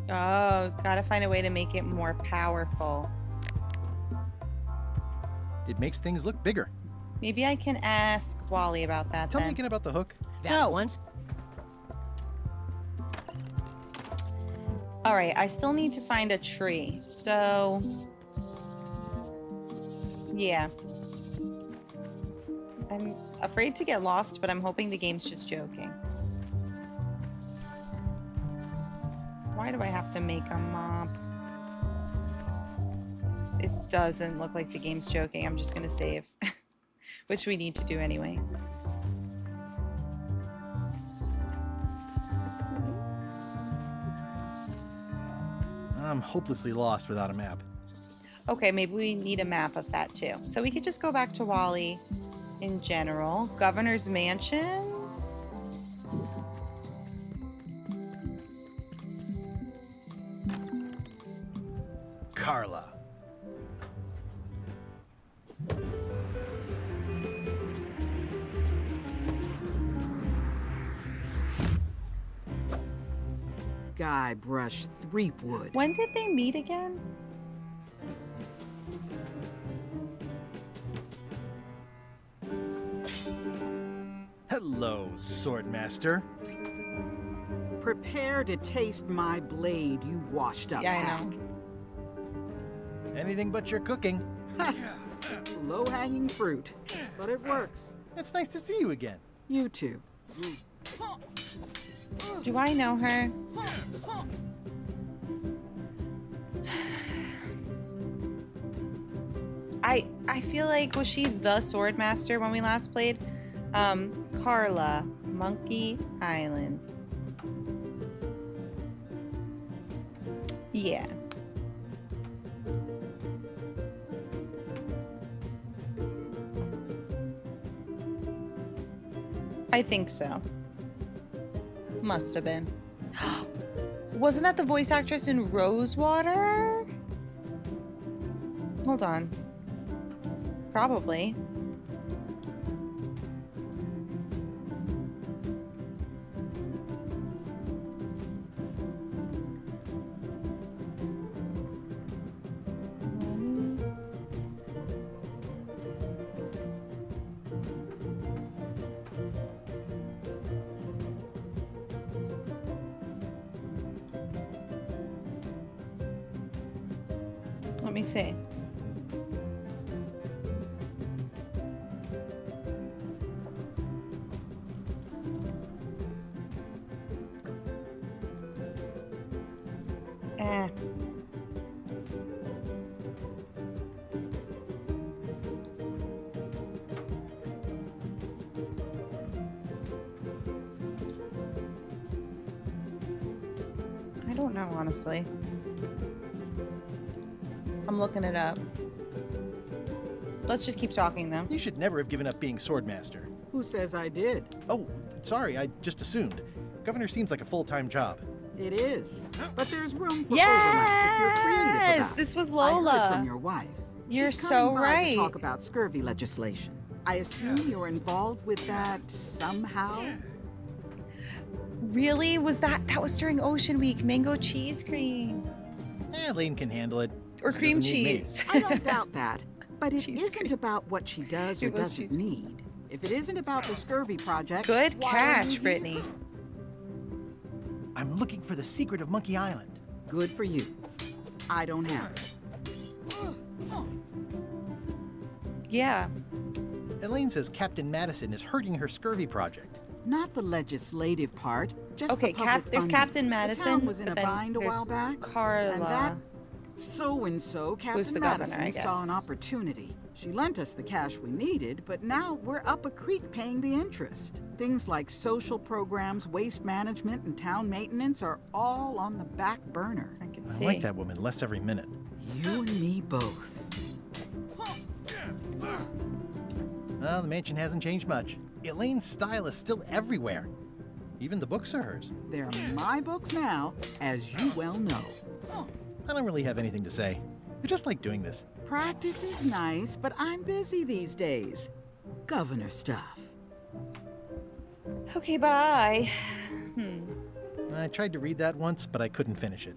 Oh, gotta find a way to make it more powerful. It makes things look bigger. Maybe I can ask Wally about that Tell then. me again about the hook. That once. All right, I still need to find a tree. So, yeah. I'm afraid to get lost, but I'm hoping the game's just joking. Why do I have to make a mop? It doesn't look like the game's joking. I'm just gonna save, which we need to do anyway. I'm hopelessly lost without a map. Okay, maybe we need a map of that too. So we could just go back to Wally in general. Governor's Mansion. Carla. Guybrush Threepwood. When did they meet again? Hello, Swordmaster. Prepare to taste my blade, you washed up hack. Anything but your cooking. Low-hanging fruit, but it works. It's nice to see you again. You too. Do I know her? I feel like, was she the Swordmaster when we last played? Carla, Monkey Island. Yeah. I think so. Must have been. Wasn't that the voice actress in Rosewater? Hold on. Probably. Let me see. I don't know, honestly. I'm looking it up. Let's just keep talking, though. You should never have given up being Swordmaster. Who says I did? Oh, sorry, I just assumed. Governor seems like a full-time job. It is. But there's room for Yes! overlap if you're creative about it. This was I Lola. heard from your wife. You're She's so coming by right. to talk about scurvy legislation. I assume you're involved with that somehow? Really? That was during Ocean Week? Mango cheese cream. Elaine can handle it. Or She cream doesn't need me. cheese. I don't doubt that. But it Cheese isn't cream. about what she does or It was doesn't cheese cream. need. If it isn't about the scurvy project, Good why are catch, you here? Brittany. I'm looking for the secret of Monkey Island. Good for you. I don't have it. Yeah. Elaine says Captain Madison is hurting her scurvy project. Not the legislative part, just Okay, the public there's funding. Captain The Madison, town was in but a then bind a there's while back. Carla. And that so-and-so, Captain the governor, Madison, I saw an guess. opportunity. She lent us the cash we needed, but now we're up a creek paying the interest. Things like social programs, waste management, and town maintenance are all on the back burner. I can I see. like that woman less every minute. You and me both. Well, the mansion hasn't changed much. Elaine's style is still everywhere. Even the books are hers. They're my books now, as you well know. I don't really have anything to say. I just like doing this. Practice is nice, but I'm busy these days. Governor stuff. Okay, bye. I tried to read that once, but I couldn't finish it.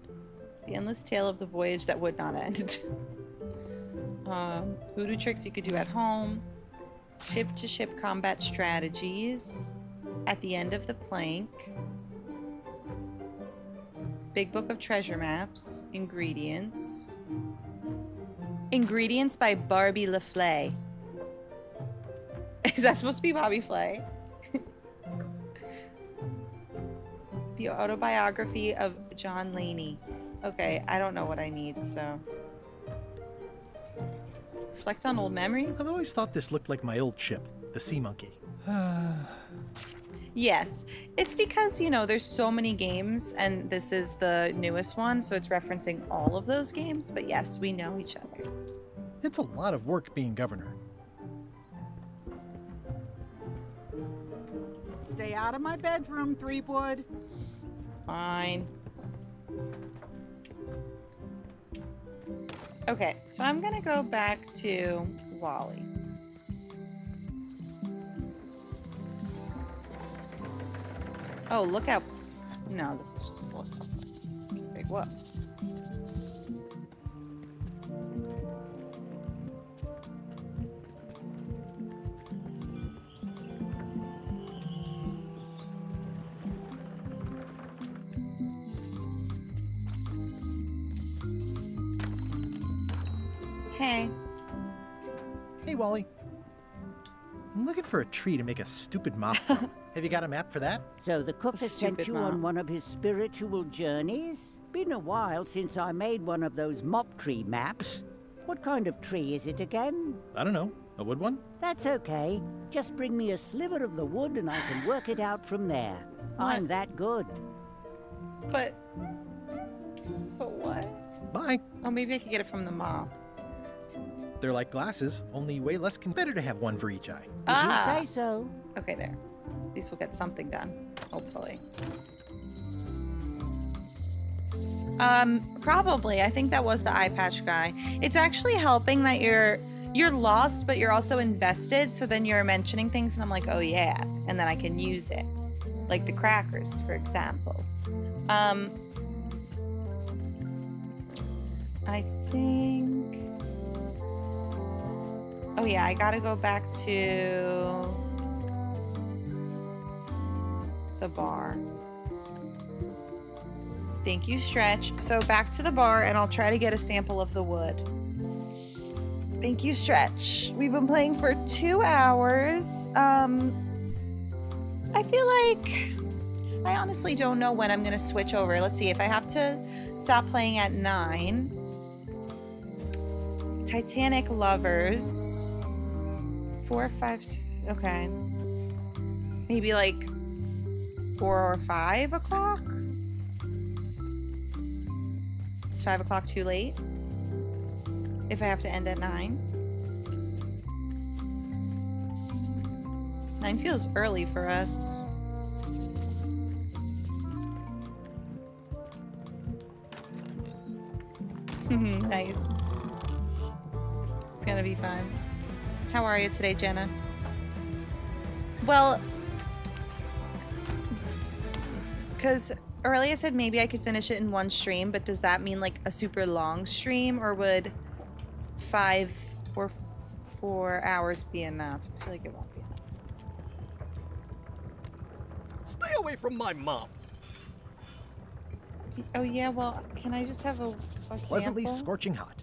The endless tale of the voyage that would not end. Voodoo tricks you could do at home. Ship-to-ship combat strategies. At the end of the plank. Big Book of Treasure Maps. Ingredients. Ingredients by Barbie LaFlay. Is that supposed to be Bobby Flay? The autobiography of John Laney. Okay, I don't know what I need, so. Reflect on old memories? I've always thought this looked like my old ship, the Sea Monkey. Yes, it's because, you know, there's so many games, and this is the newest one, so it's referencing all of those games, but yes, we know each other. It's a lot of work being governor. Stay out of my bedroom, Threepwood. Fine. Okay, so I'm gonna go back to Wally. Oh, look out. No, this is just the big what? Hey. Hey, Wally. I'm looking for a tree to make a stupid mop from. Have you got a map for that? So the cook has sent Stupid you mop. on one of his spiritual journeys? Been a while since I made one of those mop tree maps. What kind of tree is it again? I don't know. A wood one? That's okay. Just bring me a sliver of the wood and I can work it out from there. I'm that good. But what? Bye. Oh, maybe I could get it from the mop. They're like glasses, only way less better to have one for each eye. If you say so. Okay, there. At least we'll get something done, hopefully. Probably. I think that was the eye patch guy. It's actually helping that you're you're lost, but you're also invested. So then you're mentioning things, and I'm like, oh yeah, and then I can use it, like the crackers, for example. I think. Oh yeah, I gotta go back to the bar. Thank you, Stretch. So back to the bar, and I'll try to get a sample of the wood. Thank you, Stretch. We've been playing for 2 hours. I feel like I honestly don't know when I'm gonna switch over. Let's see if I have to stop playing at 9. Titanic Lovers. 4 or 5. Okay. Maybe like 4 or 5 o'clock? Is 5 o'clock too late? If I have to end at 9? 9 feels early for us. Nice. It's gonna be fun. How are you today, Jenna? Well, because earlier I said maybe I could finish it in one stream, but does that mean like a super long stream, or would 5 or 4 hours be enough? I feel like it won't be enough. Stay away from my mom. Oh yeah, well, can I just have a Pleasantly sample? scorching hot.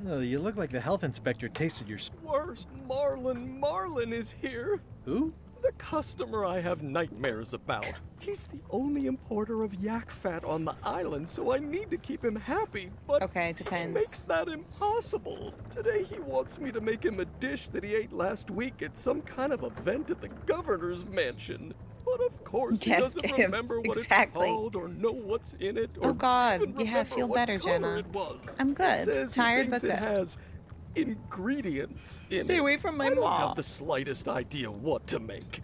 Oh, you look like the health inspector tasted your... Worst, Marlin is here. Who? The customer I have nightmares about. He's the only importer of yak fat on the island, so I need to keep him happy, but okay, depends. He makes that impossible. Today he wants me to make him a dish that he ate last week at some kind of event at the governor's mansion. But of course he doesn't remember what it's called or know what's in it. Or oh God, even yeah, feel what better, color Jenna. it was. I'm good. He says Tired, he but thinks good. it has ingredients in Stay it. away from my I don't mom. have the slightest idea what to make.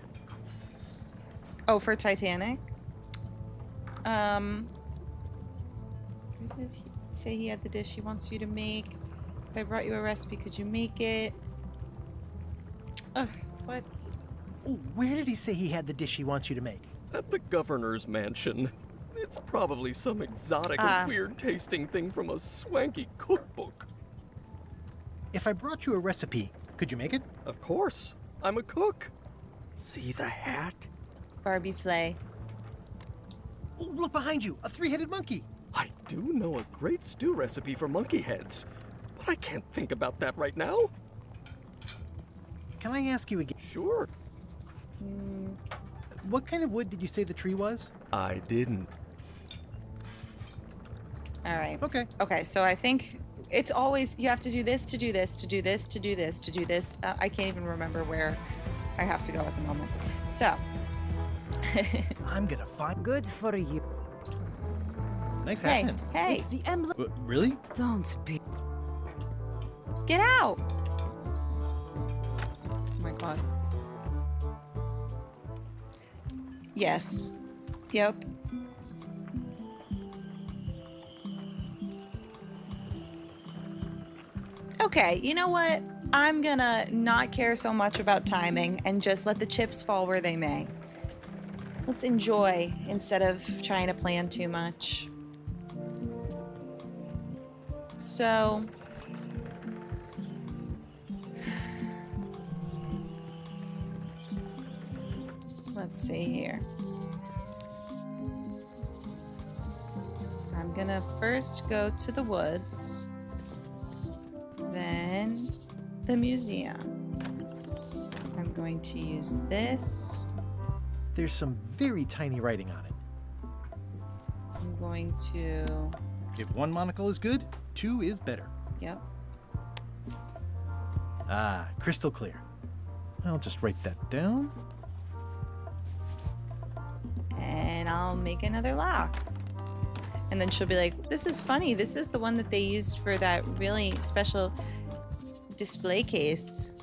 Oh, for Titanic? Where did he say he had the dish he wants you to make? If I brought you a recipe, could you make it? Ugh, what? Oh, where did he say he had the dish he wants you to make? At the governor's mansion. It's probably some exotic and weird tasting thing from a swanky cookbook. If I brought you a recipe, could you make it? Of course. I'm a cook. See the hat? Barbie Flay. Oh, look behind you! A 3-headed monkey! I do know a great stew recipe for monkey heads, but I can't think about that right now. Can I ask you again? Sure. What kind of wood did you say the tree was? I didn't. All right. Okay. Okay, so I think it's always, you have to do this, to do this, to do this, to do this, to do this. I can't even remember where I have to go at the moment. So. I'm gonna find... Good for you. Nice Hey, happening. hey. It's the emblem. Really? Don't be. Get out! Oh my God. Yes. Yep. Okay, you know what? I'm gonna not care so much about timing and just let the chips fall where they may. Let's enjoy instead of trying to plan too much. So... let's see here. I'm gonna first go to the woods, then the museum. I'm going to use this. There's some very tiny writing on it. I'm going to... If 1 monocle is good, 2 is better. Yep. Ah, crystal clear. I'll just write that down. And I'll make another lock. And then she'll be like, this is funny. This is the one that they used for that really special display case.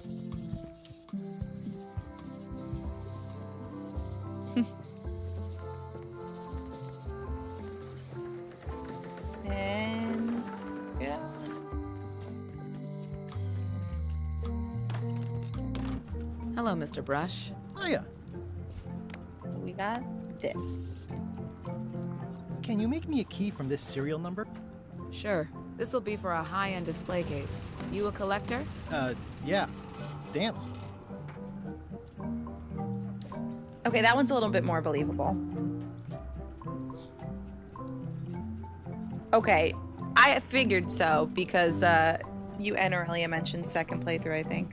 And yeah. Hello, Mr. Brush. Hiya. We got this. Can you make me a key from this serial number? Sure. This will be for a high-end display case. You a collector? Yeah. Stamps. Okay, that one's a little bit more believable. Okay, I figured so because you and Aurelia mentioned second playthrough, I think.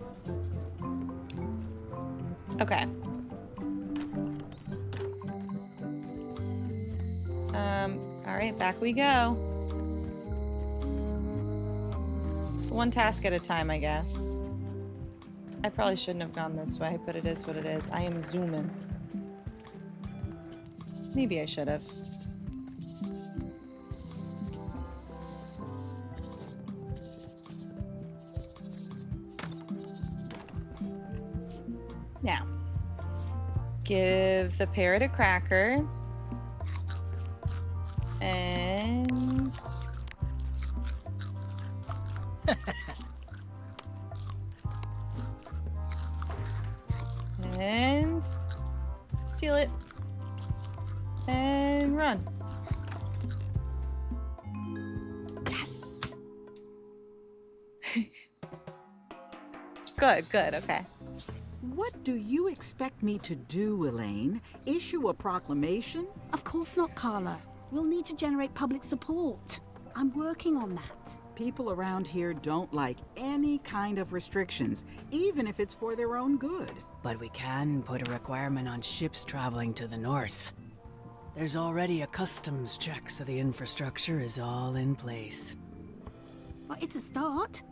Okay. All right, back we go. One task at a time, I guess. I probably shouldn't have gone this way, but it is what it is. I am zooming. Maybe I should have. Now, give the parrot a cracker. And... and... steal it. And run. Yes! Good, okay. What do you expect me to do, Elaine? Issue a proclamation? Of course not, Carla. We'll need to generate public support. I'm working on that. People around here don't like any kind of restrictions, even if it's for their own good. But we can put a requirement on ships traveling to the north. There's already a customs check, so the infrastructure is all in place. Well, it's a start.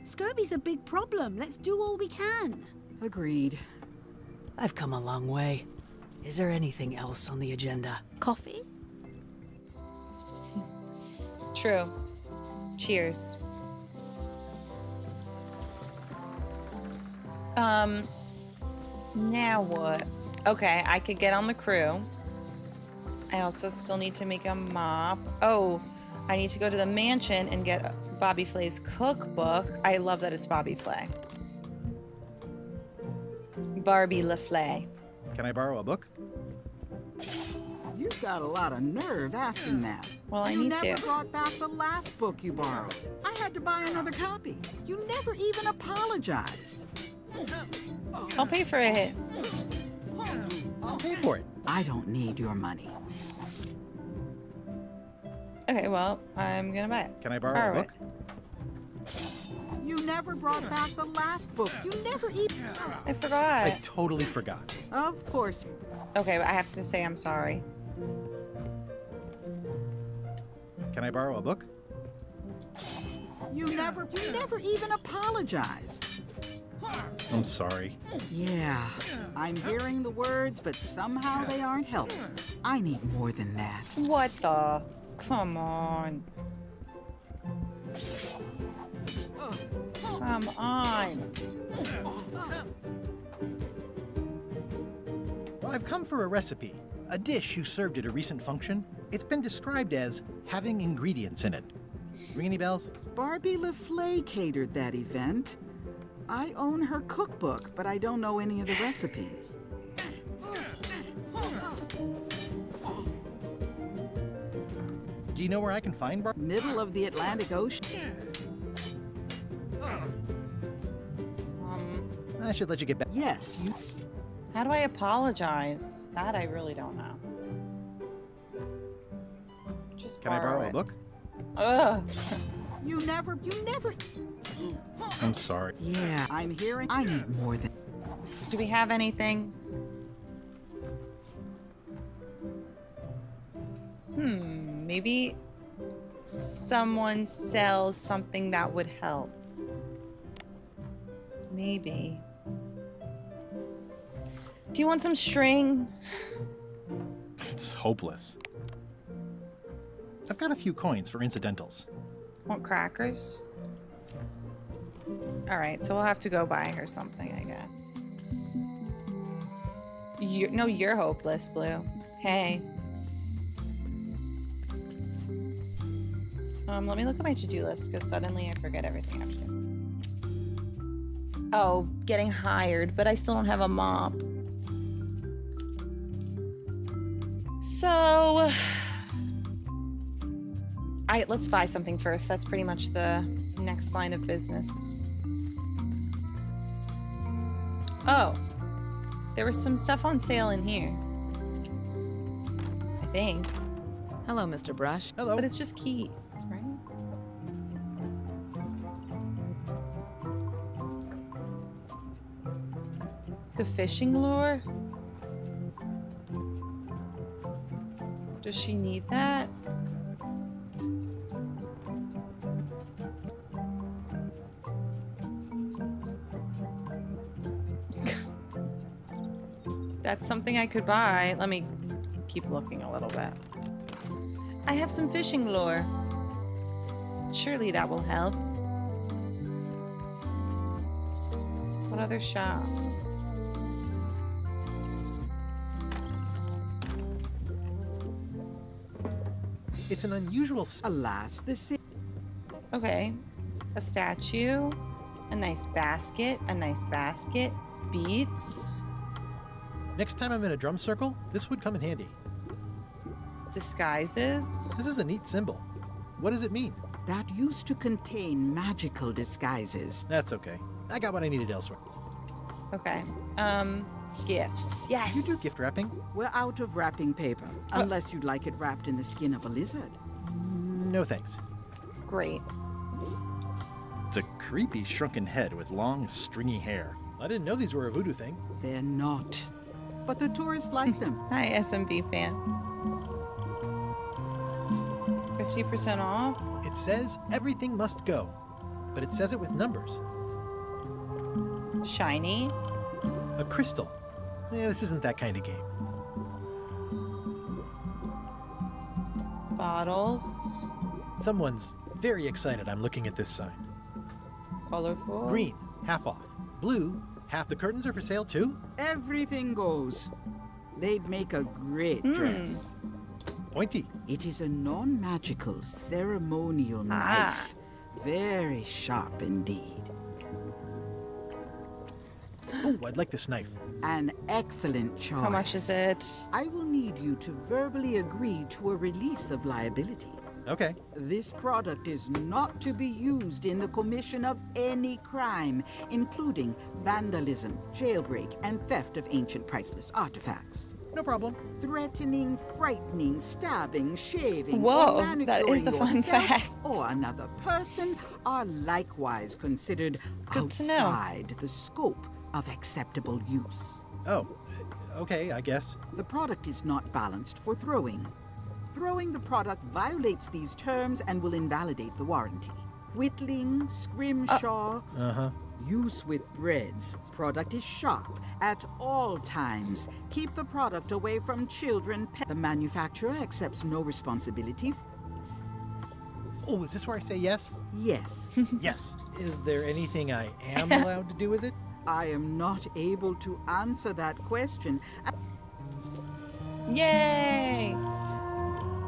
Scurvy's a big problem. Let's do all we can. Agreed. I've come a long way. Is there anything else on the agenda? Coffee? True. Cheers. Now what? Okay, I could get on the crew. I also still need to make a mop. Oh, I need to go to the mansion and get Bobby Flay's cookbook. I love that it's Bobby Flay. Barbie LaFlay. Can I borrow a book? You've got a lot of nerve asking that. Well, I you need never to. brought back the last book you borrowed. I had to buy another copy. You never even apologized. I'll pay for it. I'll pay for it. I don't need your money. Okay, well, I'm gonna buy it. Can I borrow a book? You never brought back the last book. You never even... I forgot. I totally forgot. Of course. Okay, but I have to say I'm sorry. Can I borrow a book? You never even apologized. I'm sorry. Yeah, I'm hearing the words, but somehow they aren't helping. I need more than that. What the? Come on. Come on. I've come for a recipe. A dish you served at a recent function. It's been described as having ingredients in it. Ring any bells? Barbie LaFlay catered that event. I own her cookbook, but I don't know any of the recipes. Do you know where I can find Barbie? Middle of the Atlantic Ocean. I should let you get back. Yes, you... How do I apologize? That I really don't know. Just Can I borrow a book? Ugh. You never... I'm sorry. Yeah, I'm hearing... I need more than... Do we have anything? Maybe someone sells something that would help. Maybe. Do you want some string? It's hopeless. I've got a few coins for incidentals. Want crackers? Alright, so we'll have to go buy her something, I guess. You're hopeless, Blue. Hey. Let me look at my to-do list, because suddenly I forget everything I have to do. Oh, getting hired, but I still don't have a mop. So, let's buy something first. That's pretty much the next line of business. Oh, there was some stuff on sale in here. I think. Hello, Mr. Brush. Hello. But it's just keys, right? The fishing lure? Does she need that? That's something I could buy. Let me keep looking a little bit. I have some fishing lure. Surely that will help. What other shop? It's an unusual. Alas, this is. Okay. A statue. A nice basket. A nice basket. Beats. Next time I'm in a drum circle, this would come in handy. Disguises. This is a neat symbol. What does it mean? That used to contain magical disguises. That's okay. I got what I needed elsewhere. Okay. Gifts. Yes. You do gift wrapping? We're out of wrapping paper, unless you'd like it wrapped in the skin of a lizard. No thanks. Great. It's a creepy shrunken head with long, stringy hair. I didn't know these were a voodoo thing. They're not. But the tourists like them. Hi, SMB fan. 50% off? It says everything must go, but it says it with numbers. Shiny. A crystal. This isn't that kind of game. Bottles. Someone's very excited I'm looking at this sign. Colorful. Green, half off. Blue, half the curtains are for sale too? Everything goes. They'd make a great dress. Pointy. It is a non-magical ceremonial knife. Very sharp indeed. Oh, I'd like this knife. An excellent choice. How much is it? I will need you to verbally agree to a release of liability. Okay. This product is not to be used in the commission of any crime, including vandalism, jailbreak, and theft of ancient priceless artifacts. No problem. Threatening, frightening, stabbing, shaving, Whoa, or manicuring that is a fun yourself fact. or another person are likewise considered Good to know. outside the scope of acceptable use. Oh, okay, I guess. The product is not balanced for throwing. Throwing the product violates these terms and will invalidate the warranty. Whittling, scrimshaw, use with breads. Product is sharp at all times. Keep the product away from children. The manufacturer accepts no responsibility. Oh, is this where I say yes? Yes. Yes. Is there anything I am allowed to do with it? I am not able to answer that question. Yay!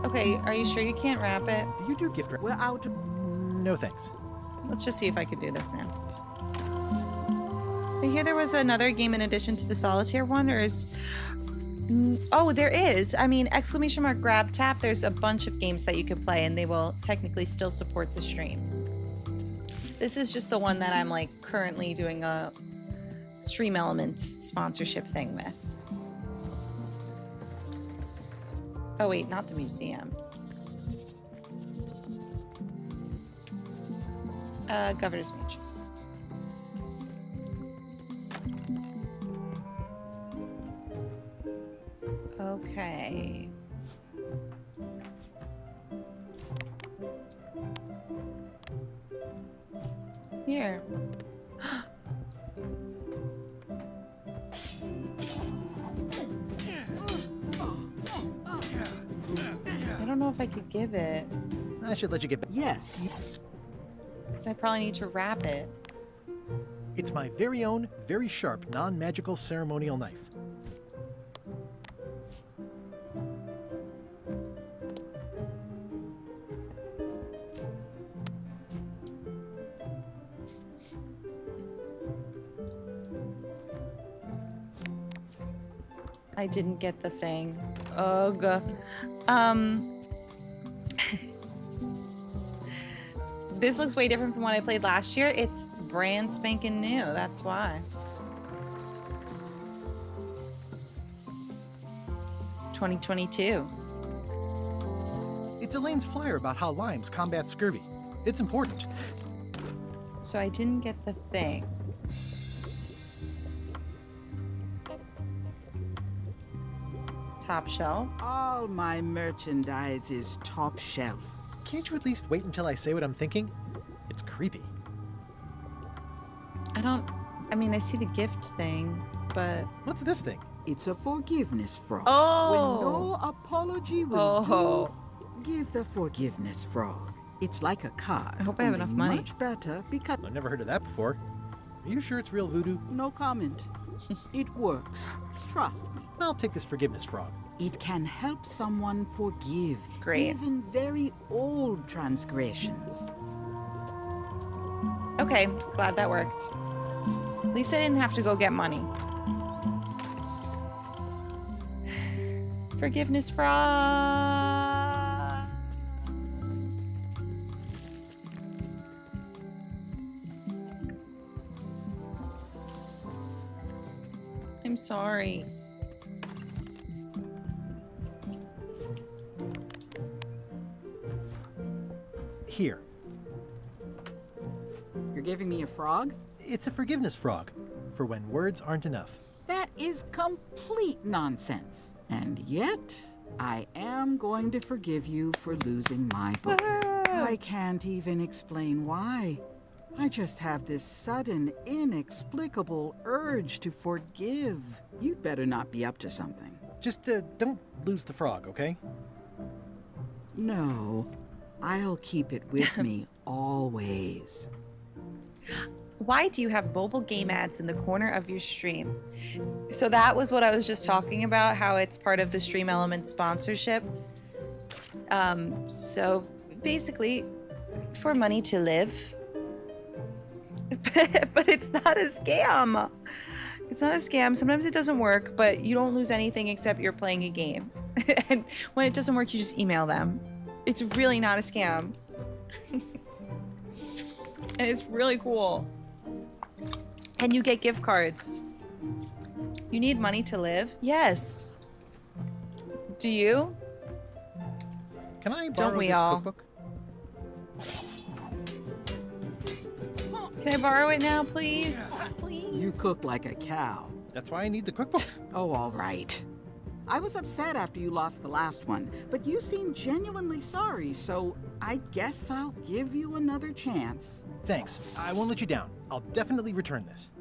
Okay, are you sure you can't wrap it? Do you do gift wrap? We're out. No thanks. Let's just see if I could do this now. I hear there was another game in addition to the solitaire one, or is... Oh, there is. I mean, exclamation mark grab tap. There's a bunch of games that you could play, and they will technically still support the stream. This is just the one that I'm like currently doing a Stream Elements sponsorship thing with. Oh wait, not the museum. Governor's Mansion. Okay. Here. I don't know if I could give it. I should let you get back. Yes. Because I probably need to wrap it. It's my very own, very sharp, non-magical ceremonial knife. I didn't get the thing. Ugh. This looks way different from what I played last year. It's brand spanking new, that's why. 2022. It's Elaine's flyer about how limes combat scurvy. It's important. So I didn't get the thing. Top shelf. All my merchandise is top shelf. Can't you at least wait until I say what I'm thinking? It's creepy. I mean, I see the gift thing, but... What's this thing? It's a forgiveness frog. Oh! When no apology will do, give the forgiveness frog. It's like a card. I hope I have enough money. Much better because... I've never heard of that before. Are you sure it's real voodoo? No comment. It works. Trust me. I'll take this forgiveness frog. It can help someone forgive. Great. Even very old transgressions. Okay, glad that worked. At least I didn't have to go get money. Forgiveness frog. I'm sorry. Here. You're giving me a frog? It's a forgiveness frog, for when words aren't enough. That is complete nonsense. And yet, I am going to forgive you for losing my book. I can't even explain why. I just have this sudden, inexplicable urge to forgive. You'd better not be up to something. Just don't lose the frog, okay? No, I'll keep it with me always. Why do you have mobile game ads in the corner of your stream? So that was what I was just talking about, how it's part of the Stream Element sponsorship. So basically, for money to live. But it's not a scam. It's not a scam. Sometimes it doesn't work, but you don't lose anything except you're playing a game. And when it doesn't work, you just email them. It's really not a scam. And it's really cool. And you get gift cards. You need money to live? Yes. Do you? Can I borrow Don't we this all? cookbook? Can I borrow it now, please? Please. You cook like a cow. That's why I need the cookbook. Oh, all right. I was upset after you lost the last one, but you seemed genuinely sorry, so I guess I'll give you another chance. Thanks. I won't let you down. I'll definitely return this.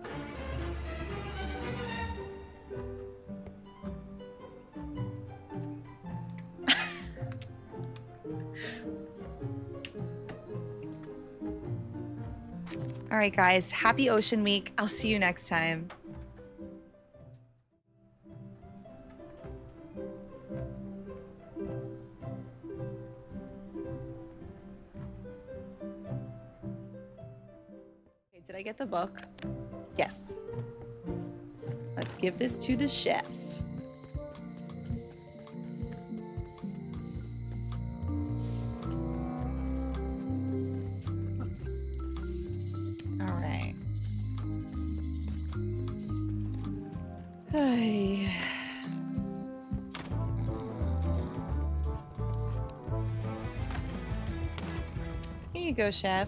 All right, guys. Happy Ocean Week. I'll see you next time. Okay, did I get the book? Yes. Let's give this to the chef. All right. Hey. Here you go, chef.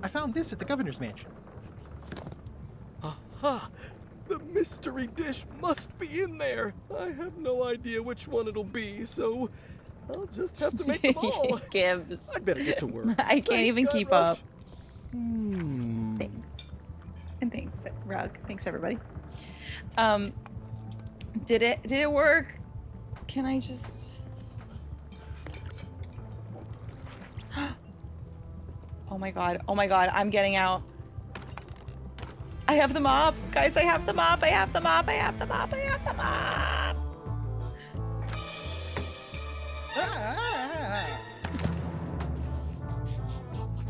I found this at the governor's mansion. Aha! The mystery dish must be in there. I have no idea which one it'll be, so I'll just have to make them all. Gibbs. I better get to work. I can't even keep up. Hmm. Thanks. And thanks, Rug. Thanks, everybody. Did it work? Can I just... Oh my god. Oh my god. I'm getting out. I have the mop. Guys, I have the mop. I have the mop. I have the mop. I have the mop.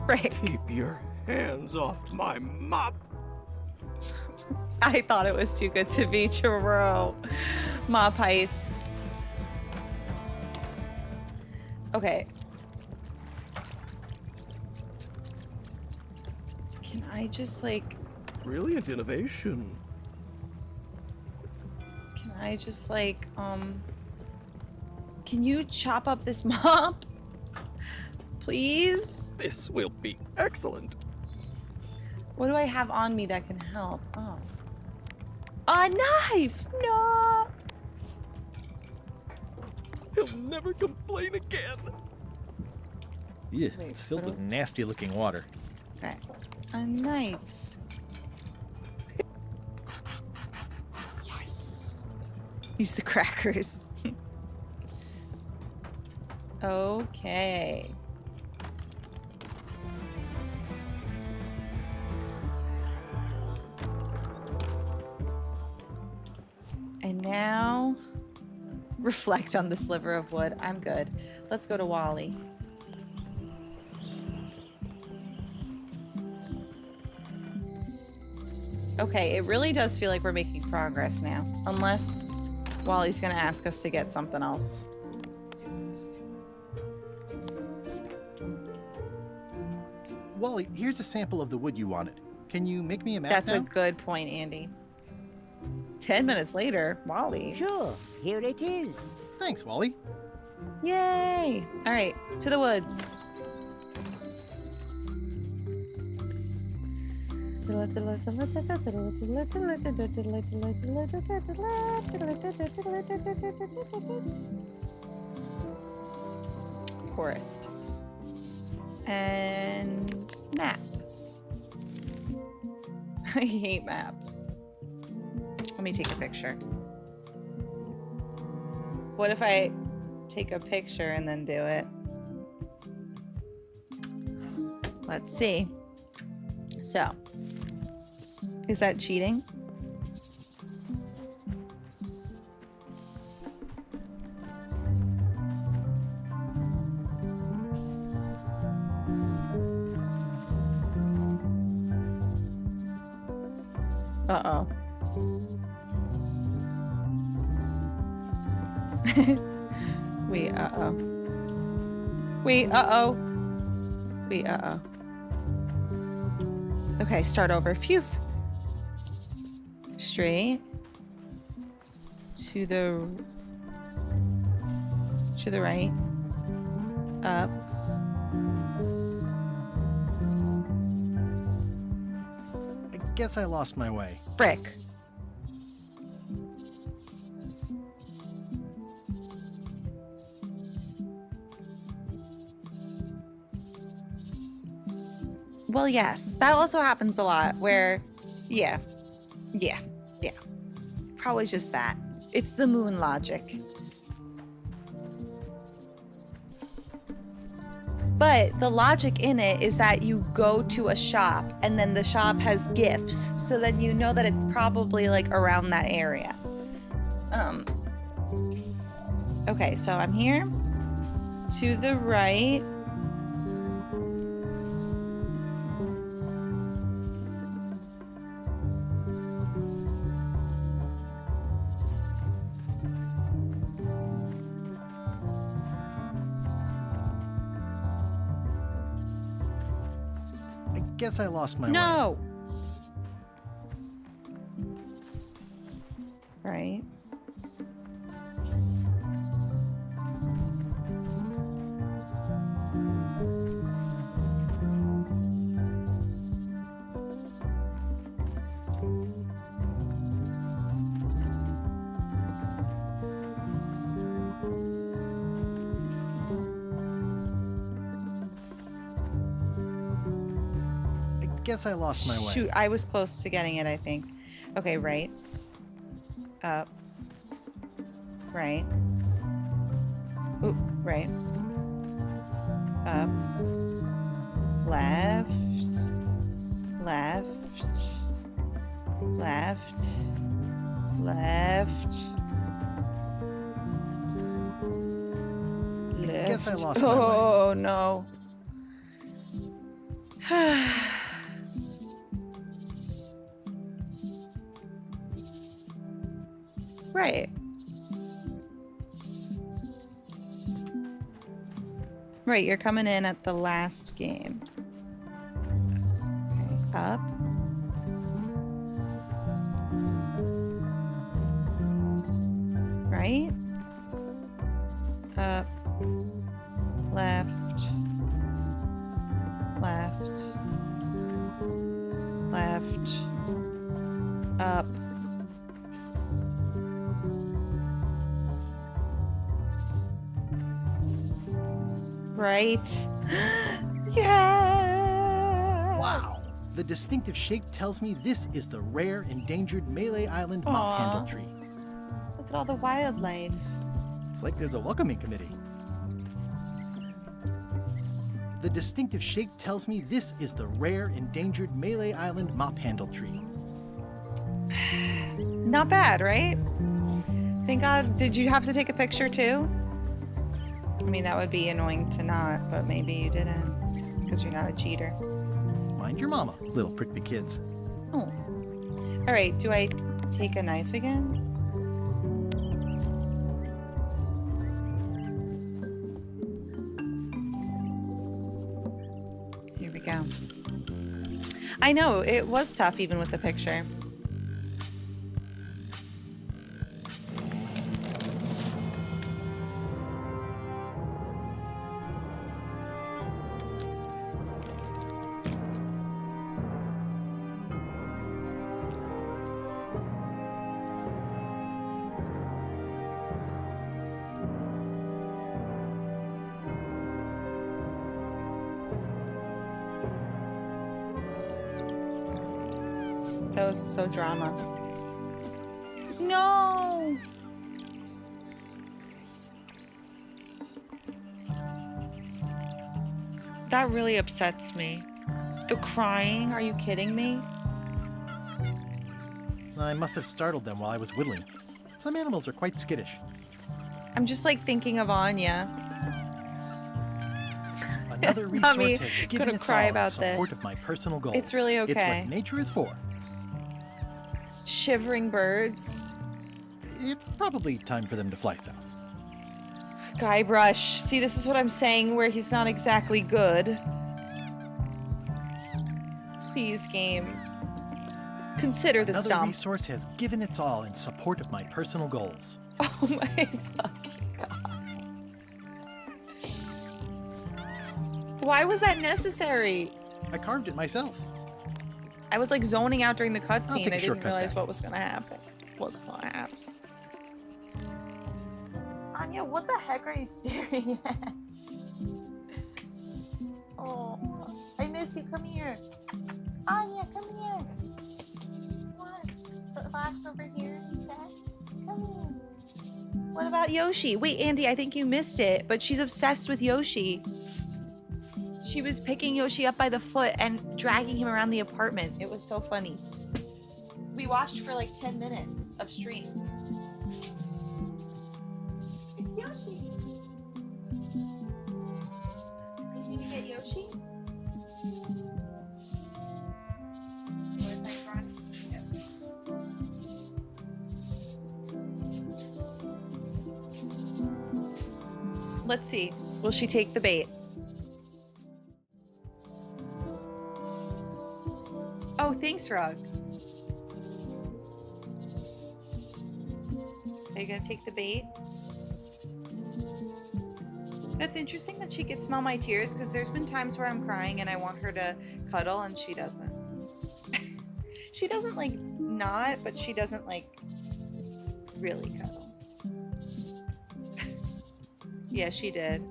Right. Keep your hands off my mop. I thought it was too good to be true. Mop heist. Okay. Can I just like... Brilliant innovation. Can I just like, can you chop up this mop? Please? This will be excellent. What do I have on me that can help? Oh. A knife! No! He'll never complain again. Yeah, it's filled with nasty looking water. Okay. A knife. Yes. Use the crackers. Okay. And now, reflect on the sliver of wood. I'm good. Let's go to Wally. Okay, it really does feel like we're making progress now. Unless Wally's gonna ask us to get something else. Wally, here's a sample of the wood you wanted. Can you make me a map That's now? a good point, Andy. 10 minutes later, Wally. Sure, here it is. Thanks, Wally. Yay! All right, to the woods. Forest. And map. I hate maps. Let me take a picture. What if I take a picture and then do it? Let's see. So, is that cheating? Uh-oh. Wait, uh-oh. Wait, uh-oh. Wait, uh-oh. Okay, start over. Phew. Straight. To the right. Up. I guess I lost my way. Frick. Well, yes, that also happens a lot where, yeah. Probably just that. It's the moon logic. But the logic in it is that you go to a shop and then the shop has gifts. So then you know that it's probably like around that area. Okay, so I'm here. To the right. Guess I lost my way. No. Right. Guess I lost my way. Shoot, I was close to getting it, I think. Okay, right. Up. Right. Oop, right. Up. Left. Left. Left. Left. Left. Guess I lost my way. Oh, no. Right. Right, you're coming in at the last game. Okay, up. Right? Up. Left. Left. Left. Up. Right. Yeah. Wow. The distinctive shape tells me this is the rare endangered Malay Island mop handle tree. Look at all the wildlife. It's like there's a welcoming committee. The distinctive shape tells me this is the rare endangered Malay Island mop handle tree. Not bad, right? Thank God. Did you have to take a picture too? I mean, that would be annoying to not, but maybe you didn't because you're not a cheater. Mind your mama, little prickly kids. Oh. All right, do I take a knife again? Here we go. I know, it was tough even with the picture. That was so drama. No! That really upsets me. The crying, are you kidding me? I must have startled them while I was whittling. Some animals are quite skittish. I'm just like thinking of Anya. Another resource Mommy, has given gonna its cry all about in support this. of my personal goals. It's really It's okay. what nature is for. Shivering birds. It's probably time for them to fly south. Guybrush. See, this is what I'm saying, where he's not exactly good. Please, game. Consider the Another stump. resource has given its all in support of my personal goals. Oh my fucking god. Why was that necessary? I carved it myself. I was like zoning out during the I'll cutscene. take a I didn't shortcut realize back. what was gonna happen. What's gonna happen? Anya, what the heck are you staring at? Oh, I miss you. Come here. Anya, come here. What? Relax over here and sit. Come here. What about Yoshi? Wait, Andy, I think you missed it, but she's obsessed with Yoshi. She was picking Yoshi up by the foot and dragging him around the apartment. It was so funny. We watched for like 10 minutes of stream. It's Yoshi. Are you gonna get Yoshi? Where's my front? Let's see. Will she take the bait? Oh, thanks, Rog. Are you gonna take the bait? That's interesting that she could smell my tears, because there's been times where I'm crying and I want her to cuddle and she doesn't. She doesn't like not, but she doesn't like really cuddle. Yeah, she did.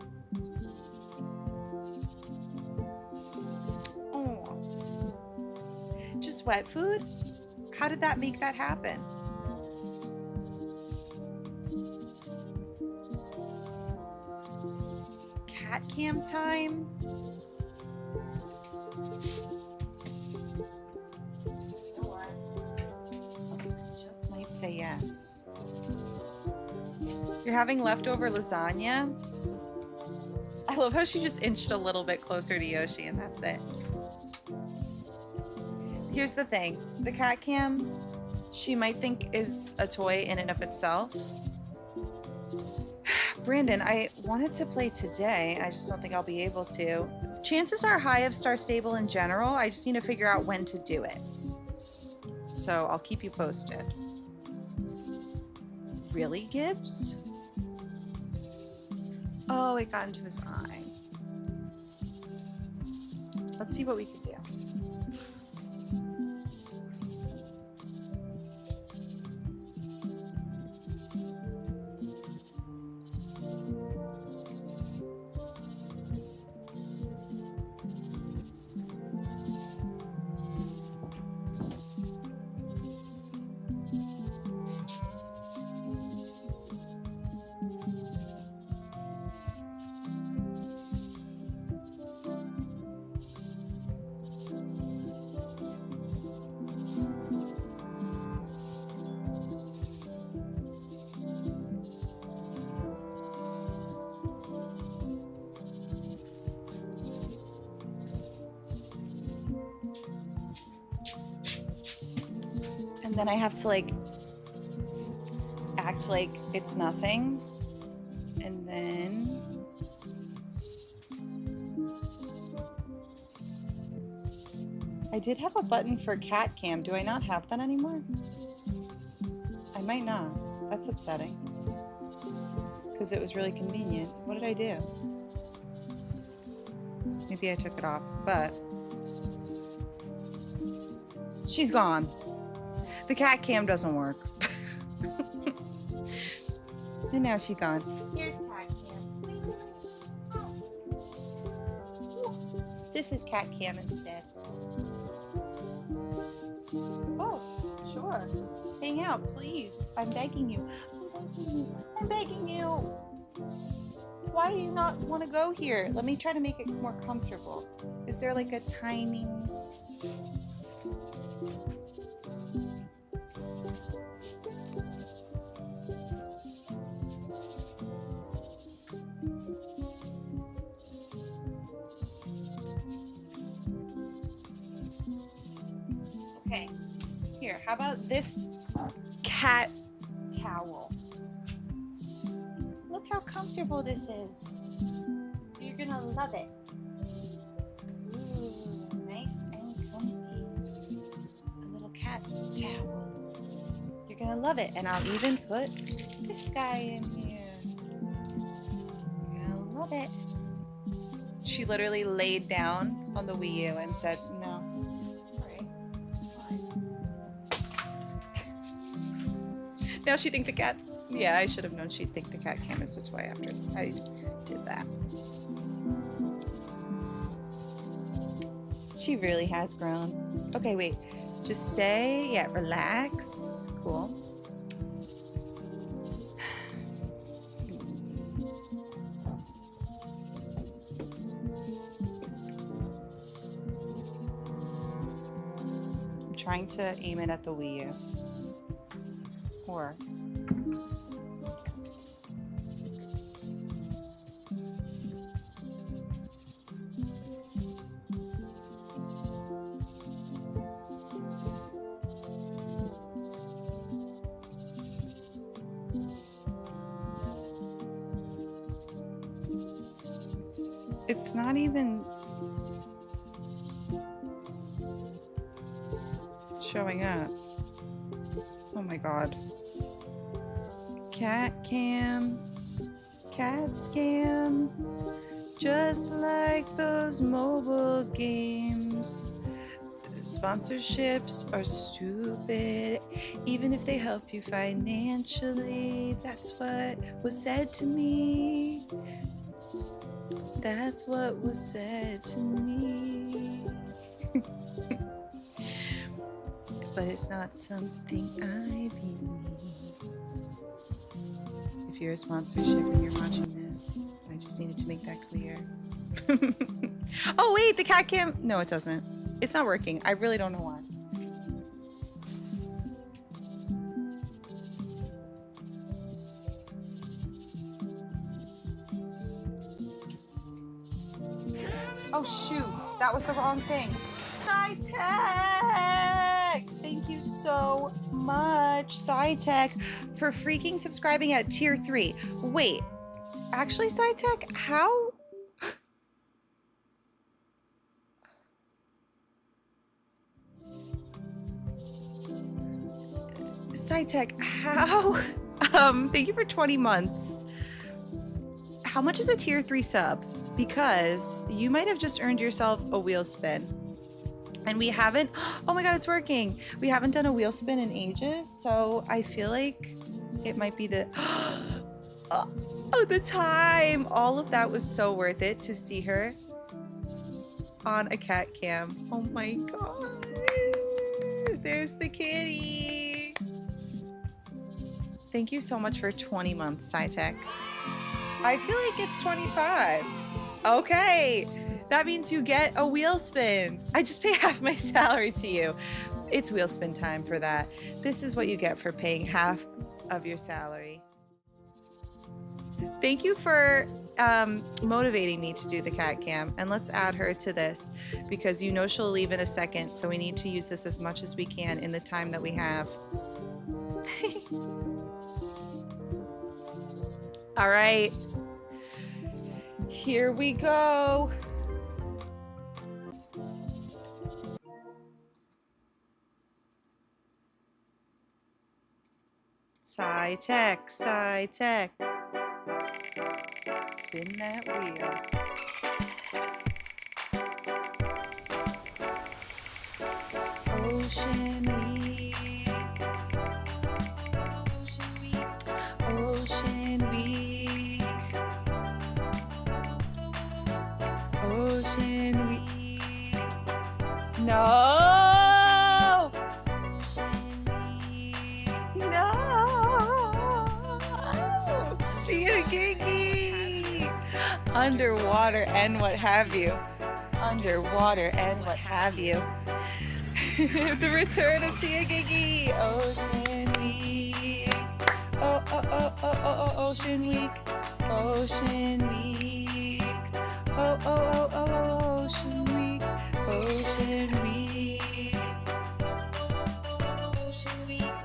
Oh. Just wet food? How did that make that happen? Cat cam time? You know what? I just might say yes. You're having leftover lasagna? I love how she just inched a little bit closer to Yoshi and that's it. Here's the thing. The cat cam, she might think is a toy in and of itself. Brandon, I wanted to play today. I just don't think I'll be able to. Chances are high of Star Stable in general. I just need to figure out when to do it. So I'll keep you posted. Really, Gibbs? Oh, it got into his eye. Let's see what we can do. And then I have to like act like it's nothing. And then I did have a button for cat cam. Do I not have that anymore? I might not. That's upsetting. Because it was really convenient. What did I do? Maybe I took it off, but she's gone. The cat cam doesn't work. And now she's gone. Here's cat cam. This is cat cam instead. Oh, sure. Hang out, please. I'm begging you. I'm begging you. Why do you not want to go here? Let me try to make it more comfortable. Is there like a tiny... Okay, here, how about this cat towel? Look how comfortable this is. You're gonna love it. Ooh, nice and comfy. A little cat towel. You're gonna love it. And I'll even put this guy in here. You're gonna love it. She literally laid down on the Wii U and said, no. Now she think the cat... Yeah, I should have known she'd think the cat cam is a toy after I did that. She really has grown. Okay, wait. Just stay. Yeah, relax. Cool. I'm trying to aim it at the Wii U. Or it's not even showing up. Oh my god. Cat cam, cat scam, just like those mobile games. Sponsorships are stupid, even if they help you financially. That's what was said to me. That's what was said to me. But it's not something I believe. If you're a sponsorship and you're watching this, I just needed to make that clear. Oh wait, the cat cam. No, it doesn't. It's not working. I really don't know why. Oh shoot, that was the wrong thing. Titanic! Thank you so much, SciTech, for freaking subscribing at tier 3. Wait, actually, SciTech, how? SciTech, how? Thank you for 20 months. How much is a tier 3 sub? Because you might have just earned yourself a wheel spin. And we haven't, oh my god, it's working. We haven't done a wheel spin in ages, so I feel like it might be the, oh, the time. All of that was so worth it to see her on a cat cam. Oh my god. There's the kitty. Thank you so much for 20 months, SciTech. I feel like it's 25. Okay. That means you get a wheel spin. I just pay half my salary to you. It's wheel spin time for that. This is what you get for paying half of your salary. Thank you for motivating me to do the cat cam. And let's add her to this because you know she'll leave in a second. So we need to use this as much as we can in the time that we have. All right. Here we go. SciTech, SciTech. Spin that wheel. Ocean Week. Ocean Week. Ocean Week. No! No! See you, Gigi! Underwater and what have you. Underwater and what have you. The return of Sia Gigi. Ocean Week. Oh, oh, oh, oh, oh, oh, Ocean Week. Ocean Week. Oh, oh, oh, oh, oh, Ocean Week. Ocean Week. Ocean Week.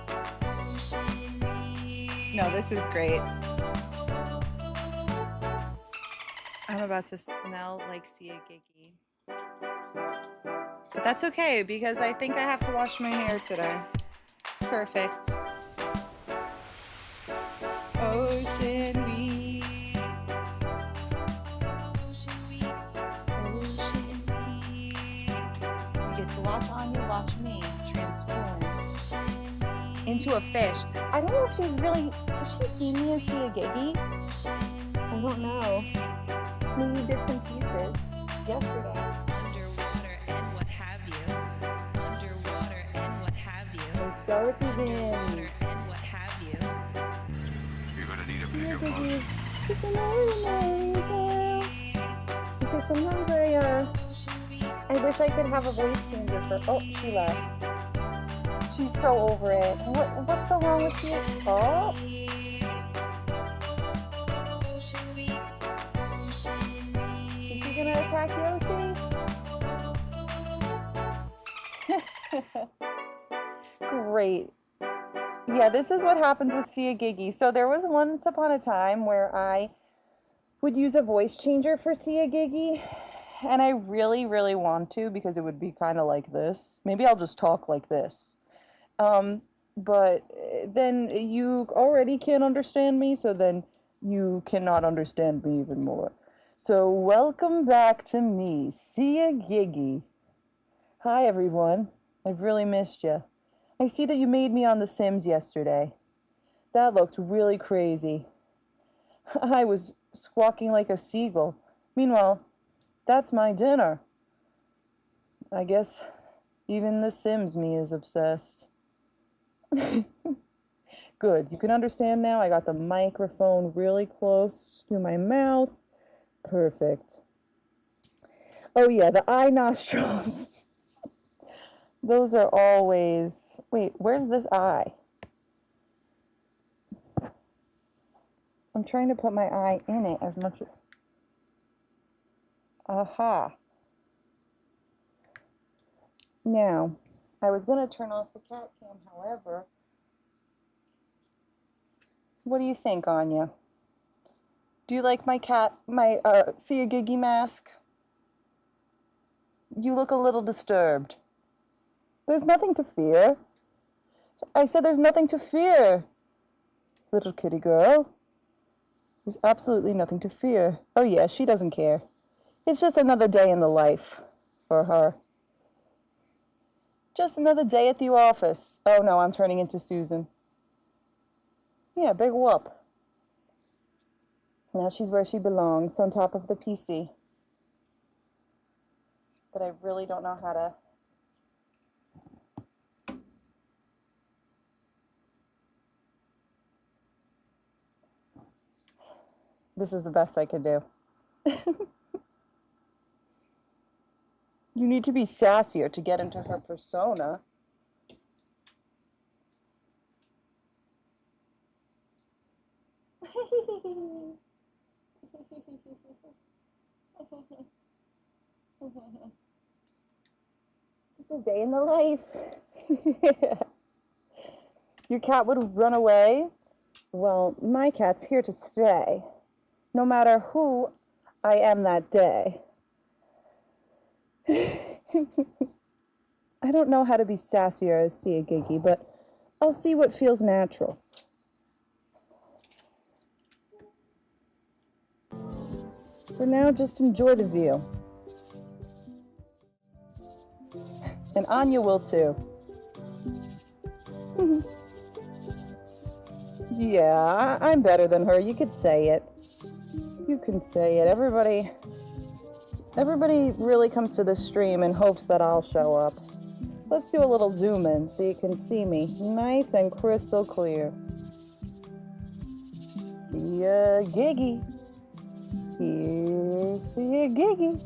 Ocean Week. No, this is great. I'm about to smell like Sia Gigi. But that's okay because I think I have to wash my hair today. Perfect. Ocean Week. Ocean Week. Ocean Week. You get to watch Anya watch me transform into a fish. I don't know if she's really, has she seen me as Sia Gigi? I don't know. Maybe bits and pieces yesterday. So it begins. And what have you. You're gonna need a bigger boat. Just because sometimes I wish I could have a voice changer for. Oh, she left. She's so over it. What's so wrong with you? Oh. Is she gonna attack Yoshi? Great. Yeah, this is what happens with Sia Gigi. So there was once upon a time where I would use a voice changer for Sia Gigi, and I really, really want to because it would be kind of like this. Maybe I'll just talk like this. But then you already can't understand me, so then you cannot understand me even more. So welcome back to me, Sia Gigi. Hi, everyone. I've really missed you. I see that you made me on The Sims yesterday. That looked really crazy. I was squawking like a seagull. Meanwhile, that's my dinner. I guess even The Sims me is obsessed. Good, you can understand now. I got the microphone really close to my mouth. Perfect. Oh yeah, the eye nostrils. Those are always... Wait, where's this eye? I'm trying to put my eye in it as much... Aha. Now, I was going to turn off the cat cam, however, What do you think, Anya? Do you like my see a Giggy mask? You look a little disturbed. There's nothing to fear. I said there's nothing to fear, little kitty girl. There's absolutely nothing to fear. Oh yeah, she doesn't care. It's just another day in the life for her. Just another day at the office. Oh no, I'm turning into Susan. Yeah, big whoop. Now she's where she belongs, on top of the PC. But I really don't know how to... This is the best I could do. You need to be sassier to get into her persona. Just a day in the life. Your cat would run away? Well, my cat's here to stay, no matter who I am that day. I don't know how to be sassier as Sia Giggy, but I'll see what feels natural. For now, just enjoy the view. And Anya will too. Yeah, I'm better than her. You could say it. You can say it. Everybody really comes to the stream and hopes that I'll show up. Let's do a little zoom in so you can see me nice and crystal clear. See ya, Giggy. Here, see ya, Giggy.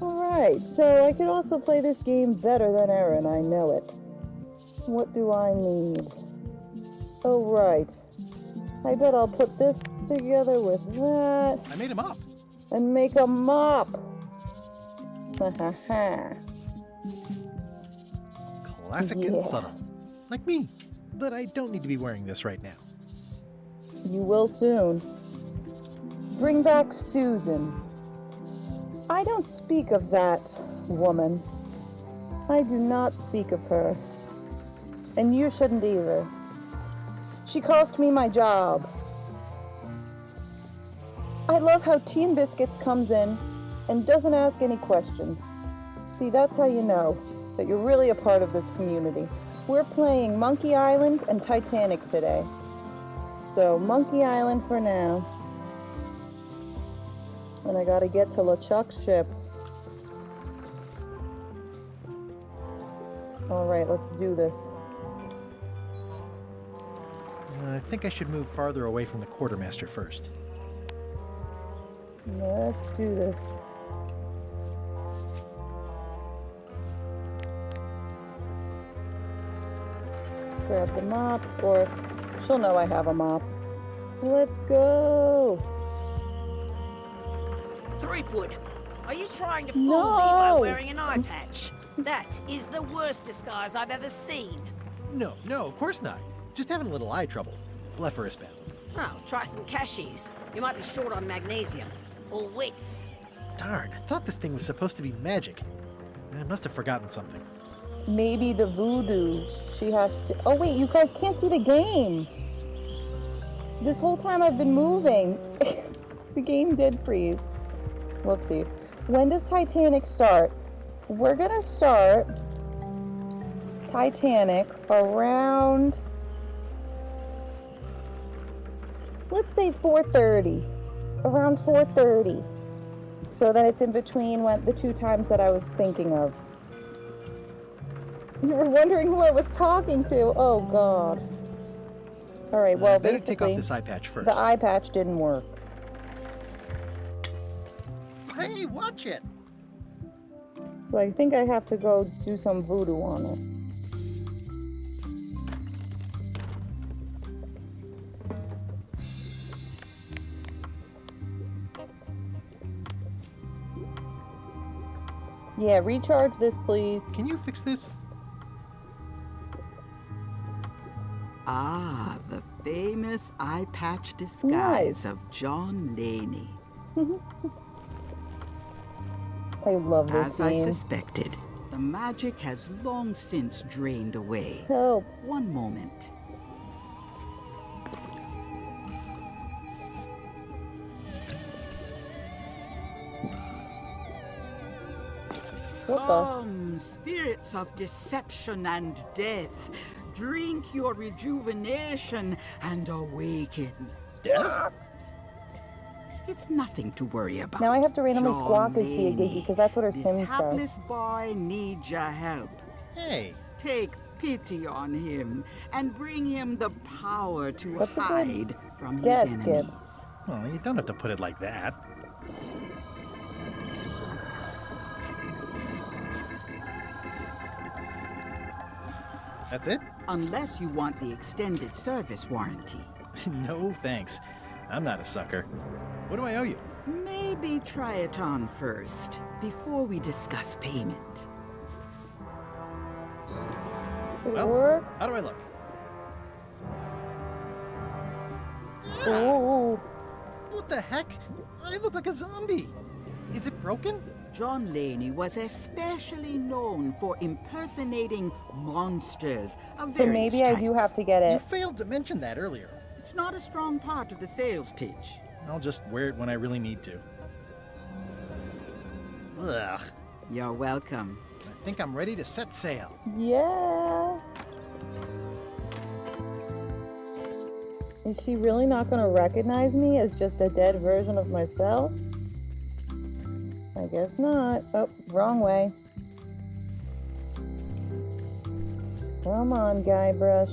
Alright, so I could also play this game better than Erin, I know it. What do I need? Oh, right. I bet I'll put this together with that. I made a mop. And make a mop. Classic and subtle. Like me. But I don't need to be wearing this right now. You will soon. Bring back Susan. I don't speak of that woman. I do not speak of her. And you shouldn't either. She cost me my job. I love how Teen Biscuits comes in and doesn't ask any questions. See, that's how you know that you're really a part of this community. We're playing Monkey Island and Titanic today. So, Monkey Island for now. And I gotta get to LeChuck's ship. Alright, let's do this. I think I should move farther away from the quartermaster first. Let's do this. Grab the mop, or she'll know I have a mop. Let's go! Threepwood, are you trying to fool me by wearing an eye patch? That is the worst disguise I've ever seen. No, of course not. Just having a little eye trouble. Blepharospasm. Oh, try some cashews. You might be short on magnesium. Or wits. Darn, I thought this thing was supposed to be magic. I must have forgotten something. Maybe the voodoo. She has to... Oh wait, you guys can't see the game. This whole time I've been moving. The game did freeze. Whoopsie. When does Titanic start? We're gonna start Titanic around, let's say 4:30. Around 4:30. So that it's in between the two times that I was thinking of. You were wondering who I was talking to. Oh God. All right, well, better basically, take off this eye patch first. The eye patch didn't work. Hey, watch it! So I think I have to go do some voodoo on it. Yeah, recharge this, please. Can you fix this? Ah, the famous eye patch disguise of John Laney. I love this As I scene. suspected, the magic has long since drained away. Help. One moment. Come, spirits of deception and death, drink your rejuvenation and awaken. Death? It's nothing to worry about. Now I have to randomly John squawk as Sia Laney. Giggy because that's what her This sim says. hapless boy needs your help. Hey. Take pity on him and bring him the power to That's a good hide from his guess, enemies. Gibbs. Well, you don't have to put it like that. That's it? Unless you want the extended service warranty. No, thanks. I'm not a sucker. What do I owe you? Maybe try it on first, before we discuss payment. Well, how do I look? Ooh. What the heck? I look like a zombie. Is it broken? John Laney was especially known for impersonating monsters of So various maybe I do types. have to get You it. failed to mention that earlier. It's not a strong part of the sales pitch. I'll just wear it when I really need to. Ugh. You're welcome. I think I'm ready to set sail. Yeah. Is she really not going to recognize me as just a dead version of myself? I guess not. Oh, wrong way. Come on, Guybrush.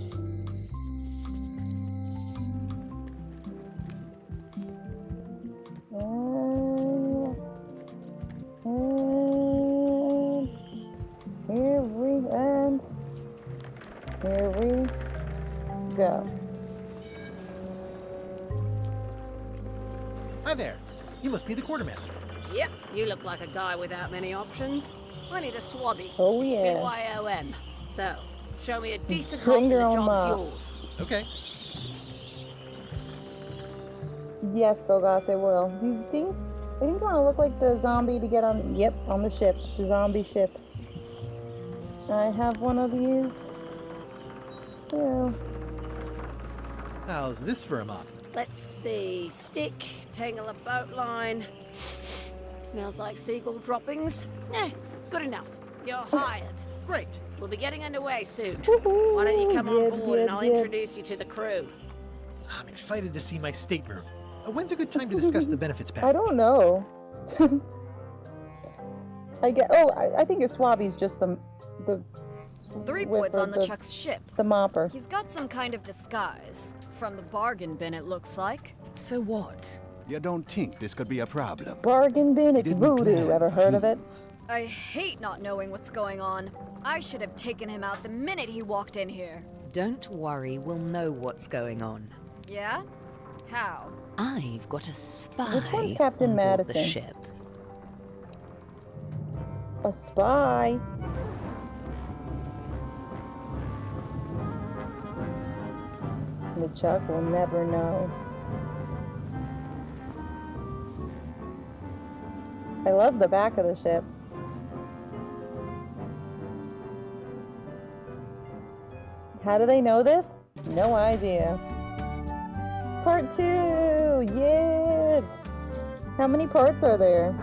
And here we go. Hi there. You must be the quartermaster. Yep, you look like a guy without many options. I need a swabby. Oh, It's yeah. BYOM. So, show me a decent Bring mop your and the own job's mop. yours. Okay. Yes, Bogas, I will. Do you think I want to look like the zombie to get on? Yep, on the ship, the zombie ship. I have one of these too. How's this for a mop? Let's see. Stick, tangle a boat line. Smells like seagull droppings. Good enough. You're hired. Great. We'll be getting underway soon. Why don't you come on Yibs, board and yibs, I'll yibs. introduce you to the crew. I'm excited to see my stateroom. When's a good time to discuss the benefits package? I don't know. I get. Oh, I think your swabby's just the 3 with boys on the the- Chuck's ship. the mopper. He's got some kind of disguise. From the bargain bin, it looks like. So what? You don't think this could be a problem? Bargain bin, it's didn't voodoo. plan Ever heard of it? I hate not knowing what's going on. I should have taken him out the minute he walked in here. Don't worry, we'll know what's going on. Yeah? How? I've got a spy Which one's Captain on board Madison? the ship. A spy. The Chuck will never know. I love the back of the ship. How do they know this? No idea. Part 2! Yips! How many parts are there?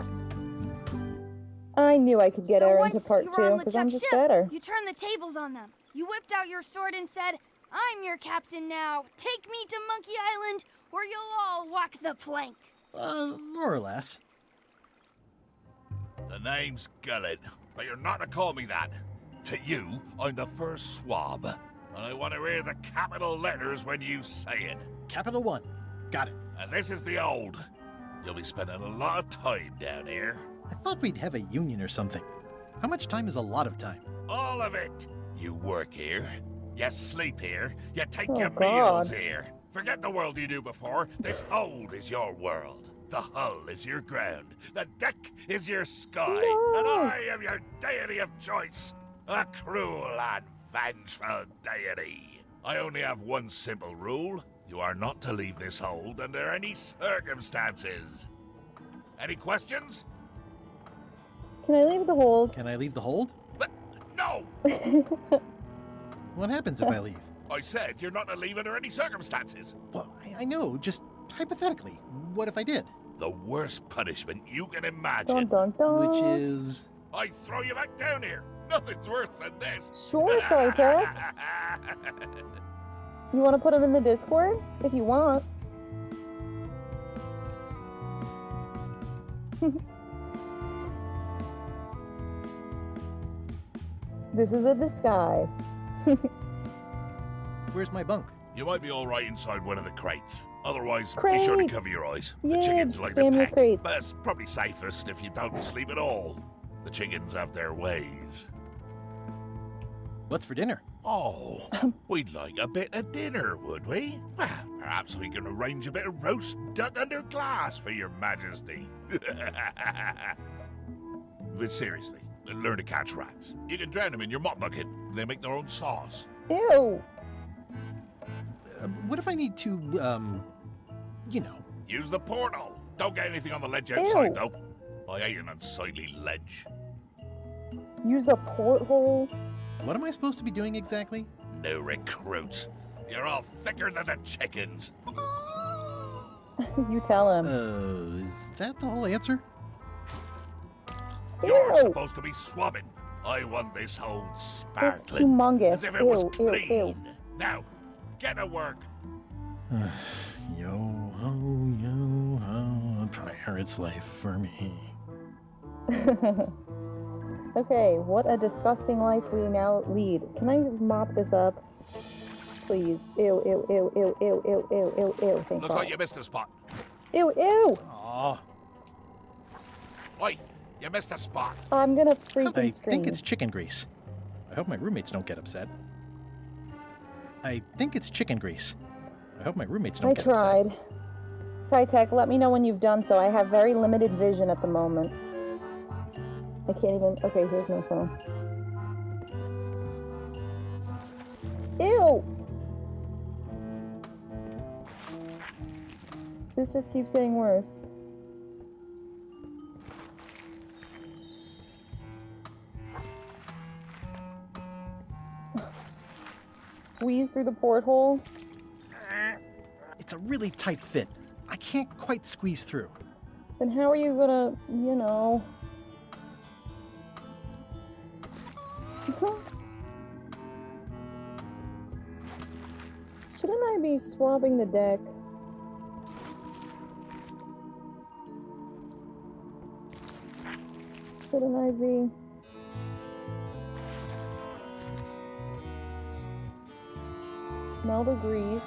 I knew I could get her into part you were 2 on because I'm LeChuck's just ship, better. You turned the tables on them. You whipped out your sword and said, "I'm your captain now. Take me to Monkey Island, or you'll all walk the plank." More or less. The name's Gullet, but you're not to call me that. To you, I'm the first swab, and I want to hear the capital letters when you say it. Capital 1. Got it. And this is the old. You'll be spending a lot of time down here. I thought we'd have a union or something. How much time is a lot of time? All of it. You work here. You sleep here. You take Oh, your God. meals here. Forget the world you knew before. This hold is your world. The hull is your ground. The deck is your sky. And I am your deity of choice. A cruel and vengeful deity. I only have one simple rule. You are not to leave this hold under any circumstances. Any questions? Can I leave the hold? Can I leave the hold? But no! What happens if I leave? I said you're not to leave under any circumstances. Well, I know, just hypothetically. What if I did? The worst punishment you can imagine. Dun, dun, dun. Which is... I throw you back down here. Nothing's worse than this. Sure, Psytech. You want to put him in the Discord? If you want. This is a disguise. Where's my bunk? You might be all right inside one of the crates. Otherwise, Crates. be sure to cover your eyes. The Yes, chickens like spam to your peck, crates. but it's probably safest if you don't sleep at all. The chickens have their ways. What's for dinner? Oh, we'd like a bit of dinner, would we? Well, perhaps we can arrange a bit of roast duck under glass for your majesty. But seriously, learn to catch rats. You can drown them in your mop bucket. They make their own sauce. Ew. What if I need to, you know... Use the portal. Don't get anything on the ledge outside, though. I hate an unsightly ledge. Use the porthole. What am I supposed to be doing exactly? No recruits. You're all thicker than the chickens. You tell him. Is that the whole answer? You're supposed to be swabbing. I want this whole It's sparkling. humongous. As if it was Ew, clean. ew, Now, get to work. Yo ho, a pirate's life for me. ew. Okay, what a disgusting life we now lead. Can I mop this up? Please. Ew, ew, ew, ew, ew, ew, ew, ew, ew. Thank Looks God. like you missed a spot. Ew, ew! Aw. Oi, you missed a spot. I'm gonna freaking I scream. think it's chicken grease. I hope my roommates don't get upset. I think it's chicken grease. I hope my roommates don't I get upset. tried. Psytech, let me know when you've done so. I have very limited vision at the moment. I can't even... Okay, here's my phone. Ew! This just keeps getting worse. Squeeze through the porthole. It's a really tight fit. I can't quite squeeze through. Then how are you gonna, you know... Shouldn't I be swabbing the deck? Shouldn't I be? Smell the grease.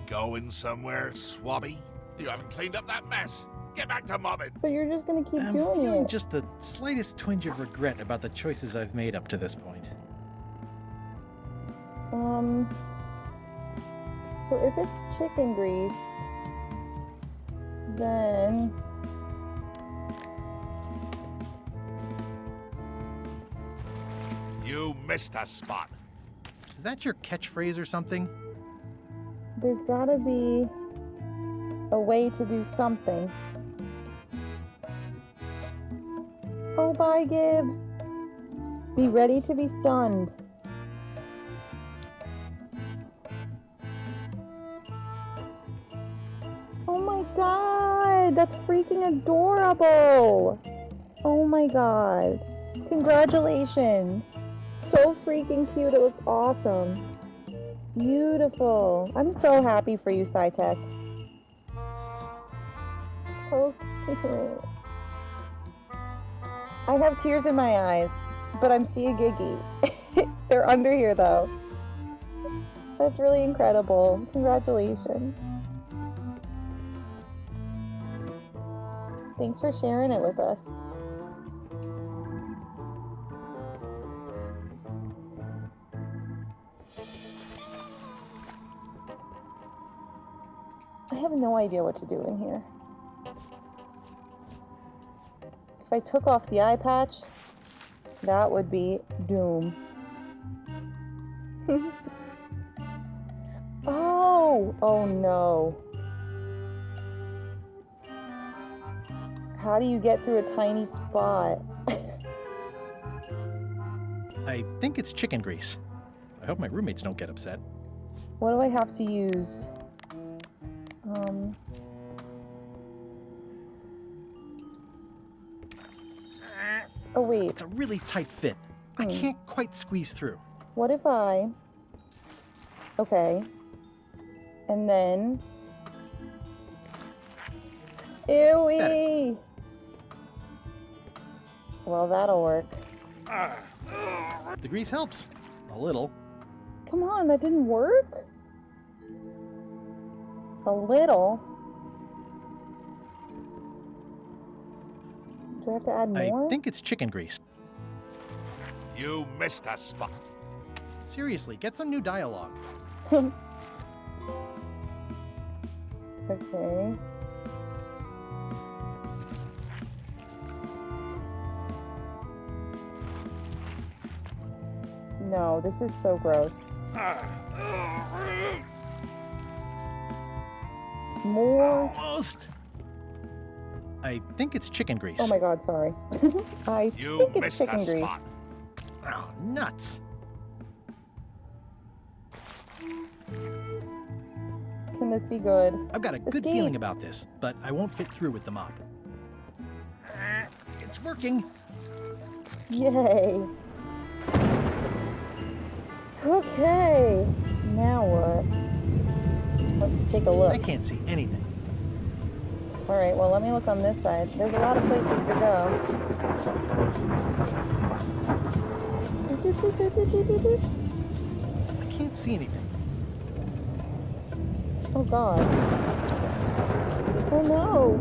Going somewhere, swabby? You haven't cleaned up that mess. Get back to mobbing. But you're just gonna keep I'm doing feeling it. just the slightest twinge of regret about the choices I've made up to this point. So if it's chicken grease, then... You missed a spot. Is that your catchphrase or something? There's gotta be a way to do something. Oh, bye, Gibbs. Be ready to be stunned. Oh my god, that's freaking adorable. Oh my god. Congratulations. So freaking cute, it looks awesome. Beautiful. I'm so happy for you, Psytech. So cute. I have tears in my eyes, but I'm seeing Giggy. They're under here though. That's really incredible. Congratulations. Thanks for sharing it with us. I have no idea what to do in here. If I took off the eye patch, that would be doom. no! Oh no. How do you get through a tiny spot? I think it's chicken grease. I hope my roommates don't get upset. What do I have to use? Oh wait. It's a really tight fit. I can't quite squeeze through. What if I... Okay. And then... Ew-wee! Well, that'll work. The grease helps. A little. Come on, that didn't work? A little? Do I have to add more? I think it's chicken grease. You missed a spot. Seriously, get some new dialogue. Okay. No, this is so gross. More. Almost. I think it's chicken grease. Oh my god, sorry. I think it's chicken grease. Oh, nuts. Can this be good? I've got a good feeling about this, but I won't fit through with the mop. It's working. Yay. Okay. Now what? Let's take a look. I can't see anything. Alright, well let me look on this side. There's a lot of places to go. I can't see anything. Oh god. Oh no!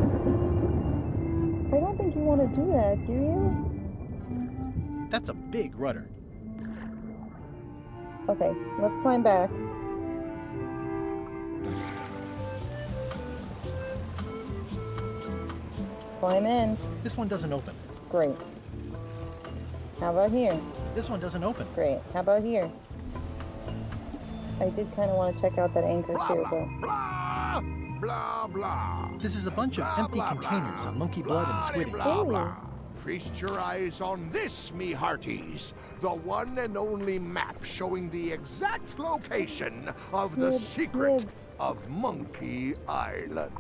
I don't think you want to do that, do you? That's a big rudder. Okay, let's climb back. Climb in. This one doesn't open. Great. How about here? This one doesn't open. Great. How about here? I did kind of want to check out that anchor too, but... Blah, blah. This is a bunch of empty containers of monkey blood and squid ink. Blah, blah. Feast your eyes on this, me hearties. The one and only map showing the exact location of the secret of Monkey Island.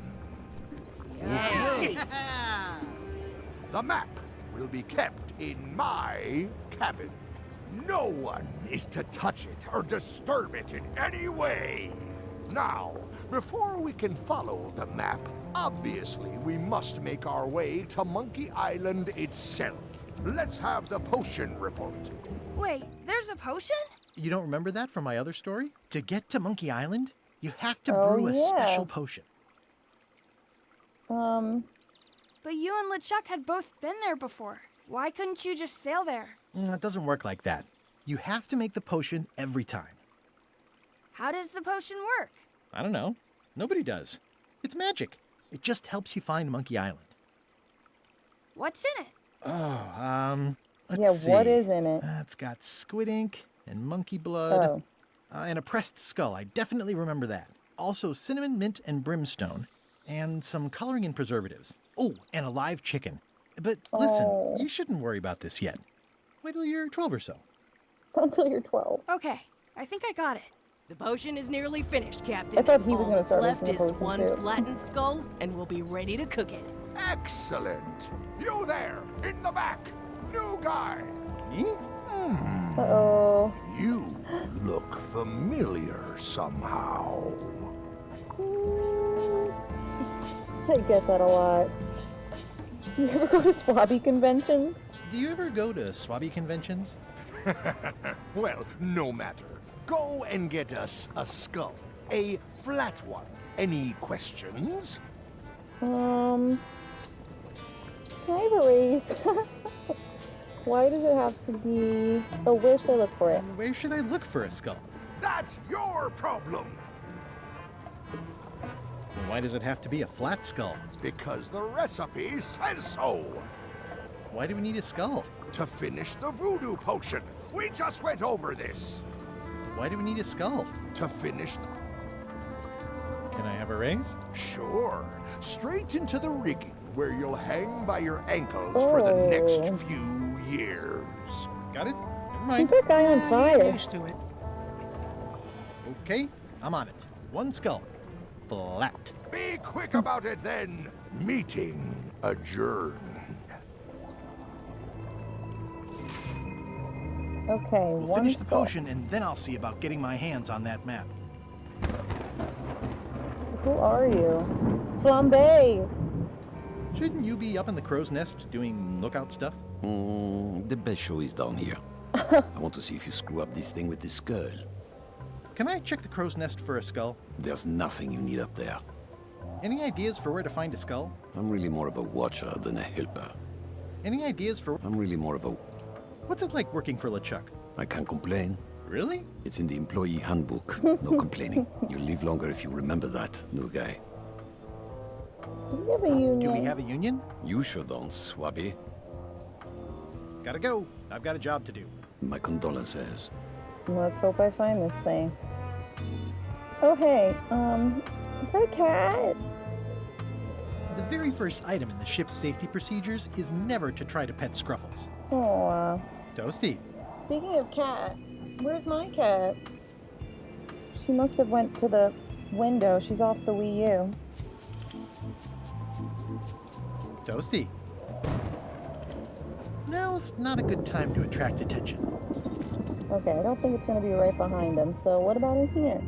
The map will be kept in my cabin. No one is to touch it or disturb it in any way. Now, before we can follow the map, obviously we must make our way to Monkey Island itself. Let's have the potion report. Wait, there's a potion? You don't remember that from my other story? To get to Monkey Island, you have to brew a special potion. But you and LeChuck had both been there before. Why couldn't you just sail there? It doesn't work like that. You have to make the potion every time. How does the potion work? I don't know. Nobody does. It's magic. It just helps you find Monkey Island. What's in it? Oh, let's see. What is in it? It's got squid ink and monkey blood and a pressed skull. I definitely remember that. Also cinnamon, mint, and brimstone, and some coloring and preservatives. Oh, and a live chicken. But listen, you shouldn't worry about this yet. Wait till you're 12 or so. Until you're 12. Okay, I think I got it. The potion is nearly finished, Captain. I thought he was going to start left making the is potion one too. flattened skull, and we'll be ready to cook it. Excellent. You there, in the back. New guy. Me? Uh-oh. You look familiar somehow. I get that a lot. Do you ever go to Swabby conventions? Do you ever go to Swabby conventions? Well, no matter. Go and get us a skull. A flat one. Any questions? Can I have a raise? Why does it have to be... Oh, where should I look for it? Where should I look for a skull? That's your problem. Why does it have to be a flat skull? Because the recipe says so. Why do we need a skull? To finish the voodoo potion. We just went over this. Why do we need a skull? To finish... Can I have a raise? Sure. Straight into the rigging, where you'll hang by your ankles for the next few years. Got it? Never Who's mind. that guy on fire? Used to it. Okay, I'm on it. One skull. Flat. Be quick about it then. Meeting adjourned. Okay, We'll one finish the skull. potion, and then I'll see about getting my hands on that map. Who are you? Flambe! Shouldn't you be up in the crow's nest doing lookout stuff? The best show is down here. I want to see if you screw up this thing with this skull. Can I check the crow's nest for a skull? There's nothing you need up there. Any ideas for where to find a skull? I'm really more of a watcher than a helper. Any ideas for... I'm really more of a... What's it like working for LeChuck? I can't complain. Really? It's in the employee handbook. No complaining. You'll live longer if you remember that, new guy. Do we have a union? Do we have a union? You sure don't, Swabby. Gotta go. I've got a job to do. My condolences. Let's hope I find this thing. Oh, hey, is that a cat? The very first item in the ship's safety procedures is never to try to pet Scruffles. Oh, Toasty. speaking of cat, where's my cat? She must have went to the window. She's off the Wii U. Toasty. Now's not a good time to attract attention. Okay, I don't think it's gonna be right behind him. So what about in here?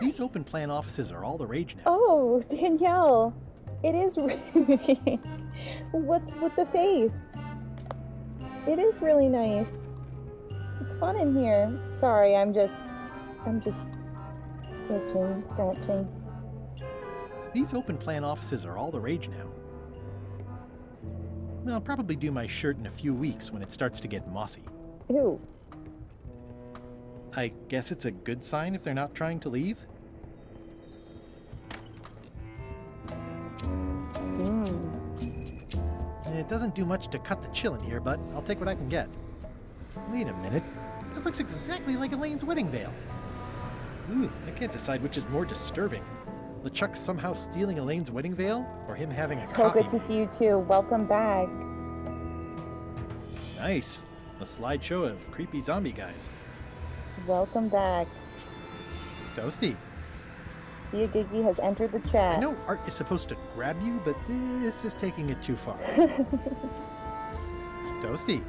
These open plan offices are all the rage now. Oh, Danielle, it is. What's with the face? It is really nice. It's fun in here. Sorry, I'm just itching, scratching. These open plan offices are all the rage now. I'll probably do my shirt in a few weeks when it starts to get mossy. Ew. I guess it's a good sign if they're not trying to leave. It doesn't do much to cut the chill in here, but I'll take what I can get. Wait a minute. That looks exactly like Elaine's wedding veil. Ooh, I can't decide which is more disturbing. LeChuck somehow stealing Elaine's wedding veil, or him having a So copy. good to see you too. Welcome back. Nice. A slideshow of creepy zombie guys. Welcome back. Toasty. Sia Giggy has entered the chat. I know art is supposed to grab you, but this is taking it too far. Toasty.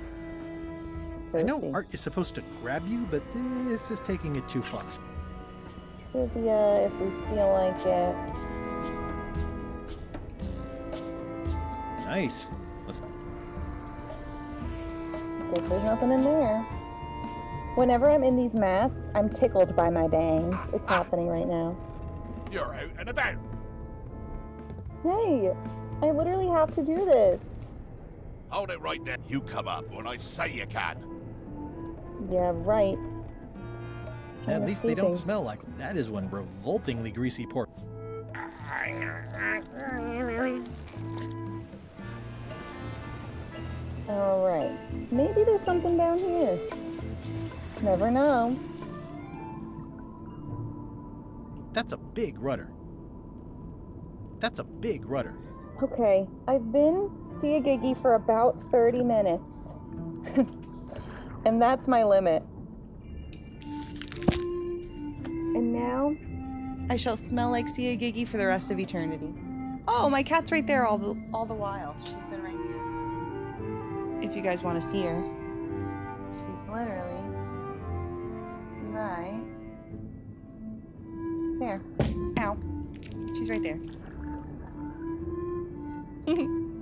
I know art is supposed to grab you, but this is taking it too far. Trivia if we feel like it. Nice. Let's... Guess there's nothing in there. Whenever I'm in these masks, I'm tickled by my bangs. It's happening right now. You're out and about. Hey, I literally have to do this. Hold it right there. You come up when I say you can. Yeah, right. At I'm least they don't sleeping. smell like that is one revoltingly greasy pork. Alright. Maybe there's something down here. Never know. That's a big rudder. That's a big rudder. Okay, I've been Sia Giggy for about 30 minutes. And that's my limit. And now, I shall smell like Sia Giggy for the rest of eternity. Oh, my cat's right there all the while. She's been right here. If you guys want to see her. She's literally right there. Ow. She's right there.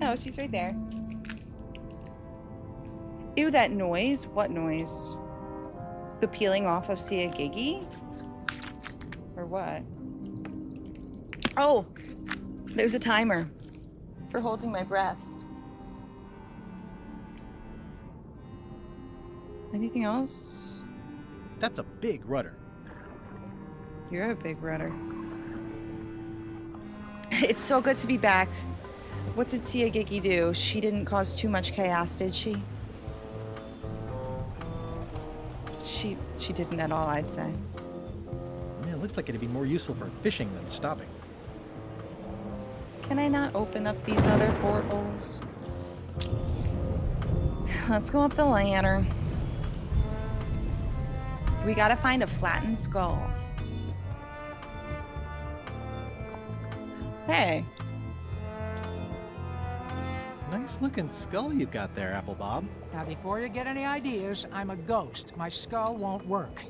Oh, she's right there. Ew, that noise. What noise? The peeling off of Sia Giggy? Or what? Oh, there's a timer for holding my breath. Anything else? That's a big rudder. You're a big rudder. It's so good to be back. What did Sia Giggy do? She didn't cause too much chaos, did she? She didn't at all, I'd say. looks like it'd be more useful for fishing than stopping. Can I not open up these other portals? Let's go up the ladder. We gotta find a flattened skull. Hey. Nice looking skull you've got there, Apple Bob. Now, before you get any ideas, I'm a ghost. My skull won't work.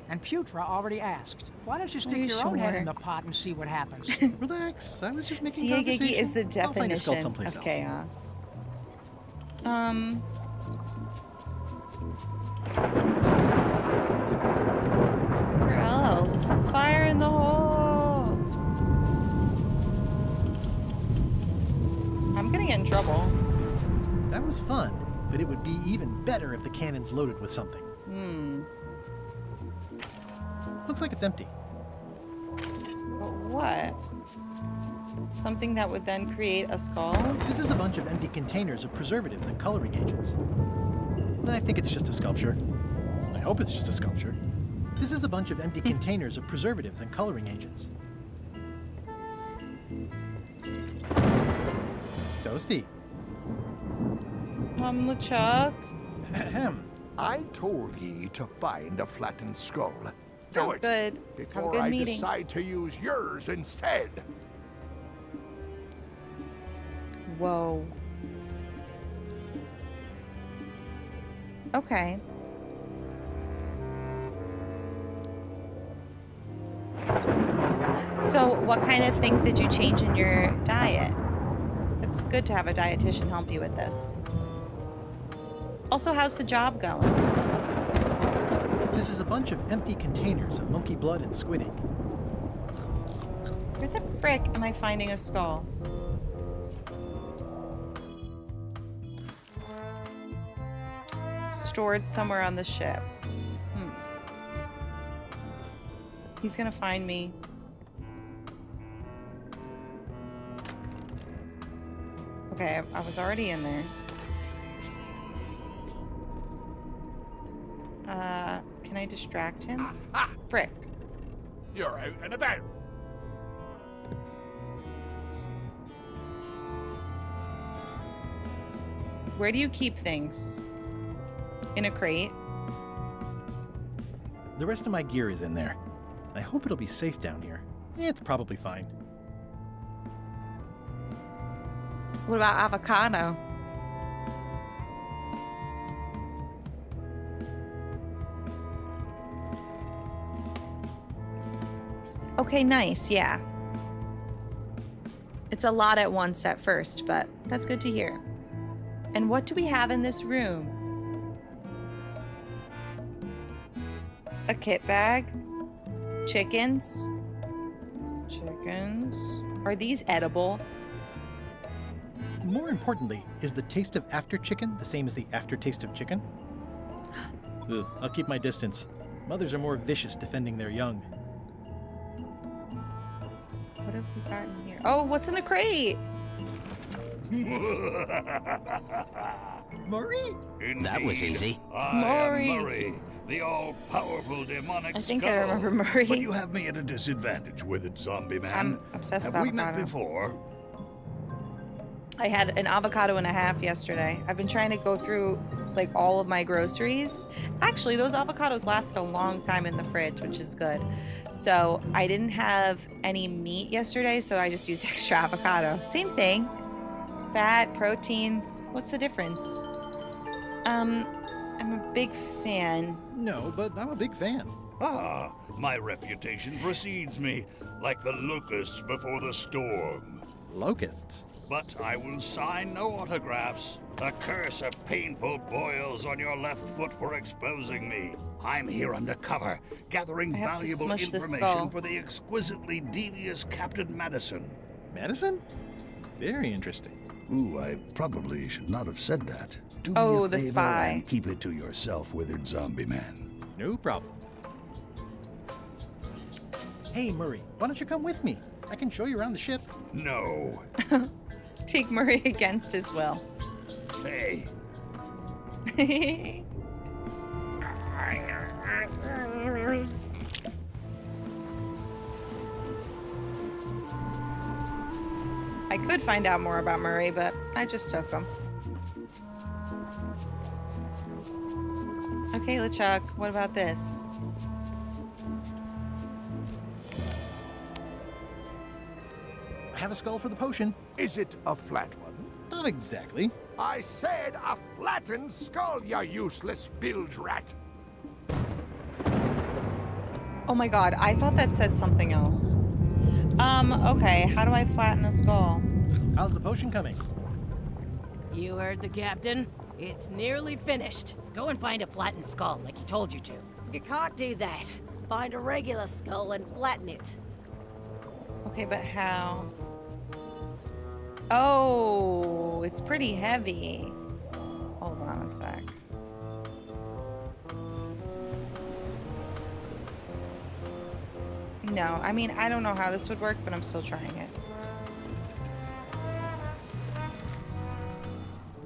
And Putra already asked. Why don't you stick your own head in the pot and see what happens? Relax. I was just making Siageki conversation. is the I'll find a skull definition someplace of else. chaos. Where else? Fire in the hole. I'm gonna get in trouble. That was fun, but it would be even better if the cannon's loaded with something. Looks like it's empty. What? Something that would then create a skull? This is a bunch of empty containers of preservatives and coloring agents. I think it's just a sculpture. I hope it's just a sculpture. This is a bunch of empty containers of preservatives and coloring agents. Toasty. LeChuck. Ahem. I told ye to find a flattened skull. Sounds Do it good. before Have a good I meeting. decide to use yours instead. Whoa. Okay. So, what kind of things did you change in your diet? It's good to have a dietitian help you with this. Also, how's the job going? This is a bunch of empty containers of monkey blood and squid ink. Where the frick am I finding a skull? Stored somewhere on the ship. He's gonna find me. Okay, I was already in there. Can I distract him? Frick. You're out and about. Where do you keep things? In a crate? The rest of my gear is in there. I hope it'll be safe down here. It's probably fine. What about avocado? Okay, nice, yeah. It's a lot at once at first, but that's good to hear. And what do we have in this room? A kit bag? Chickens? Chickens? Are these edible? More importantly, is the taste of after chicken the same as the aftertaste of chicken? Ugh, I'll keep my distance. Mothers are more vicious defending their young. What have we got in here? Oh, what's in the crate? Murray? Indeed. That was easy. Murray. I am Murray, the all-powerful demonic I think skull. I remember Murray. But you have me at a disadvantage with it, zombie man. I'm obsessed have with we met avocado. before? I had an avocado and a half yesterday. I've been trying to go through like all of my groceries. Actually, those avocados lasted a long time in the fridge, which is good. So I didn't have any meat yesterday, so I just used extra avocado. Same thing. Fat, protein. What's the difference? I'm a big fan. No, but I'm a big fan. Ah, my reputation precedes me, like the locusts before the storm. Locusts? But I will sign no autographs. A curse of painful boils on your left foot for exposing me. I'm here undercover, gathering I have to valuable smush the skull. information for the exquisitely devious Captain Madison. Madison? Very interesting. Ooh, I probably should not have said that. Do Oh, me a the favor spy. and keep it to yourself, withered zombie man. No problem. Hey, Murray, why don't you come with me? I can show you around the ship. No. Take Murray against his will. Hey. I could find out more about Murray, but I just took him. Okay, LeChuck, what about this? I have a skull for the potion. Is it a flat one? Not exactly. I said a flattened skull, you useless bilge rat. Oh my god, I thought that said something else. Okay, how do I flatten a skull? How's the potion coming? You heard the captain. It's nearly finished. Go and find a flattened skull like he told you to. You can't do that. Find a regular skull and flatten it. Okay, but how? Oh, it's pretty heavy. Hold on a sec. No, I mean, I don't know how this would work, but I'm still trying it.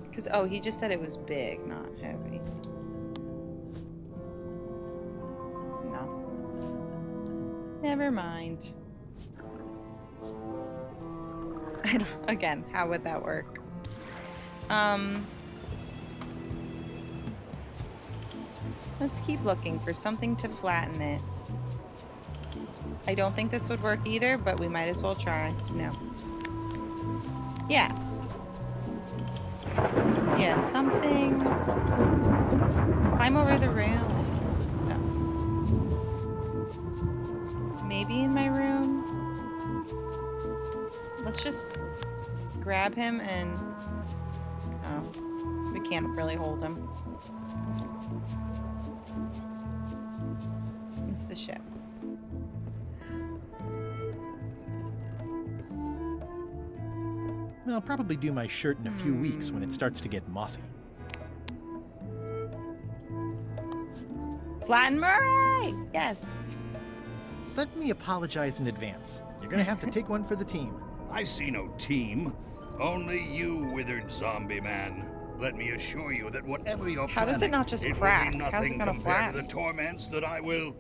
Because, oh, he just said it was big, not heavy. No. Never mind. Again, how would that work? Let's keep looking for something to flatten it. I don't think this would work either, but we might as well try. No. Yeah. Yeah, something. Climb over the railing. No. Maybe in my room. Let's just grab him and... Oh, we can't really hold him. Into the ship. I'll probably do my shirt in a few weeks when it starts to get mossy. Flatten Murray! Yes. Let me apologize in advance. You're gonna have to take one for the team. I see no team. Only you, withered zombie man. Let me assure you that whatever you're How does it not just crack? How's it gonna compared to the torments that I will...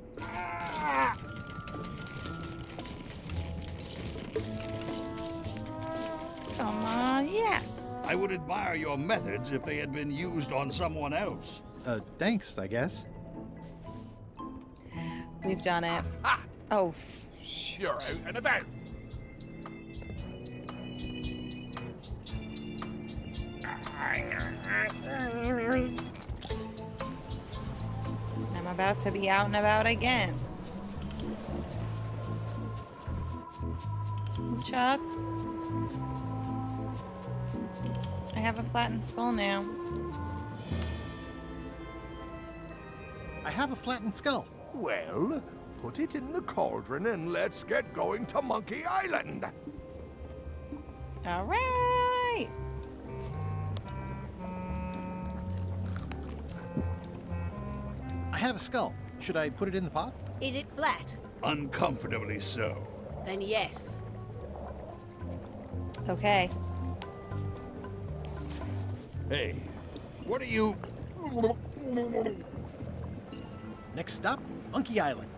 Come on, yes. I would admire your methods if they had been used on someone else. Thanks, I guess. We've done it. Oh. You're out and about. I'm about to be out and about again. Chuck. I have a flattened skull now. I have a flattened skull. Well, put it in the cauldron and let's get going to Monkey Island. All right. I have a skull. Should I put it in the pot? Is it flat? Uncomfortably so. Then yes. Okay. Hey, what are you... Next stop, Monkey Island.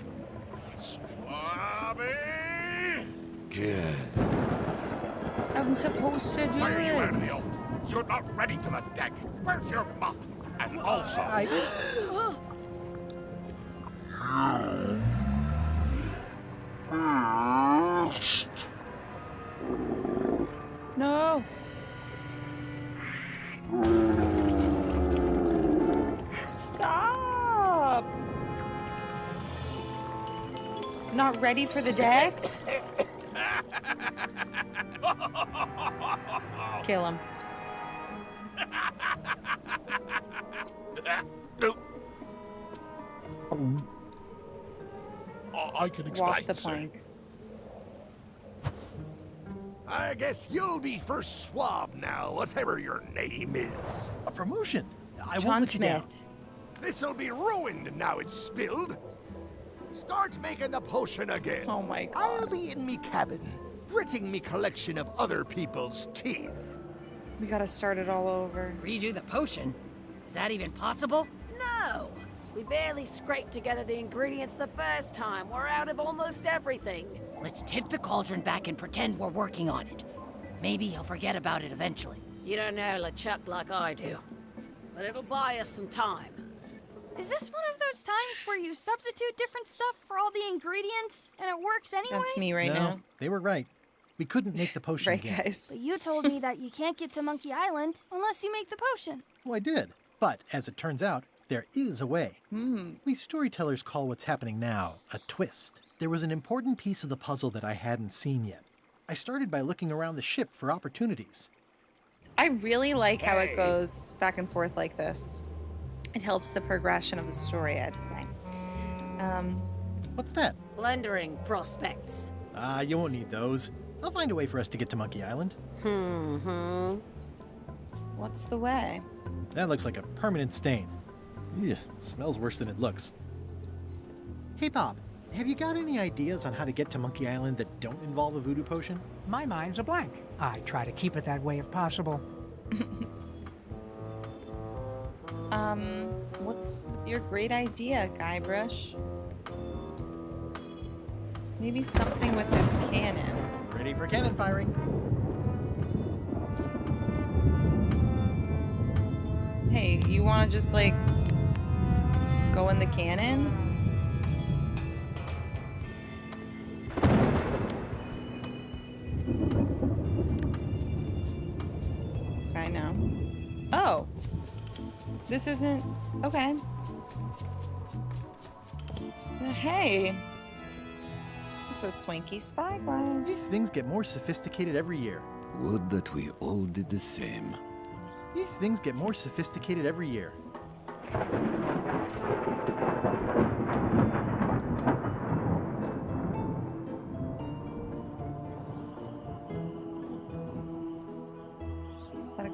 Swabby! Good. I'm supposed to do Why are you out of the this. old? You're not ready for the deck. Where's your mop? And also... No. Stop. Not ready for the deck? Kill him. I can explain, Walk the sir. plank. I guess you'll be first swab now, whatever your name is. A promotion. I John won't let you down. Smith. This'll be ruined now it's spilled. Start making the potion again. Oh my God. I'll be in me cabin, gritting me collection of other people's teeth. We gotta start it all over. Redo the potion? Is that even possible? No! We barely scraped together the ingredients the first time. We're out of almost everything. Let's tip the cauldron back and pretend we're working on it. Maybe he'll forget about it eventually. You don't know LeChuck like I do, but it'll buy us some time. Is this one of those times where you substitute different stuff for all the ingredients and it works anyway? That's me right now. They were right. We couldn't make the potion Right, again. guys. But you told me that you can't get to Monkey Island unless you make the potion. Well, I did. But as it turns out, there is a way. We storytellers call what's happening now a twist. There was an important piece of the puzzle that I hadn't seen yet. I started by looking around the ship for opportunities. I really like how it goes back and forth like this. It helps the progression of the story, I'd say. What's that? Plundering prospects. You won't need those. I'll find a way for us to get to Monkey Island. What's the way? That looks like a permanent stain. Ugh, smells worse than it looks. Hey, Bob, have you got any ideas on how to get to Monkey Island that don't involve a voodoo potion? My mind's a blank. I try to keep it that way if possible. What's your great idea, Guybrush? Maybe something with this cannon. Ready for cannon firing. Hey, you want to just, like, go in the cannon? I know. Oh! This isn't... Okay. Hey! It's a swanky spyglass. These things get more sophisticated every year. Would that we all did the same. These things get more sophisticated every year. Is that a...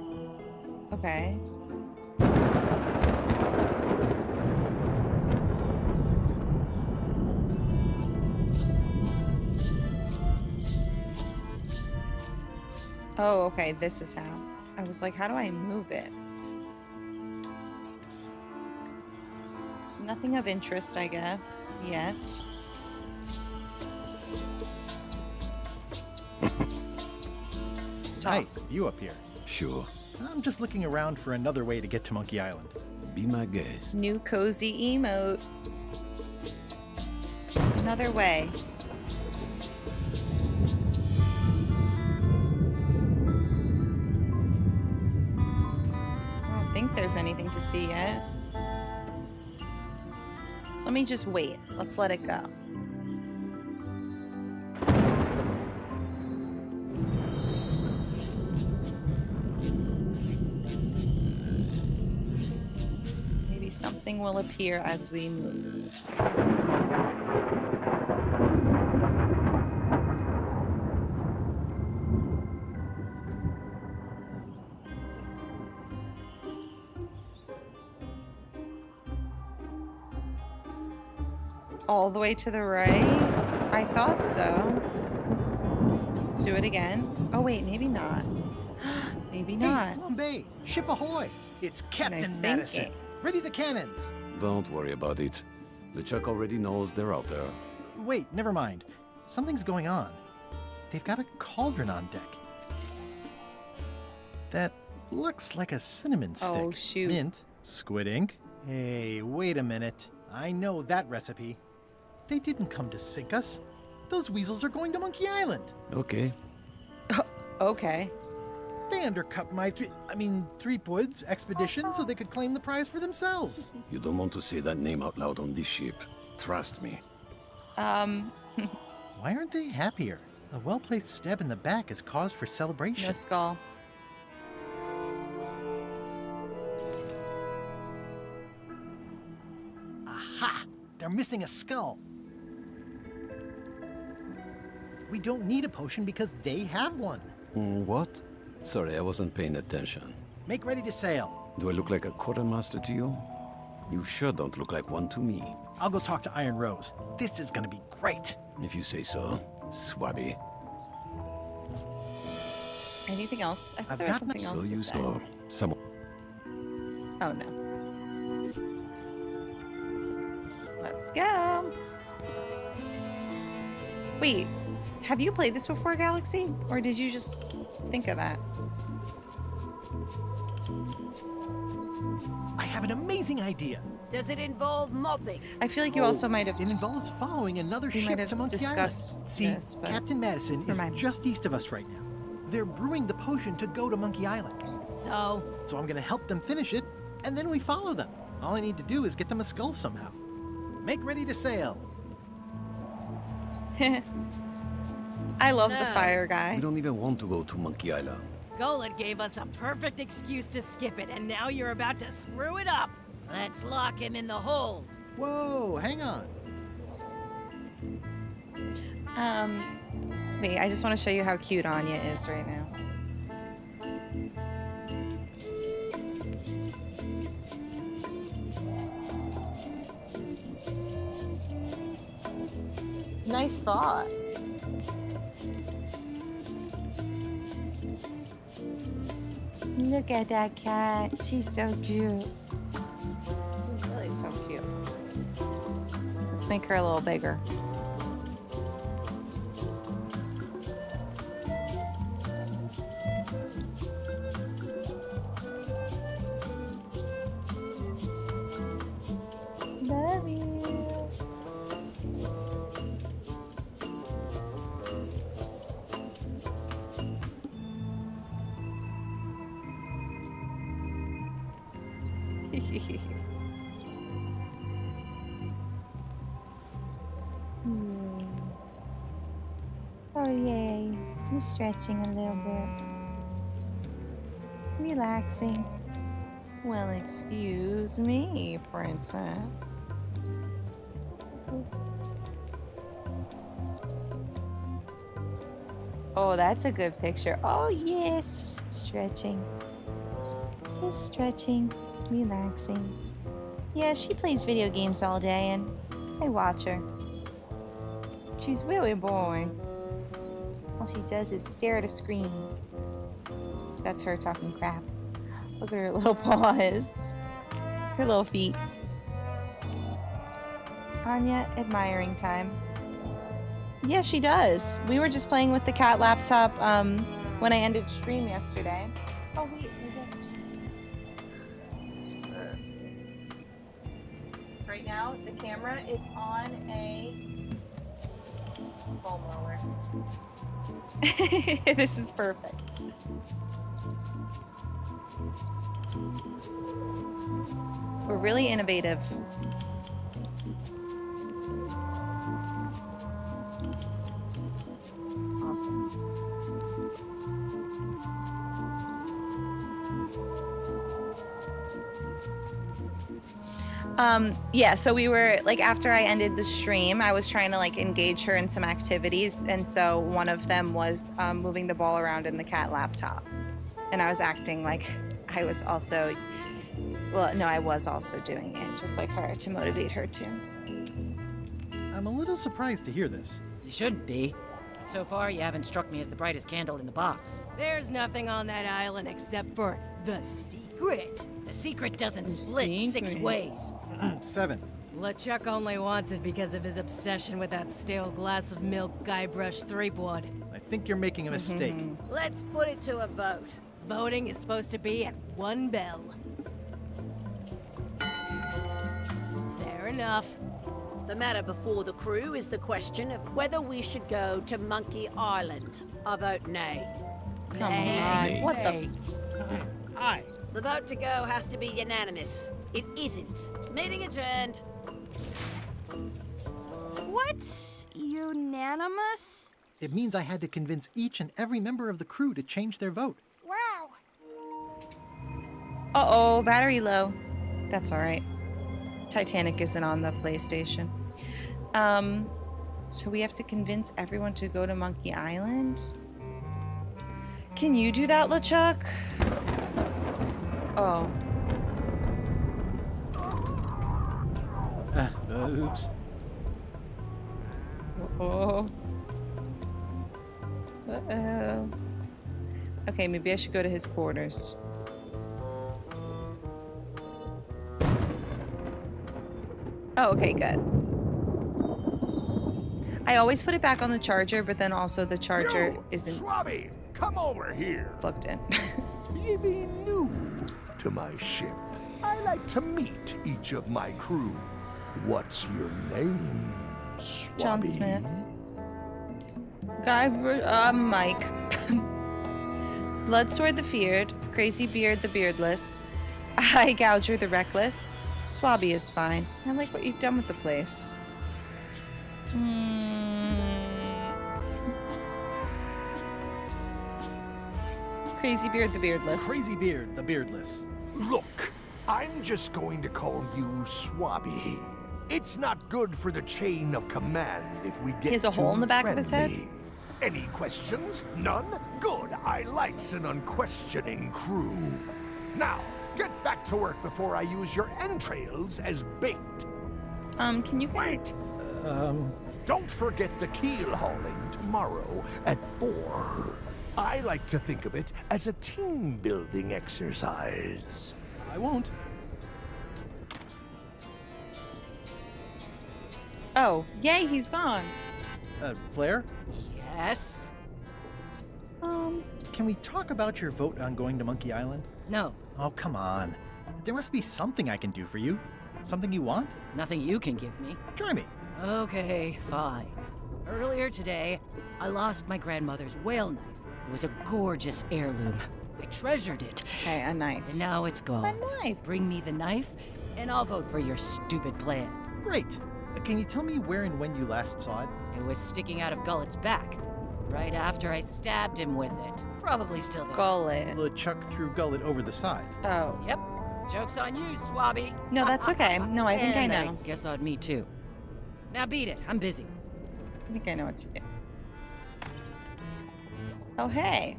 Okay. Oh, okay, this is how. I was like, how do I move it? Nothing of interest, I guess, yet. Let's talk. Nice view up here. Sure. I'm just looking around for another way to get to Monkey Island. Be my guest. New cozy emote. Another way. I don't think there's anything to see yet. Let me just wait. Let's let it go. Maybe something will appear as we move. All the way to the right? I thought so. Let's do it again. Oh wait, maybe not. Maybe not. Hey, Flambe! Ship ahoy! It's Captain Nice Madison. thinking. Ready the cannons. Don't worry about it. LeChuck already knows they're out there. Wait, never mind. Something's going on. They've got a cauldron on deck. That looks like a cinnamon stick. Oh, shoot. Mint, squid ink. Hey, wait a minute. I know that recipe. They didn't come to sink us. Those weasels are going to Monkey Island. Okay. Okay. They undercut my Threepwood's expedition so they could claim the prize for themselves. You don't want to say that name out loud on this ship. Trust me. Why aren't they happier? A well-placed stab in the back is cause for celebration. No skull. Aha! They're missing a skull. We don't need a potion because they have one. What? Sorry, I wasn't paying attention. Make ready to sail. Do I look like a quartermaster to you? You sure don't look like one to me. I'll go talk to Iron Rose. This is gonna be great. If you say so, Swabby. Anything else? I thought I've there was got something else So to you say. saw some. Oh no. Let's go. Wait, Have you played this before, Galaxy? Or did you just think of that? I have an amazing idea. Does it involve mopping? I feel like you also might have... It involves following another We might ship have to Monkey Island. discussed See, this, but Captain Madison is remind me. just east of us right now. They're brewing the potion to go to Monkey Island. So I'm gonna help them finish it, and then we follow them. All I need to do is get them a skull somehow. Make ready to sail. I love the No. fire guy. We don't even want to go to Monkey Island. Golan gave us a perfect excuse to skip it, and now you're about to screw it up. let's lock him in the hold. Whoa, hang on. Wait, I just want to show you how cute Anya is right now. Nice thought. Look at that cat. She's so cute. She's really so cute. Let's make her a little bigger. Love you. Oh yay, I'm stretching a little bit. Relaxing. Well, excuse me, princess. Oh, that's a good picture. Oh yes, stretching. Just stretching, relaxing. Yeah, she plays video games all day and I watch her. She's really boring. All she does is stare at a screen. That's her talking crap. Look at her little paws. Her little feet. Anya, admiring time. Yeah, she does. We were just playing with the cat laptop when I ended stream yesterday. Oh wait, we get cheese. Perfect. Right now, the camera is on a foam roller. This is perfect. We're really innovative. Awesome. Yeah, so we were like, after I ended the stream, I was trying to like engage her in some activities, and so one of them was moving the ball around in the cat laptop, and I was acting like I was also, well, no, I was also doing it just like her to motivate her too. I'm a little surprised to hear this. You shouldn't be. So far, you haven't struck me as the brightest candle in the box. There's nothing on that island except for the secret. The secret doesn't split 6 ways. 7. LeChuck only wants it because of his obsession with that stale glass of milk Guybrush Threepwood. I think you're making a mistake. Let's put it to a vote. Voting is supposed to be at 1 bell. Fair enough. The matter before the crew is the question of whether we should go to Monkey Island. I vote nay. Come on. What the? Aye. The vote to go has to be unanimous. It isn't. Meeting adjourned. What? Unanimous? It means I had to convince each and every member of the crew to change their vote. Wow. Uh-oh, battery low. That's all right. Titanic isn't on the PlayStation. So we have to convince everyone to go to Monkey Island? Can you do that, LeChuck? Oh. Oops. Uh-oh. Uh-oh. Okay, maybe I should go to his quarters. Oh, okay, good. I always put it back on the charger, but then also the charger isn't Swabby, come over here. plugged in. You be new to my ship. I like to meet each of my crew. What's your name, Swabby? John Smith. Mike. Bloodsword the feared, Crazy Beard the beardless, Eye Gouger the reckless. Swabby is fine. I like what you've done with the place. Crazy Beard the beardless. Crazy Beard the beardless. Look, I'm just going to call you Swabby. It's not good for the chain of command if we get He has a hole in the back friendly. of his head? Any questions? None? Good. I likes an unquestioning crew. Now, get back to work before I use your entrails as bait. Can you wait? Don't forget the keel hauling tomorrow at 4. I like to think of it as a team-building exercise. I won't. Oh, yay, he's gone. Flair? Yes? Can we talk about your vote on going to Monkey Island? No. Oh, come on. There must be something I can do for you. Something you want? Nothing you can give me. Try me. Okay, fine. Earlier today, I lost my grandmother's whale knife. It was a gorgeous heirloom. I treasured it. Okay, a knife. And now it's gone. A knife. Bring me the knife, and I'll vote for your stupid plan. Great. Can you tell me where and when you last saw it? It was sticking out of Gullet's back, right after I stabbed him with it. Probably still there. Gullet. LeChuck threw Gullet over the side. Oh. Yep. Joke's on you, Swabby. No, that's okay. No, I think I And know. I guess on me too. Now beat it. I'm busy. I think I know what to do. Oh, hey.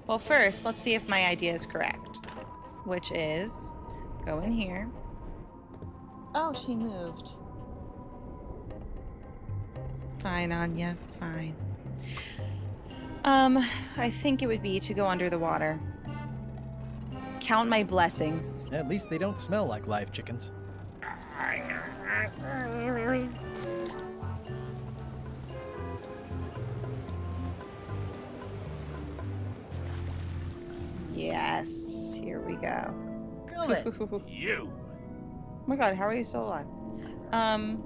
Well, first, let's see if my idea is correct. Which is, go in here. Oh, she moved. Fine, Anya. Fine. I think it would be to go under the water. Count my blessings. At least they don't smell like live chickens. Yes. Here we go. You. Oh my god, how are you still alive? I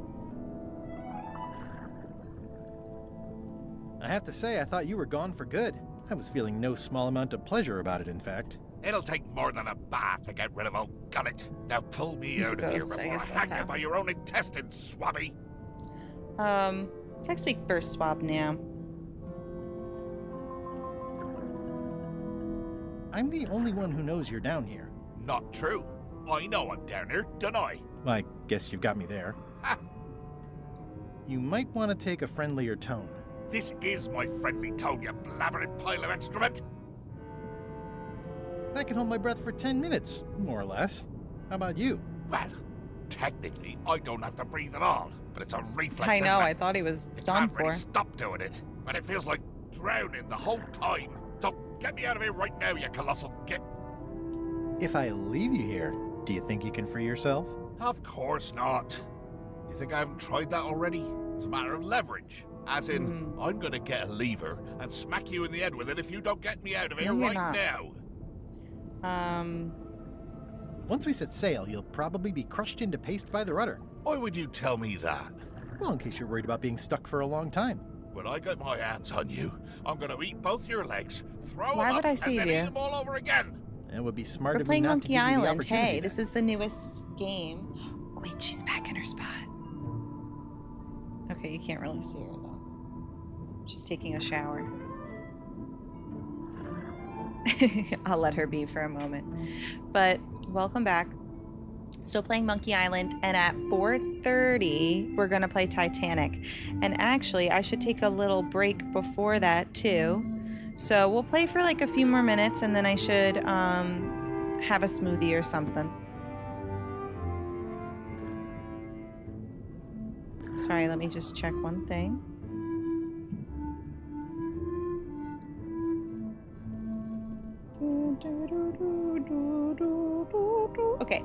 have to say, I thought you were gone for good. I was feeling no small amount of pleasure about it, in fact. It'll take more than a bath to get rid of old Gullet. Now pull me He's out a of here ghost, I before I guess hang that's you how. by your own intestines, Swabby. It's actually first swab now. I'm the only one who knows you're down here. Not true. I know I'm down here, don't I? Well, I guess you've got me there. You might want to take a friendlier tone. This is my friendly tone, you blabbering pile of excrement. I can hold my breath for 10 minutes, more or less. How about you? Well, technically, I don't have to breathe at all, but it's a reflex. I know, isn't it? I thought he was You done can't really for. stop doing it, but it feels like drowning the whole time. So get me out of here right now, you colossal git. If I leave you here, do you think you can free yourself? Of course not. You think I haven't tried that already? It's a matter of leverage. As in, I'm gonna get a lever and smack you in the head with it if you don't get me out of here No, you're right not. now. Once we set sail, you'll probably be crushed into paste by the rudder. Why would you tell me that? Well, in case you're worried about being stuck for a long time. When I get my hands on you, I'm gonna eat both your legs, throw Why them would up, I and save then you? eat them all over again. It would be smart We're of me playing not to Monkey give you the Island. opportunity. Hey, this is the newest game. Oh, wait, she's back in her spot. Okay, you can't really see her though. She's taking a shower. I'll let her be for a moment. But welcome back. Still playing Monkey Island, and at 4:30 we're gonna play Titanic. And actually, I should take a little break before that too. So we'll play for like a few more minutes, and then I should have a smoothie or something. Sorry, let me just check one thing. Okay.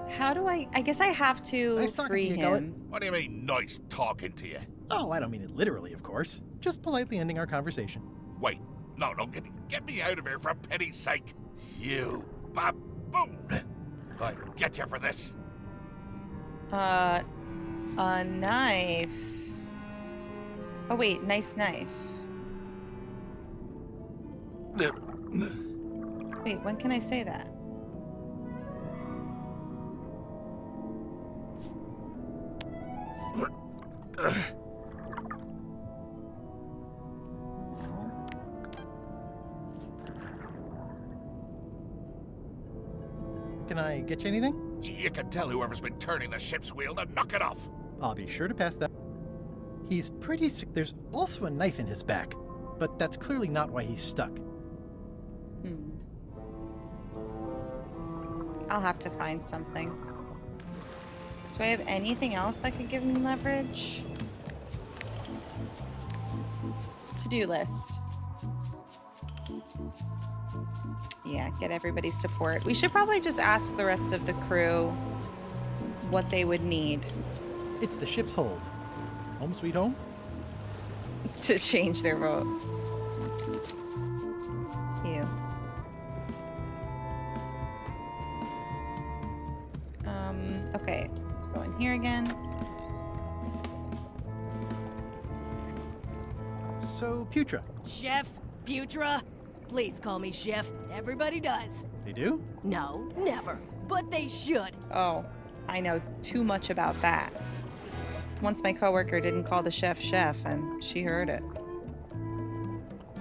How do I guess I have to Nice talking free to you, Gullet. him. What do you mean, nice talking to you? Oh, I don't mean it literally, of course. Just politely ending our conversation. Wait, no, get me out of here for pity's sake. You baboon! I'll get you for this. A knife. Oh wait, nice knife. Wait, when can I say that? Can I get you anything? You can tell whoever's been turning the ship's wheel to knock it off. I'll be sure to pass that. He's pretty sick. There's also a knife in his back, but that's clearly not why he's stuck. I'll have to find something. Do I have anything else that could give me leverage? To-do list. Yeah, get everybody's support. We should probably just ask the rest of the crew what they would need. It's the ship's hold. Home sweet home? To change their vote. Ew. Okay, let's go in here again. So, Putra. Chef? Putra? Please call me Chef. Everybody does. They do? No, never. But they should. Oh, I know too much about that. Once my coworker didn't call the chef chef, and she heard it.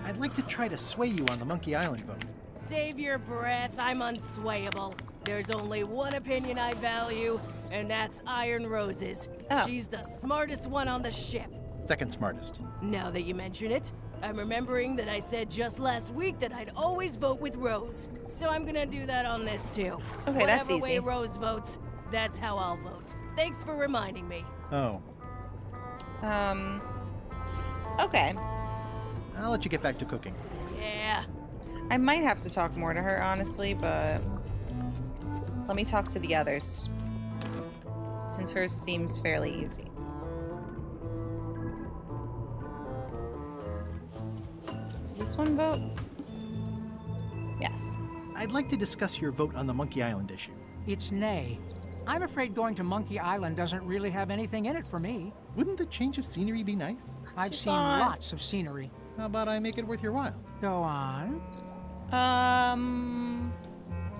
I'd like to try to sway you on the Monkey Island vote. Save your breath. I'm unswayable. There's only one opinion I value, and that's Iron Rose's. Oh. She's the smartest one on the ship. Second smartest. Now that you mention it, I'm remembering that I said just last week that I'd always vote with Rose. So I'm gonna do that on this too. Okay, that's Whatever easy. way Rose votes, that's how I'll vote. Thanks for reminding me. Oh. Okay. I'll let you get back to cooking. Yeah. I might have to talk more to her, honestly, but let me talk to the others, since hers seems fairly easy. Does this one vote? Yes. I'd like to discuss your vote on the Monkey Island issue. It's nay. I'm afraid going to Monkey Island doesn't really have anything in it for me. Wouldn't the change of scenery be nice? I've seen lots of scenery. How about I make it worth your while? Go on.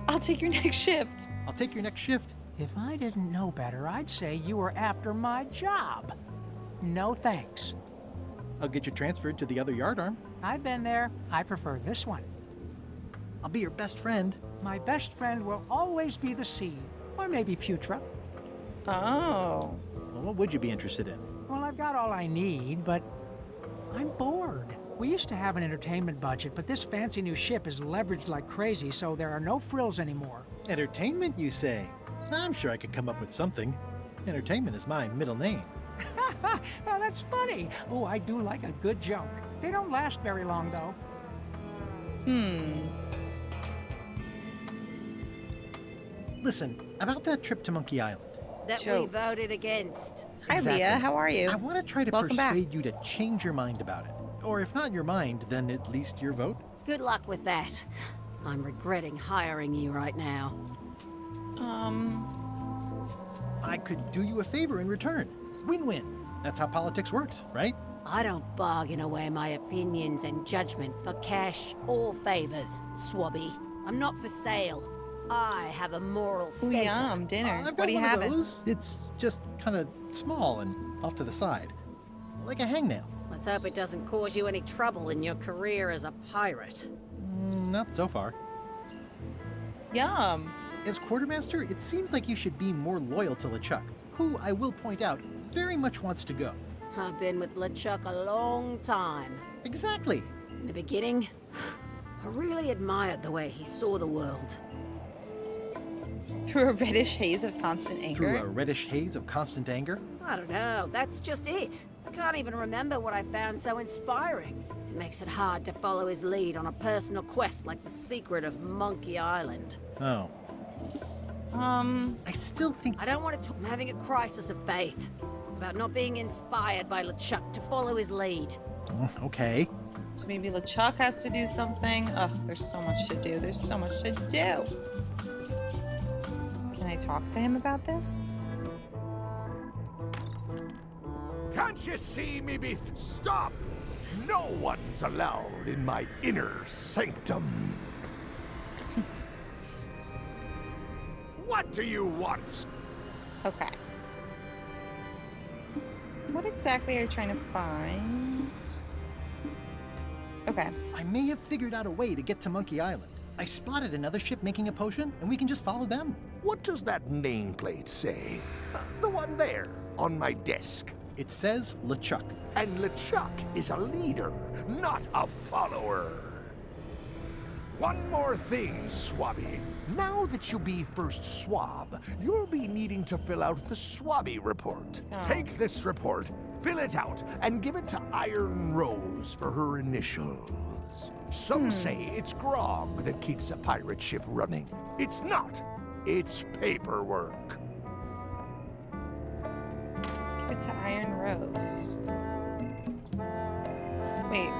I'll take your next shift. I'll take your next shift. If I didn't know better, I'd say you were after my job. No thanks. I'll get you transferred to the other yardarm. I've been there. I prefer this one. I'll be your best friend. My best friend will always be the sea. Or maybe Putra. Oh. Well, what would you be interested in? Well, I've got all I need, but I'm bored. We used to have an entertainment budget, but this fancy new ship is leveraged like crazy, so there are no frills anymore. Entertainment, you say? I'm sure I could come up with something. Entertainment is my middle name. Oh, that's funny. Oh, I do like a good joke. They don't last very long, though. Listen, about that trip to Monkey Island. That Jokes. we voted against. Hi, Exactly. Leah. How are you? I want to try to Welcome back. persuade you to change your mind about it. Or if not your mind, then at least your vote. Good luck with that. I'm regretting hiring you right now. I could do you a favor in return. Win-win. That's how politics works, right? I don't bargain away my opinions and judgment for cash or favors, Swabby. I'm not for sale. I have a moral Ooh, center. yum, dinner. I've got What do you one have? of those. It's just kind of small and off to the side. Like a hangnail. Let's hope it doesn't cause you any trouble in your career as a pirate. Not so far. Yum. As quartermaster, it seems like you should be more loyal to LeChuck, who, I will point out, very much wants to go. I've been with LeChuck a long time. Exactly. In the beginning, I really admired the way he saw the world. Through a reddish haze of constant anger. Through a reddish haze of constant anger. I don't know, that's just it. I can't even remember what I found so inspiring. It makes it hard to follow his lead on a personal quest like the secret of Monkey Island. Oh. I still think... I don't want to... I'm having a crisis of faith about not being inspired by LeChuck to follow his lead. Okay. So maybe LeChuck has to do something. Ugh, there's so much to do. There's so much to do. Can I talk to him about this? Can't you see me be... Stop! No one's allowed in my inner sanctum. What do you want? Okay. What exactly are you trying to find? Okay. I may have figured out a way to get to Monkey Island. I spotted another ship making a potion, and we can just follow them. What does that nameplate say? The one there, on my desk. It says LeChuck. And LeChuck is a leader, not a follower. One more thing, Swabby. Now that you be first swab, you'll be needing to fill out the Swabby report. Oh. Take this report, fill it out, and give it to Iron Rose for her initials. Some say it's grog that keeps a pirate ship running. It's not. It's paperwork. Give it to Iron Rose. Wait,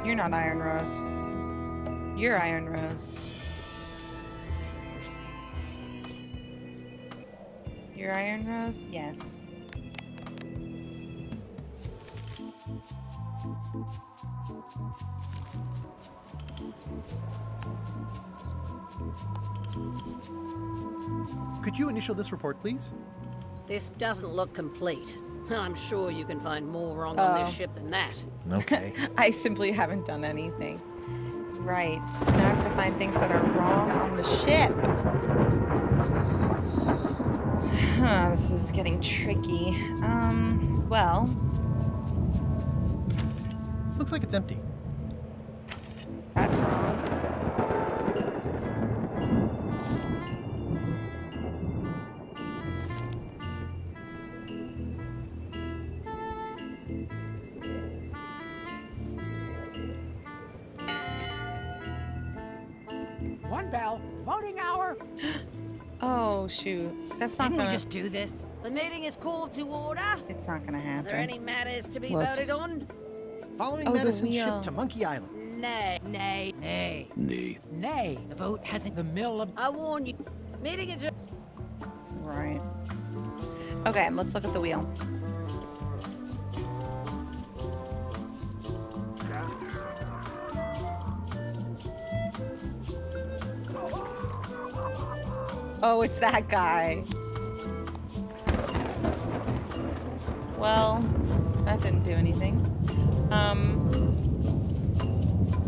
you're not Iron Rose. You're Iron Rose. You're Iron Rose? Yes. Could you initial this report, please? This doesn't look complete. I'm sure you can find more wrong on this ship than that. Okay. I simply haven't done anything. Right. So now I have to find things that are wrong on the ship. This is getting tricky. Well. Looks like it's empty. That's wrong. One bell. Voting hour. Oh, shoot. That's not Didn't gonna... we just do this? The meeting is called to order. It's not gonna happen. Are there any matters to be Whoops. voted on? Following Oh, the Madison's wheel. ship to Monkey Island. Nay. Nay. Nay. Nay. Nay. The vote hasn't... The mill of... I warn you. Meeting adjourned. Right. Okay, let's look at the wheel. Oh, it's that guy. Well, that didn't do anything.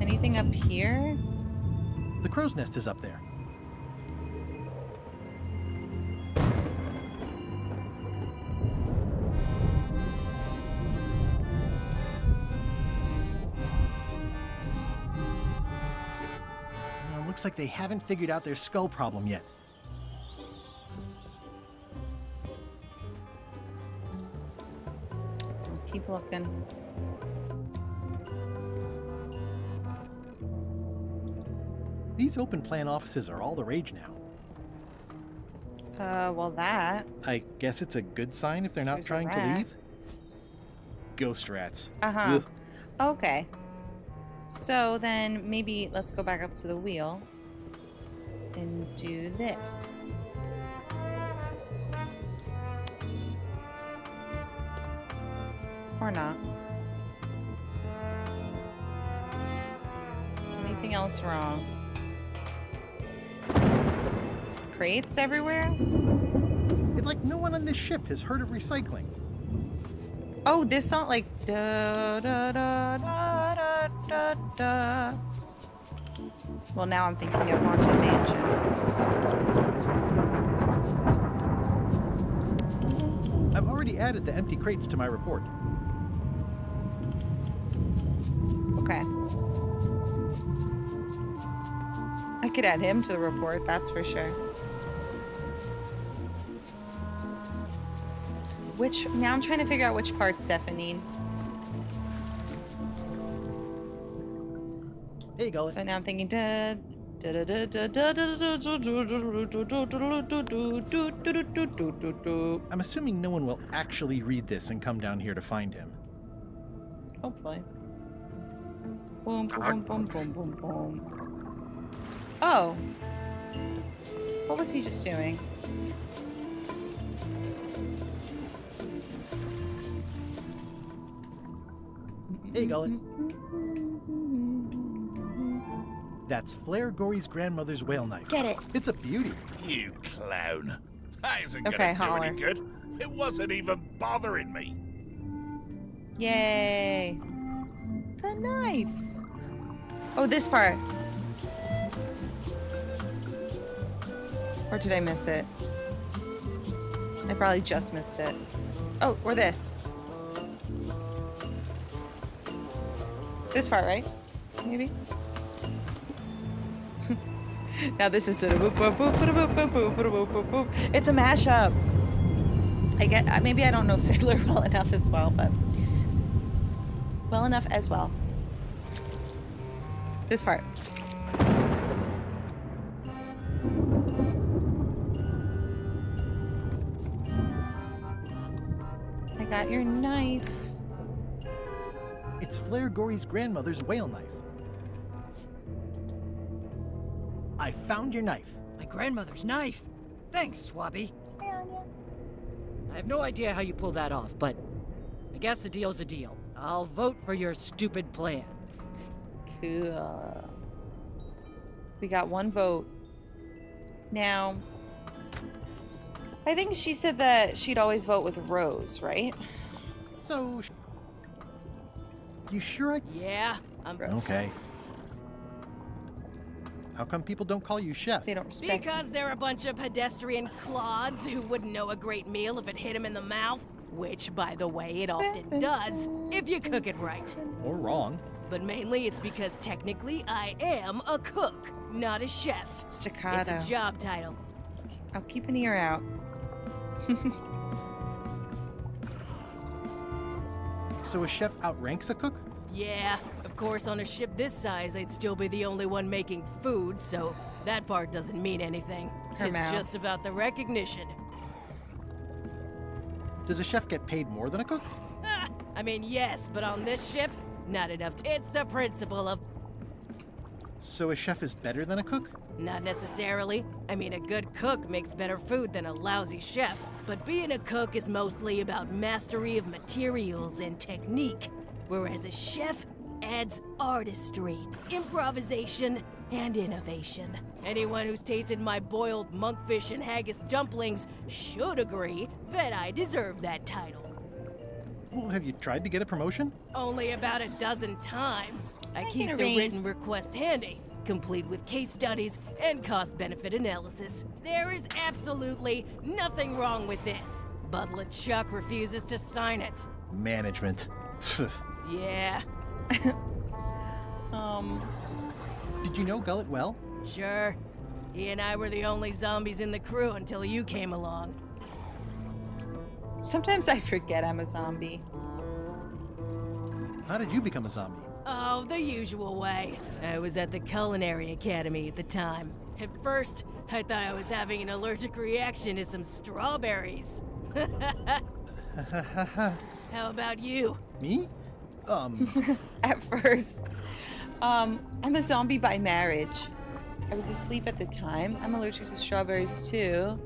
Anything up here? The crow's nest is up there. Looks like they haven't figured out their skull problem yet. Keep looking. These open plan offices are all the rage now. Well that. I guess it's a good sign if they're not There's a trying to rat. leave. Ghost rats. Uh-huh. Ugh. Okay. So then maybe let's go back up to the wheel and do this. Or not. Anything else wrong? Crates everywhere? It's like no one on this ship has heard of recycling. Oh, this song like da da da da da da da. Well, now I'm thinking of Haunted Mansion. I've already added the empty crates to my report. Okay. I could add him to the report, that's for sure. Now I'm trying to figure out which parts Stephanie. Hey, Gullet. But now I'm thinking, I'm assuming no one will actually read this and come down here to find him. Hopefully. Boom, boom, boom, boom, boom, boom. Oh. What was he just doing? Hey, Gullet. That's Flair Gory's grandmother's whale knife. Get it. It's a beauty. You clown. That isn't Okay, gonna do holler. any good. It wasn't even bothering me. Yay. The knife. Oh, this part. Or did I miss it? I probably just missed it. Oh, or this. This part, right? Maybe? Now this is sort of boop, boop, boop, boop, boop, boop, boop, boop, boop, boop. It's a mashup. I get, maybe I don't know Fiddler well enough as well, but well enough as well. This part. I got your knife. It's Flair Gory's grandmother's whale knife. I found your knife. My grandmother's knife. Thanks, Swabby. I have no idea how you pulled that off, but I guess a deal's a deal. I'll vote for your stupid plan. Cool. We got one vote. Now, I think she said that she'd always vote with Rose, right? So, you sure? Yeah, I'm Rose. Okay. How come people don't call you chef? They don't respect Because they're a bunch of pedestrian clods who wouldn't know a great meal if it hit them in the mouth. Which, by the way, it often does, if you cook it right. Or wrong. But mainly it's because technically I am a cook, not a chef. Staccato. It's a job title. I'll keep an ear out. So a chef outranks a cook? Yeah, of course on a ship this size I'd still be the only one making food, so that part doesn't mean anything. Her It's mouth. just about the recognition. Does a chef get paid more than a cook? I mean, yes, but on this ship, not enough. It's the principle of... So a chef is better than a cook? Not necessarily. I mean, a good cook makes better food than a lousy chef. But being a cook is mostly about mastery of materials and technique, whereas a chef adds artistry, improvisation, and innovation. Anyone who's tasted my boiled monkfish and haggis dumplings should agree that I deserve that title. Well, have you tried to get a promotion? Only about a dozen times. I keep get a the raise. written request handy, complete with case studies and cost-benefit analysis. There is absolutely nothing wrong with this. But LeChuck refuses to sign it. Management. Yeah. Did you know Gullet well? Sure. He and I were the only zombies in the crew until you came along. Sometimes I forget I'm a zombie. How did you become a zombie? Oh, the usual way. I was at the Culinary Academy at the time. At first, I thought I was having an allergic reaction to some strawberries. How about you? Me? At first. I'm a zombie by marriage. I was asleep at the time. I'm allergic to strawberries too.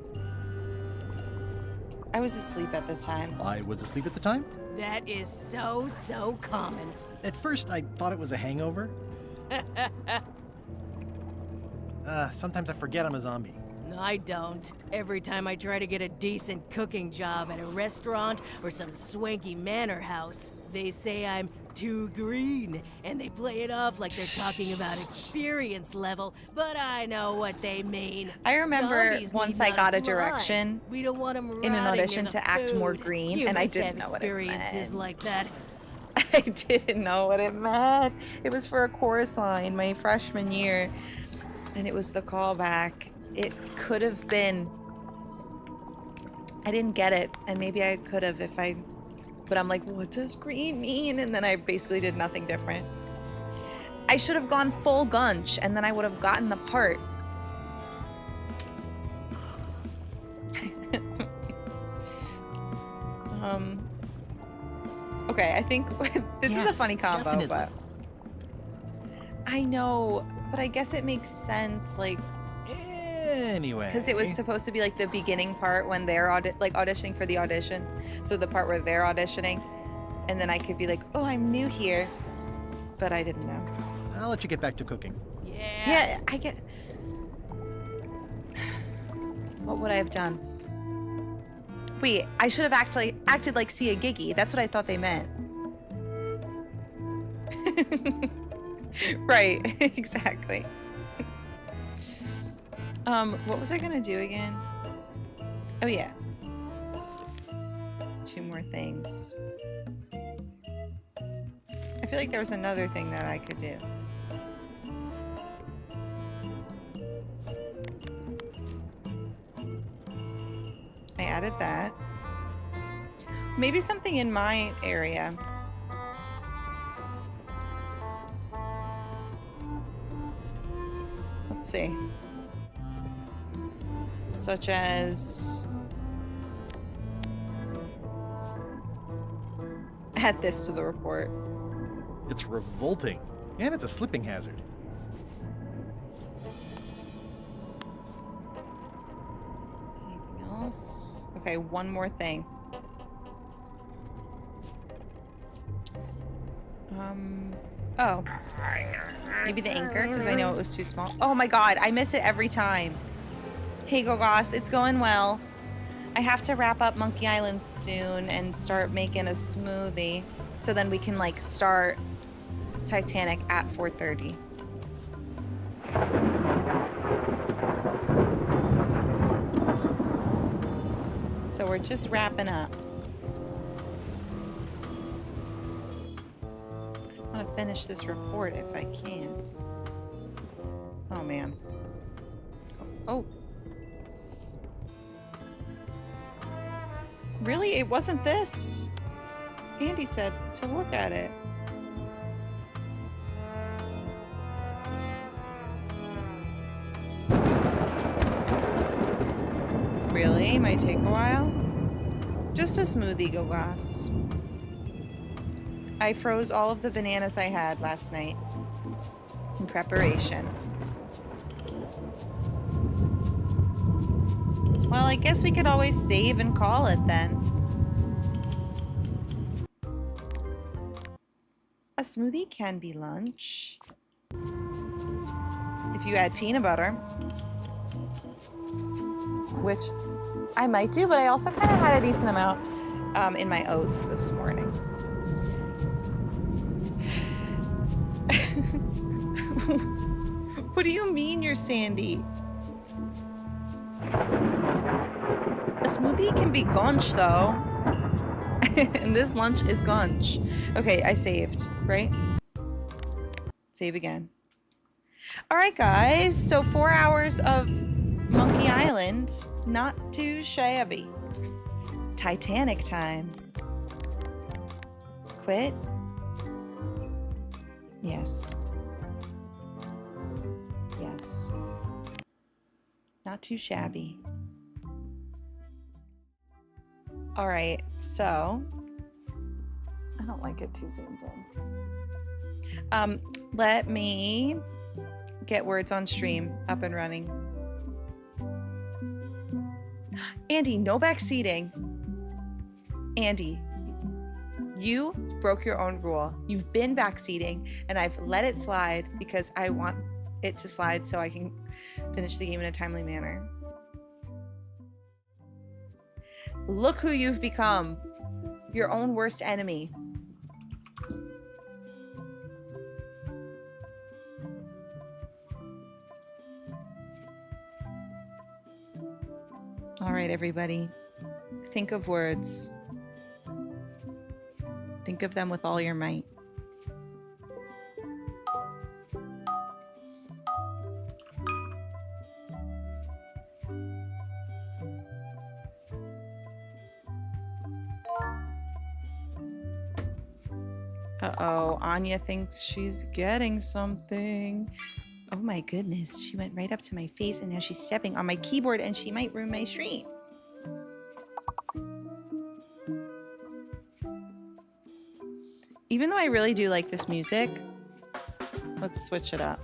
I was asleep at the time. I was asleep at the time? That is so common. At first, I thought it was a hangover. Sometimes I forget I'm a zombie. No, I don't. Every time I try to get a decent cooking job at a restaurant or some swanky manor house, they say I'm too green, and they play it off like they're talking about experience level, but I know what they mean. I remember Zombies once need I not got a fly. direction We don't want 'em in an rotting audition the to act more food. green, You and I must didn't have know what it experiences meant. like that. I didn't know what it meant. It was for a chorus line my freshman year, and it was the callback. It could have been. I didn't get it, and maybe I could have if I. But I'm like, what does green mean? And then I basically did nothing different. I should have gone full gunch, and then I would have gotten the part. Okay, I think this is a funny combo, definitely. but I know, but I guess it makes sense, like, Anyway. because it was supposed to be like the beginning part when they're auditioning for the audition, so the part where they're auditioning, and then I could be like, oh, I'm new here, but I didn't know. I'll let you get back to cooking. Yeah, I get. What would I have done? Wait, I should have acted like Sia Giggy. That's what I thought they meant. Right, exactly. What was I gonna do again? Oh yeah. 2 more things. I feel like there was another thing that I could do. I added that. Maybe something in my area. Let's see. Such as... add this to the report. It's revolting. And it's a slipping hazard. Anything else? Okay, one more thing. Oh. Maybe the anchor, because I know it was too small. Oh my god, I miss it every time. Hey, Gogos, it's going well. I have to wrap up Monkey Island soon and start making a smoothie, so then we can, like, start Titanic at 4:30. So we're just wrapping up. I want to finish this report if I can. Oh man. Oh. Really? It wasn't this? Andy said to look at it. Really? Might take a while? Just a smoothie, Gogos. I froze all of the bananas I had last night in preparation. Well, I guess we could always save and call it then. A smoothie can be lunch. If you add peanut butter. Which I might do, but I also kind of had a decent amount in my oats this morning. What do you mean you're Sandy? A smoothie can be gunch, though. And this lunch is gunch. Okay, I saved, right? Save again. All right, guys. So 4 hours of Monkey Island. Not too shabby. Titanic time. Quit? Yes. Yes. Not too shabby. All right, so I don't like it too zoomed in. Let me get words on stream up and running. Andy, no backseating. Andy, you broke your own rule. You've been backseating, and I've let it slide because I want it to slide so I can finish the game in a timely manner. Look who you've become. Your own worst enemy. All right, everybody. Think of words. Think of them with all your might. Uh-oh, Anya thinks she's getting something. Oh my goodness, she went right up to my face and now she's stepping on my keyboard and she might ruin my stream. Even though I really do like this music, let's switch it up.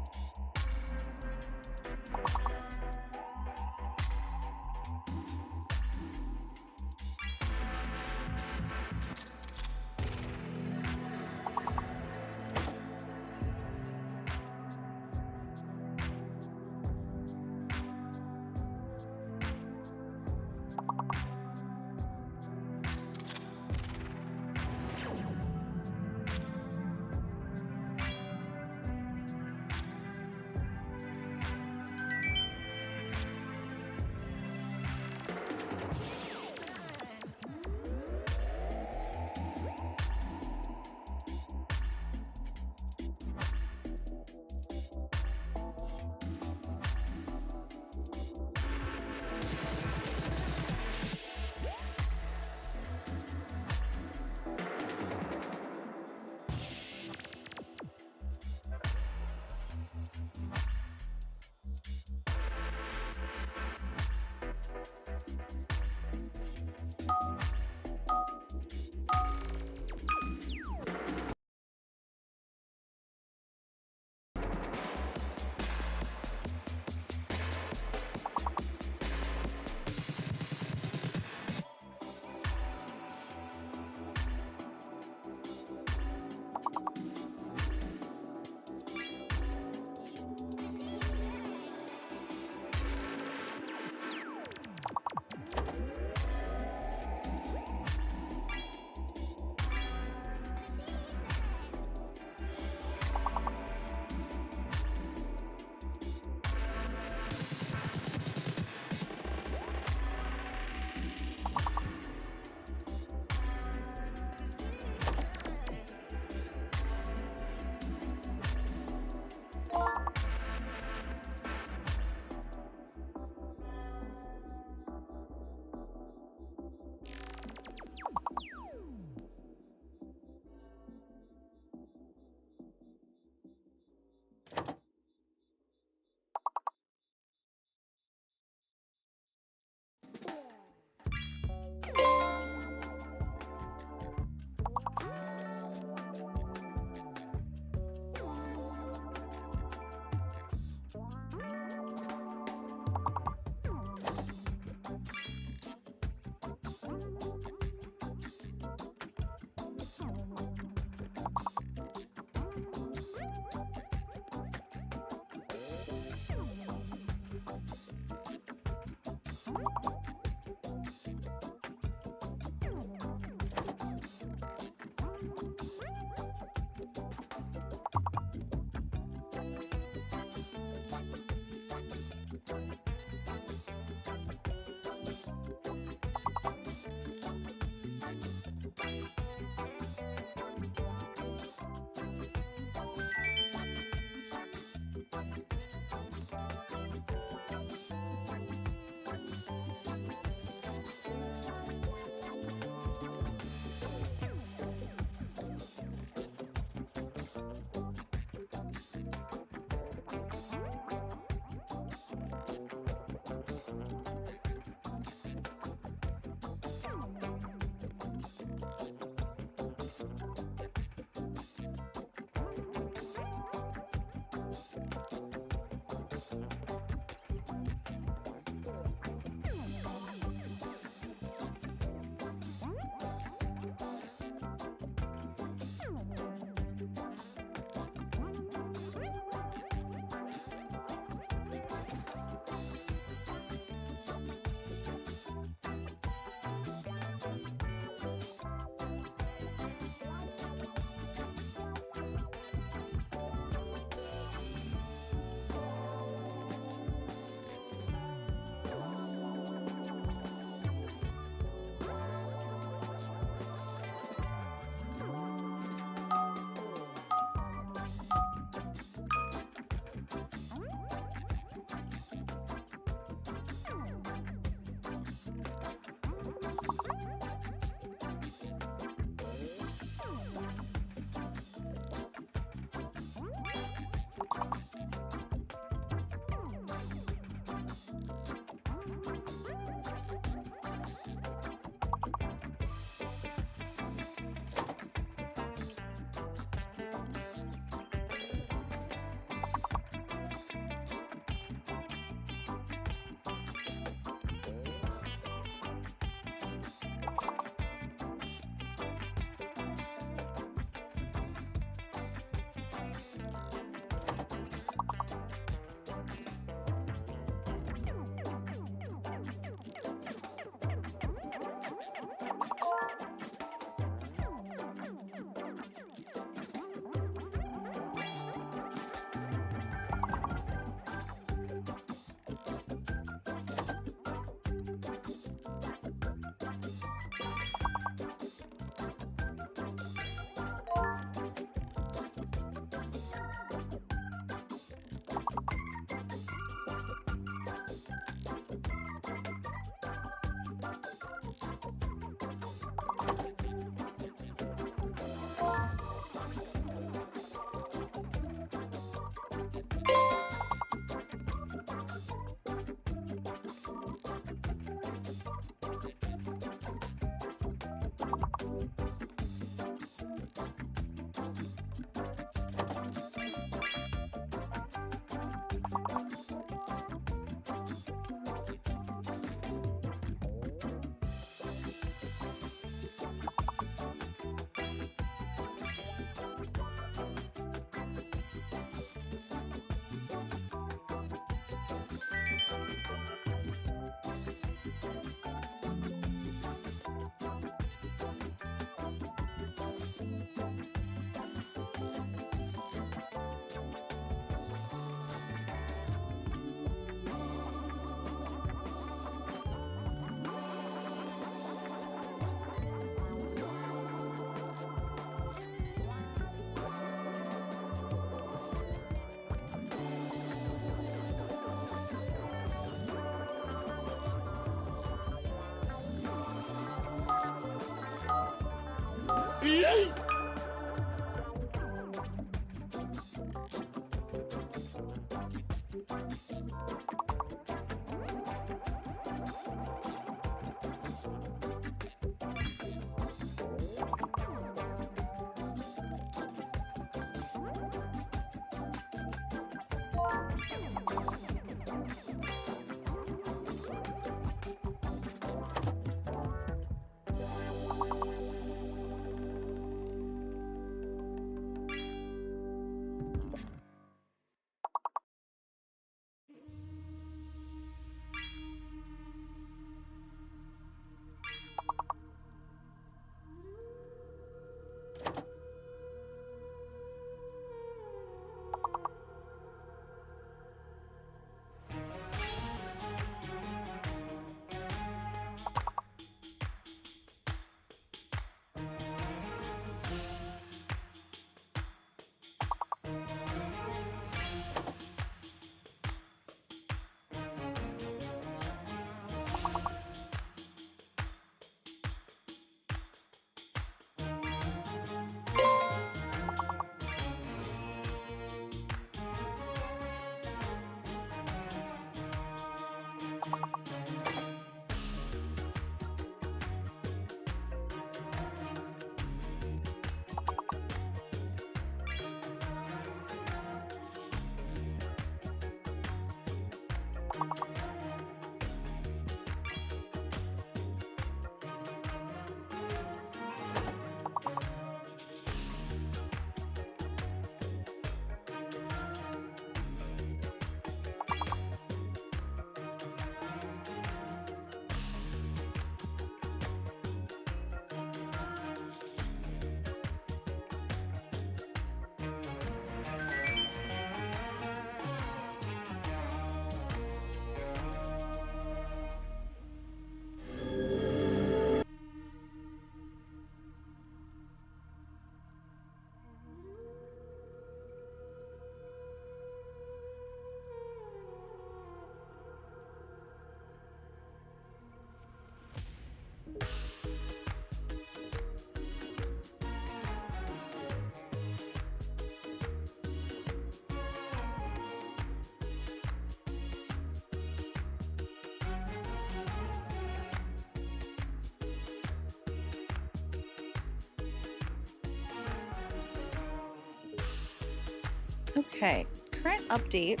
Okay, current update.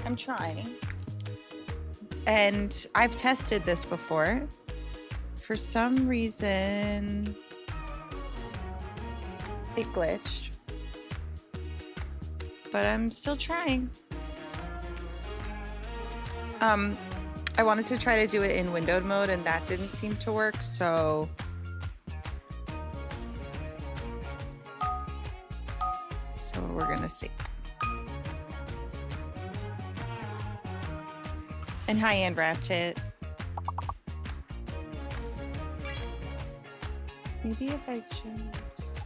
I'm trying. And I've tested this before. For some reason, it glitched. But I'm still trying. I wanted to try to do it in windowed mode and that didn't seem to work, so we're gonna see. And hi, Ann Ratchet. Maybe if I choose.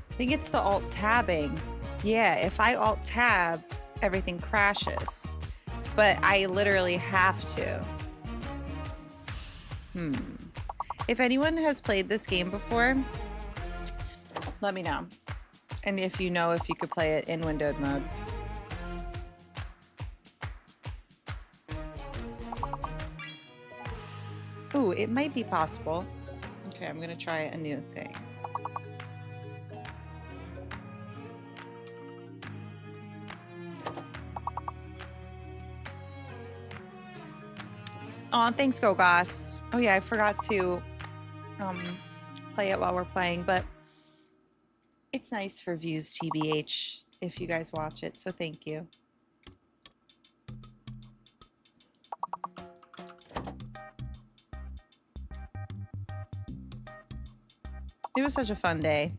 I think it's the alt tabbing. Yeah, if I alt tab, everything crashes. But I literally have to. If anyone has played this game before, let me know. And if you know if you could play it in windowed mode. Ooh, it might be possible. Okay, I'm gonna try a new thing. Aw, thanks, Gogas. Oh yeah, I forgot to play it while we're playing, but it's nice for views TBH if you guys watch it, so thank you. It was such a fun day.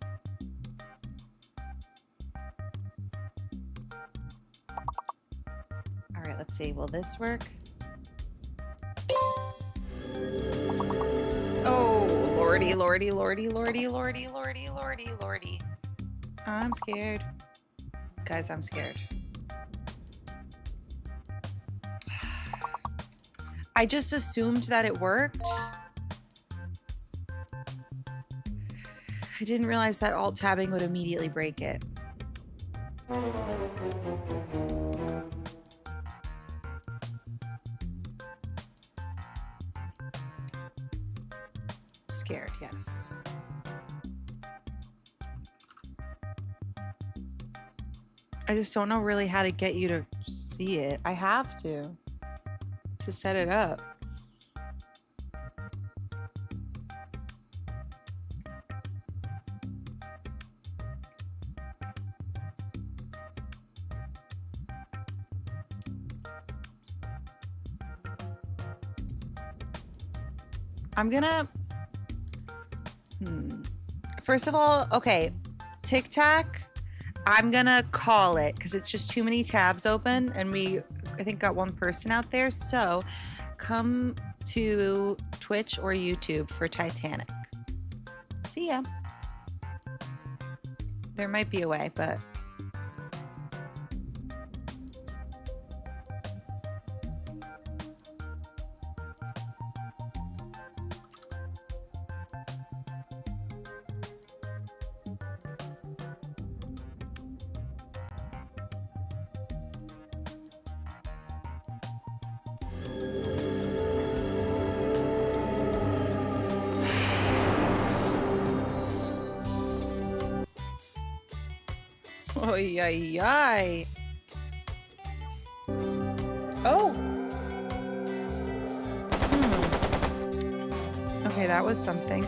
All right, let's see. Will this work? Oh, lordy, lordy, lordy, lordy, lordy, lordy, lordy, lordy. I'm scared. Guys, I'm scared. I just assumed that it worked. I didn't realize that alt-tabbing would immediately break it. Scared, yes. I just don't know really how to get you to see it. I have to set it up. I'm gonna... First of all, okay, Tic Tac, I'm gonna call it because it's just too many tabs open and we, I think, got one person out there. So come to Twitch or YouTube for Titanic. See ya. There might be a way, but... Oy, ay, ay. Oh. Okay, that was something.